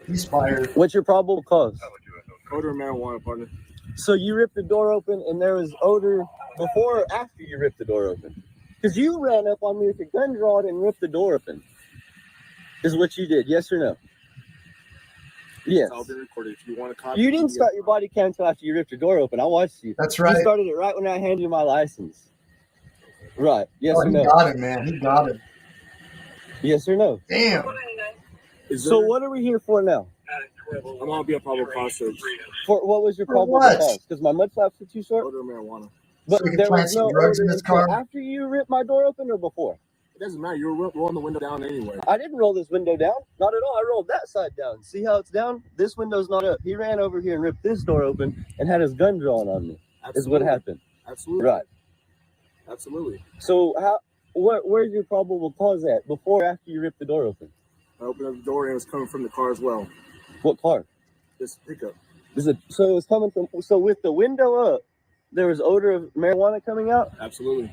He's fired.
What's your probable cause?
Odor of marijuana, partner.
So you ripped the door open, and there was odor before or after you ripped the door open? Because you ran up on me with your gun drawn and ripped the door open. Is what you did, yes or no? Yes.
I'll be recorded. If you want to copy.
You didn't start your body cam until after you ripped your door open. I watched you.
That's right.
You started it right when I handed you my license. Right. Yes or no?
He got him, man. He got him.
Yes or no?
Damn.
So what are we here for now?
I'm gonna be a probable cause search.
For what was your probable cause? Because my mud flaps were too short.
Odor of marijuana.
But
So we can
there
plant
was
some
no
drugs in
odor
this
until
car?
after you ripped my door open or before?
It doesn't matter. You're rolling the window down anyway.
I didn't roll this window down. Not at all. I rolled that side down. See how it's down? This window's not up. He ran over here and ripped this door open and had his gun drawn on me.
Absolutely.
Is what happened.
Absolutely.
Right.
Absolutely.
So where's your probable cause at? Before or after you ripped the door open?
I opened up the door and it was coming from the car as well.
What car?
This pickup.
So it was coming from. So with the window up, there was odor of marijuana coming out.
Absolutely.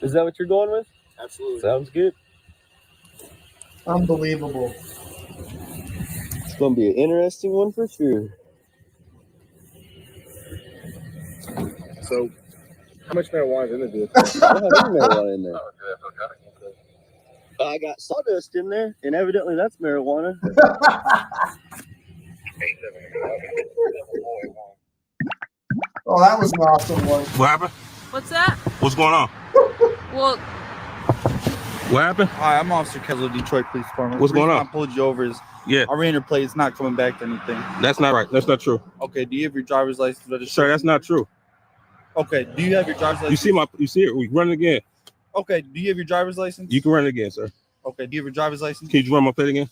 Is that what you're going with?
Absolutely.
Sounds good.
Unbelievable.
It's gonna be an interesting one for sure.
So, how much marijuana is in the vehicle?
I don't have any marijuana in there. I got sawdust in there, and evidently that's marijuana.
Oh, that was an awesome one.
What happened?
What's that?
What's going on?
Well,
What happened?
Hi, I'm Officer Kessler, Detroit Police Department.
What's
The reason
going on?
I pulled you over is
Yeah.
I ran your plate. It's not coming back to anything.
That's not right. That's not true.
Okay, do you have your driver's license registration?
Sir, that's not true.
Okay, do you have your driver's license?
You see it. We run it again.
Okay, do you have your driver's license?
You can run it again, sir.
Okay, do you have your driver's license?
Can you run my plate again?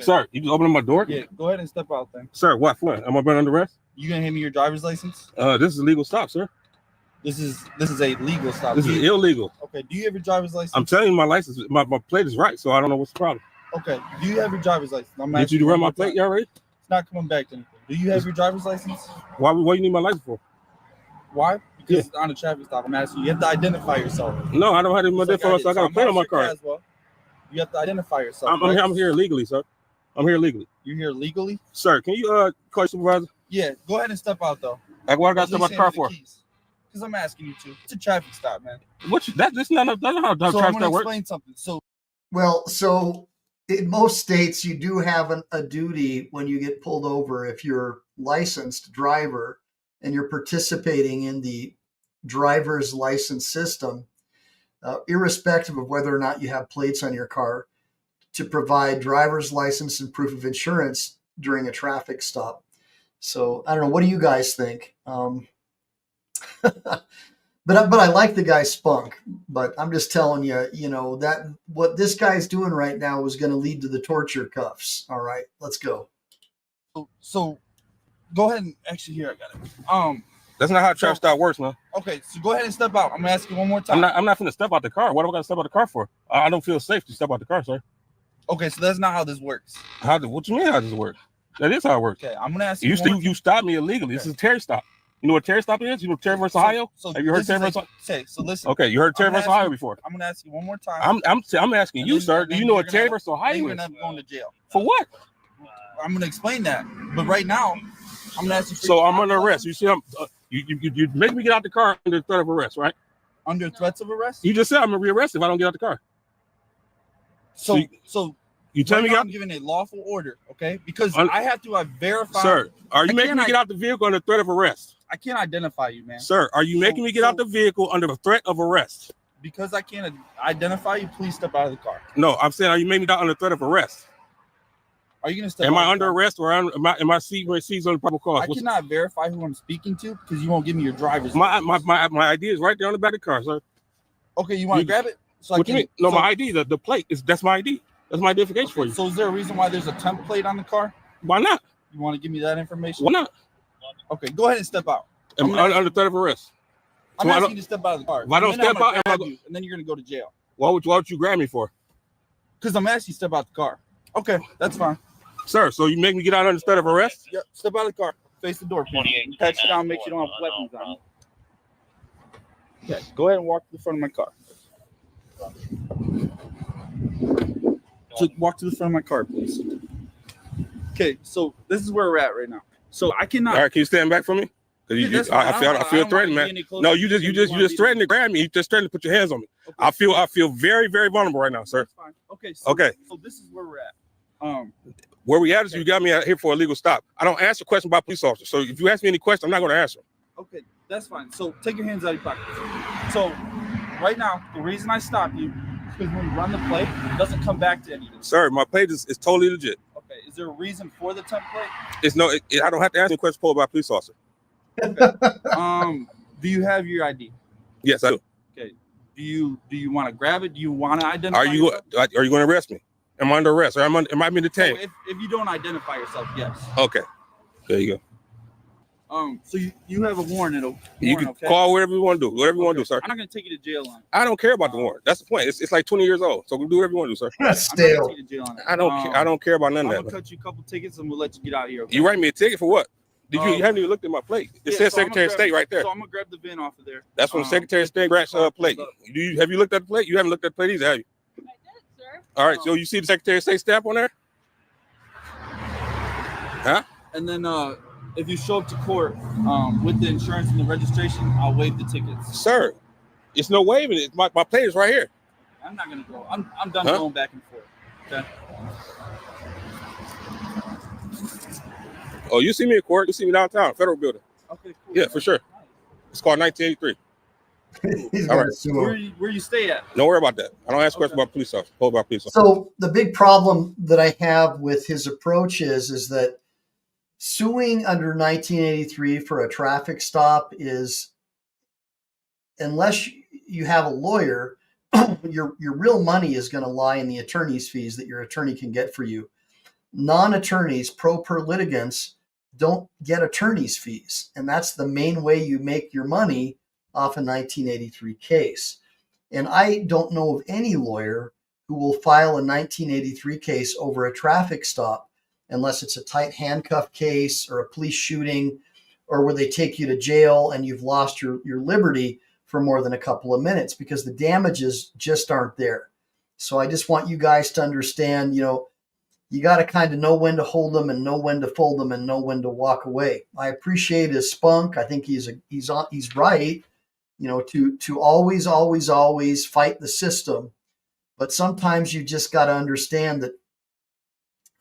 Sir, you just open my door?
Yeah, go ahead and step out then.
Sir, what for? Am I being under arrest?
You gonna hand me your driver's license?
This is a legal stop, sir.
This is a legal stop.
This is illegal.
Okay, do you have your driver's license?
I'm telling you, my license, my plate is right, so I don't know what's the problem.
Okay, do you have your driver's license?
Did you run my plate yet already?
It's not coming back to anything. Do you have your driver's license?
Why you need my license for?
Why? Because it's on a traffic stop. I'm asking you. You have to identify yourself.
No, I don't have to identify myself. I got a plate on my car.
As well. You have to identify yourself.
I'm here legally, sir. I'm here legally.
You're here legally?
Sir, can you call your supervisor?
Yeah, go ahead and step out though.
Like, what I got to step out the car for?
Because I'm asking you to. It's a traffic stop, man.
That's not how
So
traffic
I'm
stop
gonna
works.
explain something. So
Well, so in most states, you do have a duty when you get pulled over if you're licensed driver and you're participating in the driver's license system, irrespective of whether or not you have plates on your car, to provide driver's license and proof of insurance during a traffic stop. So I don't know. What do you guys think? But I like the guy's spunk. But I'm just telling you, that what this guy's doing right now is going to lead to the torture cuffs. All right, let's go.
So go ahead and actually here I got it.
That's not how traffic stop works, man.
Okay, so go ahead and step out. I'm gonna ask you one more time.
I'm not finna step out the car. What am I gonna step out the car for? I don't feel safe to step out the car, sir.
Okay, so that's not how this works.
What you mean how does it work? That is how it works.
Okay, I'm gonna ask you.
You stopped me illegally. This is a Terry stop. You know what Terry stop is? You know Terry versus Ohio? Have you heard Terry versus Ohio?
So listen.
Okay, you heard Terry versus Ohio before.
I'm gonna ask you one more time.
I'm asking you, sir. Do you know what Terry versus Ohio
You're
is?
gonna going to jail.
For what?
I'm gonna explain that. But right now, I'm gonna ask you.
So I'm under arrest. You see, you make me get out the car under threat of arrest, right?
Under threats of arrest?
You just said I'm gonna be arrested if I don't get out the car.
So
you tell me
I'm giving a lawful order, okay? Because I have to verify.
Sir, are you making me get out the vehicle under threat of arrest?
I can't identify you, man.
Sir, are you making me get out the vehicle under the threat of arrest?
Because I can't identify you, please step out of the car.
No, I'm saying, are you making me get out under threat of arrest?
Are you gonna step?
Am
out
I under arrest or am I seized on the proper cause?
I cannot verify who I'm speaking to because you won't give me your driver's.
My ID is right there on the back of the car, sir.
Okay, you want to grab it? So
What you mean? No, my ID, the plate that's my ID. That's my identification for you.
So is there a reason why there's a template on the car?
Why not?
You want to give me that information?
Why not?
Okay, go ahead and step out.
I'm under threat of arrest.
I'm asking you to step out of the car.
If I don't step out,
and then you're gonna go to jail.
Why would you grab me for?
Because I'm asking you to step out the car. Okay, that's fine.
Sir, so you make me get out under threat of arrest?
Yep, step out of the car. Face the door, please. Patch it down, make sure you don't have weapons on you. Okay, go ahead and walk to the front of my car. So walk to the front of my car, please. Okay, so this is where we're at right now. So I cannot.
All right, can you stand back from me? Because I feel threatened, man. No, you just threatened to grab me. You just threatened to put your hands on me. Okay. I feel very, very vulnerable right now, sir.
That's fine. Okay. So this is where we're at.
Where we at is you got me out here for a legal stop. I don't answer questions by police officers. So if you ask me any questions, I'm not going to answer.
Okay, that's fine. So take your hands out of your pocket. So right now, the reason I stopped you is because when you run the plate, it doesn't come back to anything.
Sir, my plate is totally legit.
Okay, is there a reason for the template?
I don't have to answer any questions posed by a police officer.
Okay. Do you have your ID?
Yes, I do.
Okay. Do you want to grab it? Do you want to identify?
Are you going to arrest me? Am I under arrest? Or am I being detained?
So if you don't identify yourself, yes.
Okay. There you
go. So you have a warrant.
You can call whatever you want to do. Whatever you want to do, sir.
I'm not going to take you to jail on it.
I don't care about the warrant. That's the point. It's like 20 years old. So we'll do whatever you want to do, sir.
That's stale.
I don't care about none of that.
I'm going to cut you a couple tickets and we'll let you get out of here. Okay?
You write me a ticket for what? You haven't even looked at my plate. It says Secretary of State right there.
So I'm going to grab the VIN off of there.
That's from the Secretary of State plate. Have you looked at the plate? You haven't looked at the plate either, have you?
I did, sir.
All right. So you see the Secretary of State stamp on there? Huh?
And then if you show up to court with the insurance and the registration, I'll waive the tickets.
Sir, it's no waiving it. My plate is right here.
I'm not gonna go. I'm done going back and forth. Okay.
Oh, you see me in court? You see me downtown, Federal Building.
Okay, cool.
Yeah, for sure. It's called 1983.
He's
All
gonna
right.
sue him.
Where you stay at?
Don't worry about that. I don't ask questions about police officers. Hold about police officers.
So the big problem that I have with his approach is that suing under 1983 for a traffic stop is, unless you have a lawyer, your real money is going to lie in the attorney's fees that your attorney can get for you. Non-attorneys, pro per litigants, don't get attorney's fees, and that's the main way you make your money off a 1983 case. And I don't know of any lawyer who will file a 1983 case over a traffic stop unless it's a tight handcuff case or a police shooting, or where they take you to jail and you've lost your liberty for more than a couple of minutes, because the damages just aren't there. So I just want you guys to understand, you got to kind of know when to hold them and know when to fold them and know when to walk away. I appreciate his spunk. I think he's right, to always fight the system. But sometimes you just got to understand that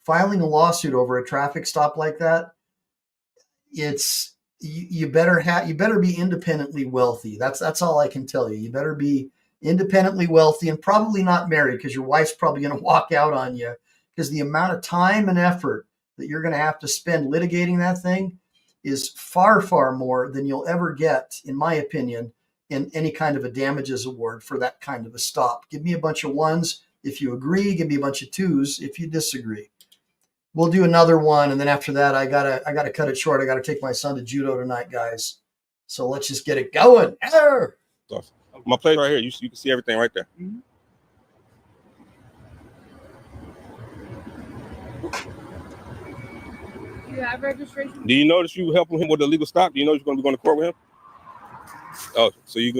filing a lawsuit over a traffic stop like that, you better be independently wealthy. That's all I can tell you. You better be independently wealthy and probably not married, because your wife's probably going to walk out on you, because the amount of time and effort that you're going to have to spend litigating that thing is far, far more than you'll ever get, in my opinion, in any kind of a damages award for that kind of a stop. Give me a bunch of ones if you agree. Give me a bunch of twos if you disagree. We'll do another one, and then after that, I gotta cut it short. I gotta take my son to judo tonight, guys. So let's just get it going. Arr!
My plate right here. You can see everything right there.
Mm-hmm.
You have registration?
Do you notice you helping him with the legal stop? Do you know you're going to be going to court with him? Oh, so you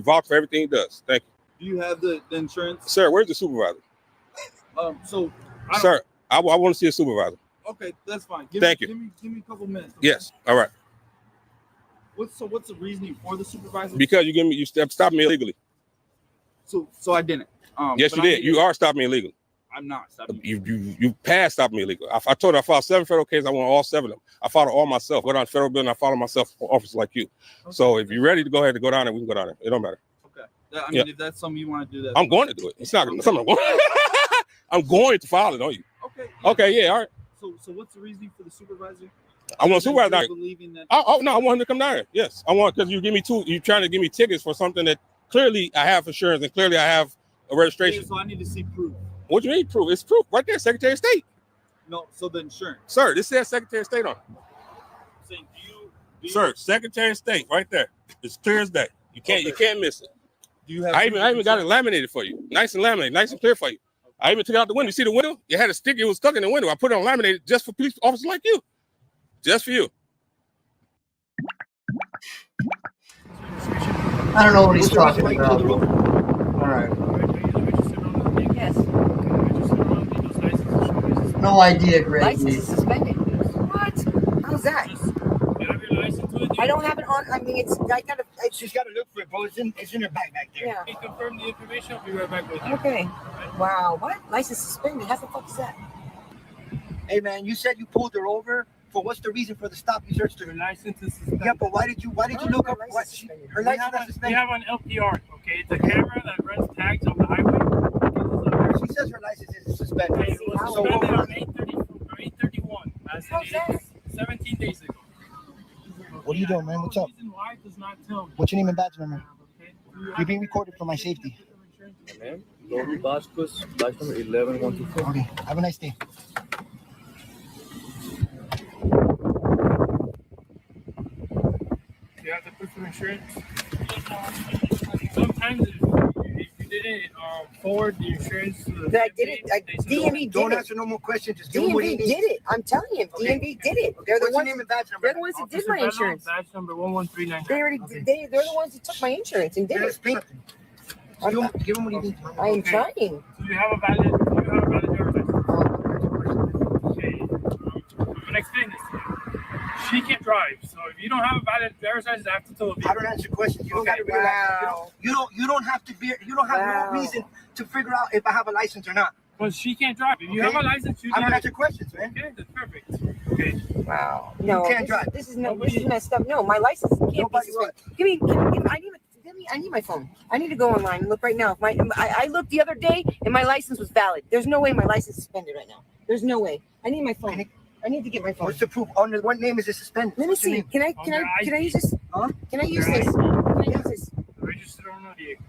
vouch for everything he does. Thank you.
Do you have the insurance?
Sir, where's the supervisor? Sir, I want to see a supervisor.
Okay, that's fine. Give me a couple minutes. Okay?
Yes. All right.
What's the reasoning for the supervisor?
Because you stopped me illegally.
So I didn't.
Yes, you did. You are stopping me illegally.
I'm not stopping.
You passed stopping me illegal. I told her I filed 7 federal cases. I want all 7 of them. I filed all myself. Go down to federal building. I filed myself for officers like you. Okay. So if you're ready to go ahead and go down there, we can go down there. It don't matter.
Okay. If that's something you want to do, that.
I'm going to do it. It's not something I'm going. I'm going to file it on you.
Okay.
Yeah. Okay. Yeah. All right.
So what's the reasoning for the supervisor?
I want a supervisor down
here.
Oh no, I want him to come down here. Yes, I want, because you're trying to give me tickets for something that clearly I have insurance and clearly I have a registration.
Okay, so I need to see proof.
What do you mean proof? It's proof right there, Secretary of State.
No, so the insurance.
Sir, this says Secretary of State on it.
Saying,
Sir, Secretary of State right there. It's clear as day. You can't miss it.
Do you have?
I even got it laminated for you, nice and laminated, nice and clear for you. I even took it out the window. You see the window? You had a stick. It was stuck in the window. I put it on laminated just for police officers like you, just for you.
I don't know what he's talking about. All right.
Yes.
No idea, Greg.
License is suspended. What? How's that? I don't have it on. I mean, she's got to look for it, bro. It's in her bag back there. Yeah.
Confirm the information. I'll be right back with you.
Okay. Wow. What? License suspended. How the fuck is that? Hey, man, you said you pulled her over. For what's the reason for the stop? You searched her.
Her license is suspended.
Yeah, but why did you look up what her license is suspended?
We have an LPR. Okay, it's a camera that runs tags on the highway.
She says her license is suspended.
It was suspended on 8/31. That's 17 days ago.
What are you doing, man? What's up?
Why does not tell me.
What's your name and badge number? You're being recorded for my safety.
Man, Lord Vasquez, badge number 11124.
Okay, have a nice day.
You have to put some insurance. Sometimes if you didn't forward the insurance to the
I did it. DMV did it. Don't answer no more questions. Just DMV did it. I'm telling you, DMV did it. They're the ones. Name and badge number? They're the ones that did my insurance.
Badge number 11399.
They already. They're the ones that took my insurance and did it. Give him what he needs. I am trying.
Do you have a valid driver's license? Okay. I'm gonna explain this to you. She can't drive. So if you don't have a valid driver's license, I have to tell you.
I don't answer questions. You don't got to realize. You don't have to be. You don't have no reason to figure out if I have a license or not.
Because she can't drive. If you have a license, you
I don't
drive.
answer questions, man.
Okay, that's perfect. Okay.
Wow. No, you can't drive. This is messed up. No, my license can't be suspended. I need my phone. I need to go online and look right now. I looked the other day and my license was valid. There's no way my license is suspended right now. There's no way. I need my phone. I need to get my phone. What's the proof? Under what name is it suspended? Let me see. Can I use this? Huh? Can I use this? Can I use this?
Registered owner vehicle.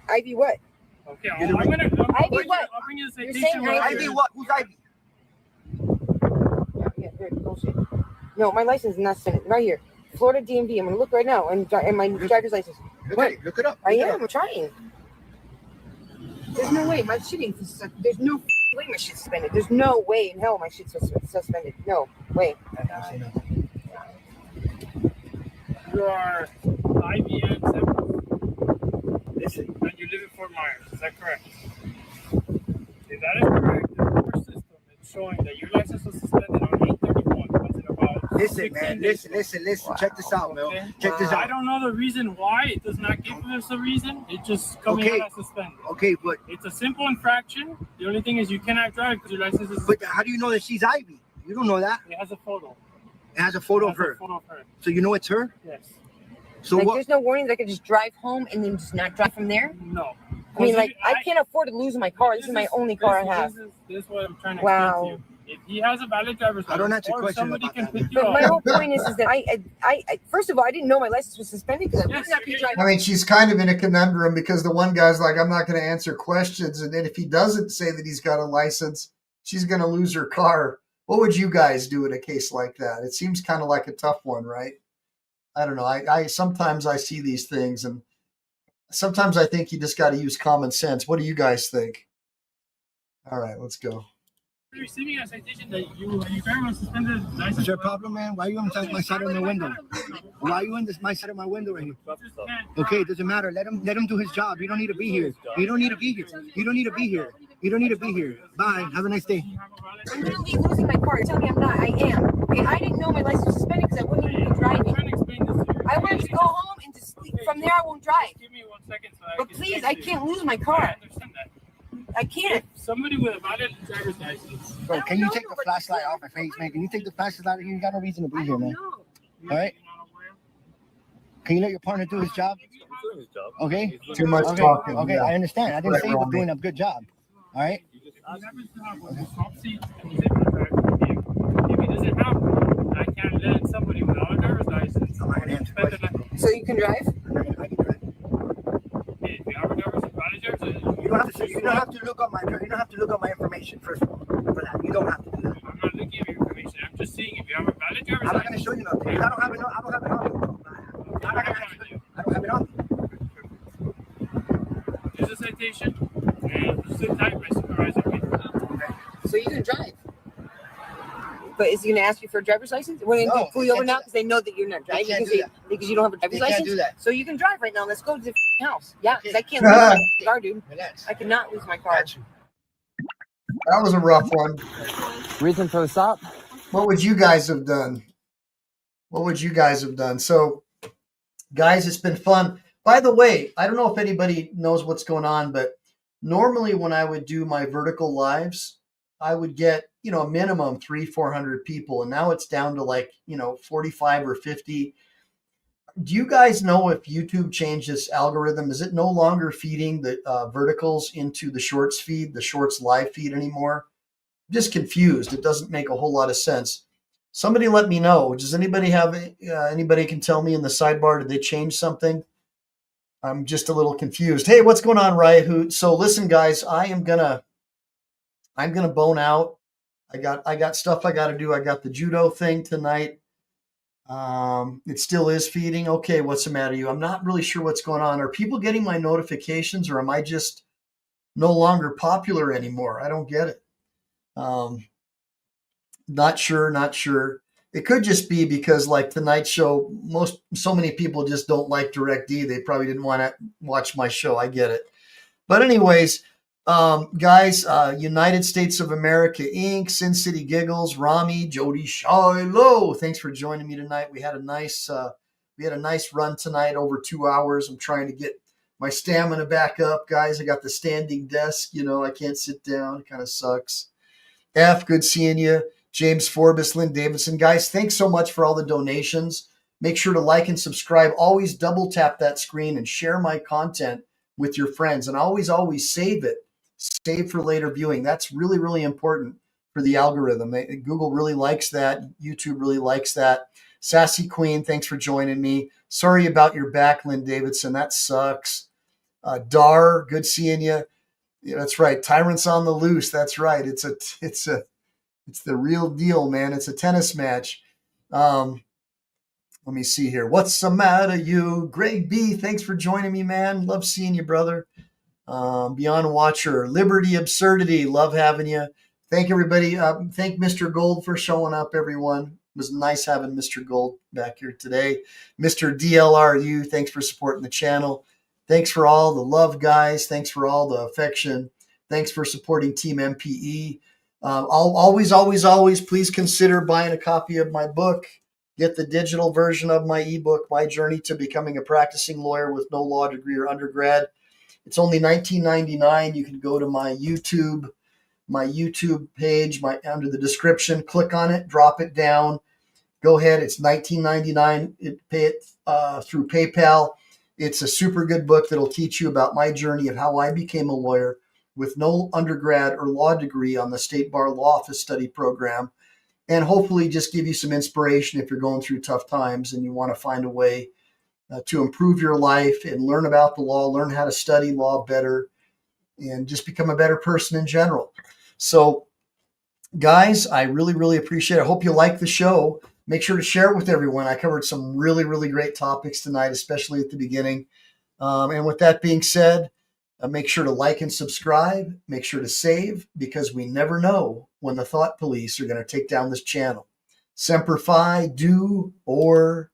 Ivy what?
Okay, I'm gonna.
Ivy what?
I'll bring you the
You're
citation.
saying Ivy what? Who's Ivy? Yeah, good. Bullshit. No, my license is not suspended. Right here. Florida DMV. I'm gonna look right now and my driver's license. What? Look it up. I am. I'm trying. There's no way my shit ain't. There's no way my shit's suspended. There's no way in hell my shit's suspended. No way.
You are IBM 7. Listen. And you live in Fort Myers. Is that correct? If that is correct, the number system is showing that your license was suspended on 8/31. Was it about?
Listen, man. Listen. Wow. Check this out, Mel. Okay. Check this out.
I don't know the reason why. It does not give us a reason. It just coming out as suspended.
Okay, but
it's a simple infraction. The only thing is you cannot drive because your license is.
But how do you know that she's Ivy? You don't know that.
It has a photo.
It has a photo of her. So you know it's her?
Yes.
So like, what? There's no warning that I could just drive home and then just not drive from there?
No.
I mean, like, I can't afford to lose my car. This is my only car I have.
This is what I'm trying to explain to you. If he has a valid driver's license,
I don't answer
or
questions
somebody
about
can
that.
pick you
But
up.
my whole point is that I first of all, I didn't know my license was suspended because I would not be driving.
I mean, she's kind of in a conundrum because the one guy's like, I'm not going to answer questions. And then if he doesn't say that he's got a license, she's going to lose her car. What would you guys do in a case like that? It seems kind of like a tough one, right? I don't know. I sometimes I see these things and sometimes I think you just got to use common sense. What do you guys think? All right, let's go.
You're receiving a citation that your driver was suspended license.
Is there a problem, man? Why are you on my side of my window? Why are you in my side of my window right here? Okay, it doesn't matter. Let him do his job. You don't need to be here. You don't need to be here. You don't need to be here. You don't need to be here. Bye. Have a nice day. I'm literally losing my car. Tell me I'm not. I am. Okay, I didn't know my license was suspended because I wouldn't even be driving. I wanted to go home and just from there I won't drive.
Give me 1 second.
But please, I can't lose my car.
I understand that.
I can't.
Somebody with a valid driver's license.
Bro, can you take the flashlight off my face, man? Can you take the flashlight out of here? You got no reason to be here, man. All right? Can you let your partner do his job? Okay?
Too much talking.
Okay,
Yeah.
I understand. I didn't say he was doing a good job. All right?
If he doesn't have one, I can't let somebody without a driver's license.
So you can drive?
If you have a driver's license,
You don't have to look up my information first of all for that. You don't have to do that.
I'm not looking at your information. I'm just seeing if you have a valid driver's license.
I'm not going to show you nothing. I don't have it on. I don't have it on.
Here's a citation. And sit tight, my supervisor.
So you can drive. But is he going to ask you for a driver's license? We're going to pull you over now because they know that you're not driving because you don't have a driver's license. Do that. So you can drive right now. Let's go to the house. Yeah, because I can't lose my car, dude. I cannot lose my car.
That was a rough one.
Reason for the stop?
What would you guys have done? What would you guys have done? So, guys, it's been fun. By the way, I don't know if anybody knows what's going on, but normally when I would do my vertical lives, I would get, a minimum 300-400 people. And now it's down to like, 45 or 50. Do you guys know if YouTube changed this algorithm? Is it no longer feeding the verticals into the shorts feed, the shorts live feed anymore? I'm just confused. It doesn't make a whole lot of sense. Somebody let me know. Does anybody have, anybody can tell me in the sidebar, did they change something? I'm just a little confused. Hey, what's going on, Riot Hoot? So listen, guys, I'm gonna bone out. I got stuff I got to do. I got the judo thing tonight. It still is feeding. Okay, what's the matter with you? I'm not really sure what's going on. Are people getting my notifications, or am I just no longer popular anymore? I don't get it. Not sure. It could just be because like tonight's show, so many people just don't like DirectD. They probably didn't want to watch my show. I get it. But anyways, Guys, United States of America Inc., Sin City Giggles, Rami, Jody Shiloh. Thanks for joining me tonight. We had a nice run tonight, over 2 hours. I'm trying to get my stamina back up, guys. I got the standing desk. I can't sit down. It kind of sucks. F, good seeing you. James Forbes, Lynn Davidson. Guys, thanks so much for all the donations. Make sure to like and subscribe. Always double tap that screen and share my content with your friends. And always save it. Save for later viewing. That's really, really important for the algorithm. Google really likes that. YouTube really likes that. Sassy Queen, thanks for joining me. Sorry about your back, Lynn Davidson. That sucks. Dar, good seeing you. Yeah, that's right. Tyrants on the loose. That's right. It's the real deal, man. It's a tennis match. Let me see here. What's the matter, you? Greg B, thanks for joining me, man. Love seeing you, brother. Beyond Watcher, Liberty Absurdity, love having you. Thank everybody. Thank Mr. Gold for showing up, everyone. It was nice having Mr. Gold back here today. Mr. DLRU, thanks for supporting the channel. Thanks for all the love, guys. Thanks for all the affection. Thanks for supporting Team MPE. Always, please consider buying a copy of my book. Get the digital version of my ebook, My Journey to Becoming a Practicing Lawyer with No Law Degree or Undergrad. It's only $19.99. You can go to my YouTube page, under the description, click on it, drop it down. Go ahead. It's $19.99. Pay it through PayPal. It's a super good book that'll teach you about my journey of how I became a lawyer with no undergrad or law degree on the State Bar Law Office Study Program, and hopefully just give you some inspiration if you're going through tough times and you want to find a way to improve your life and learn about the law, learn how to study law better, and just become a better person in general. So, guys, I really, really appreciate it. I hope you like the show. Make sure to share it with everyone. I covered some really, really great topics tonight, especially at the beginning. And with that being said, make sure to like and subscribe. Make sure to save, because we never know when the thought police are going to take down this channel. Semper Fi, do or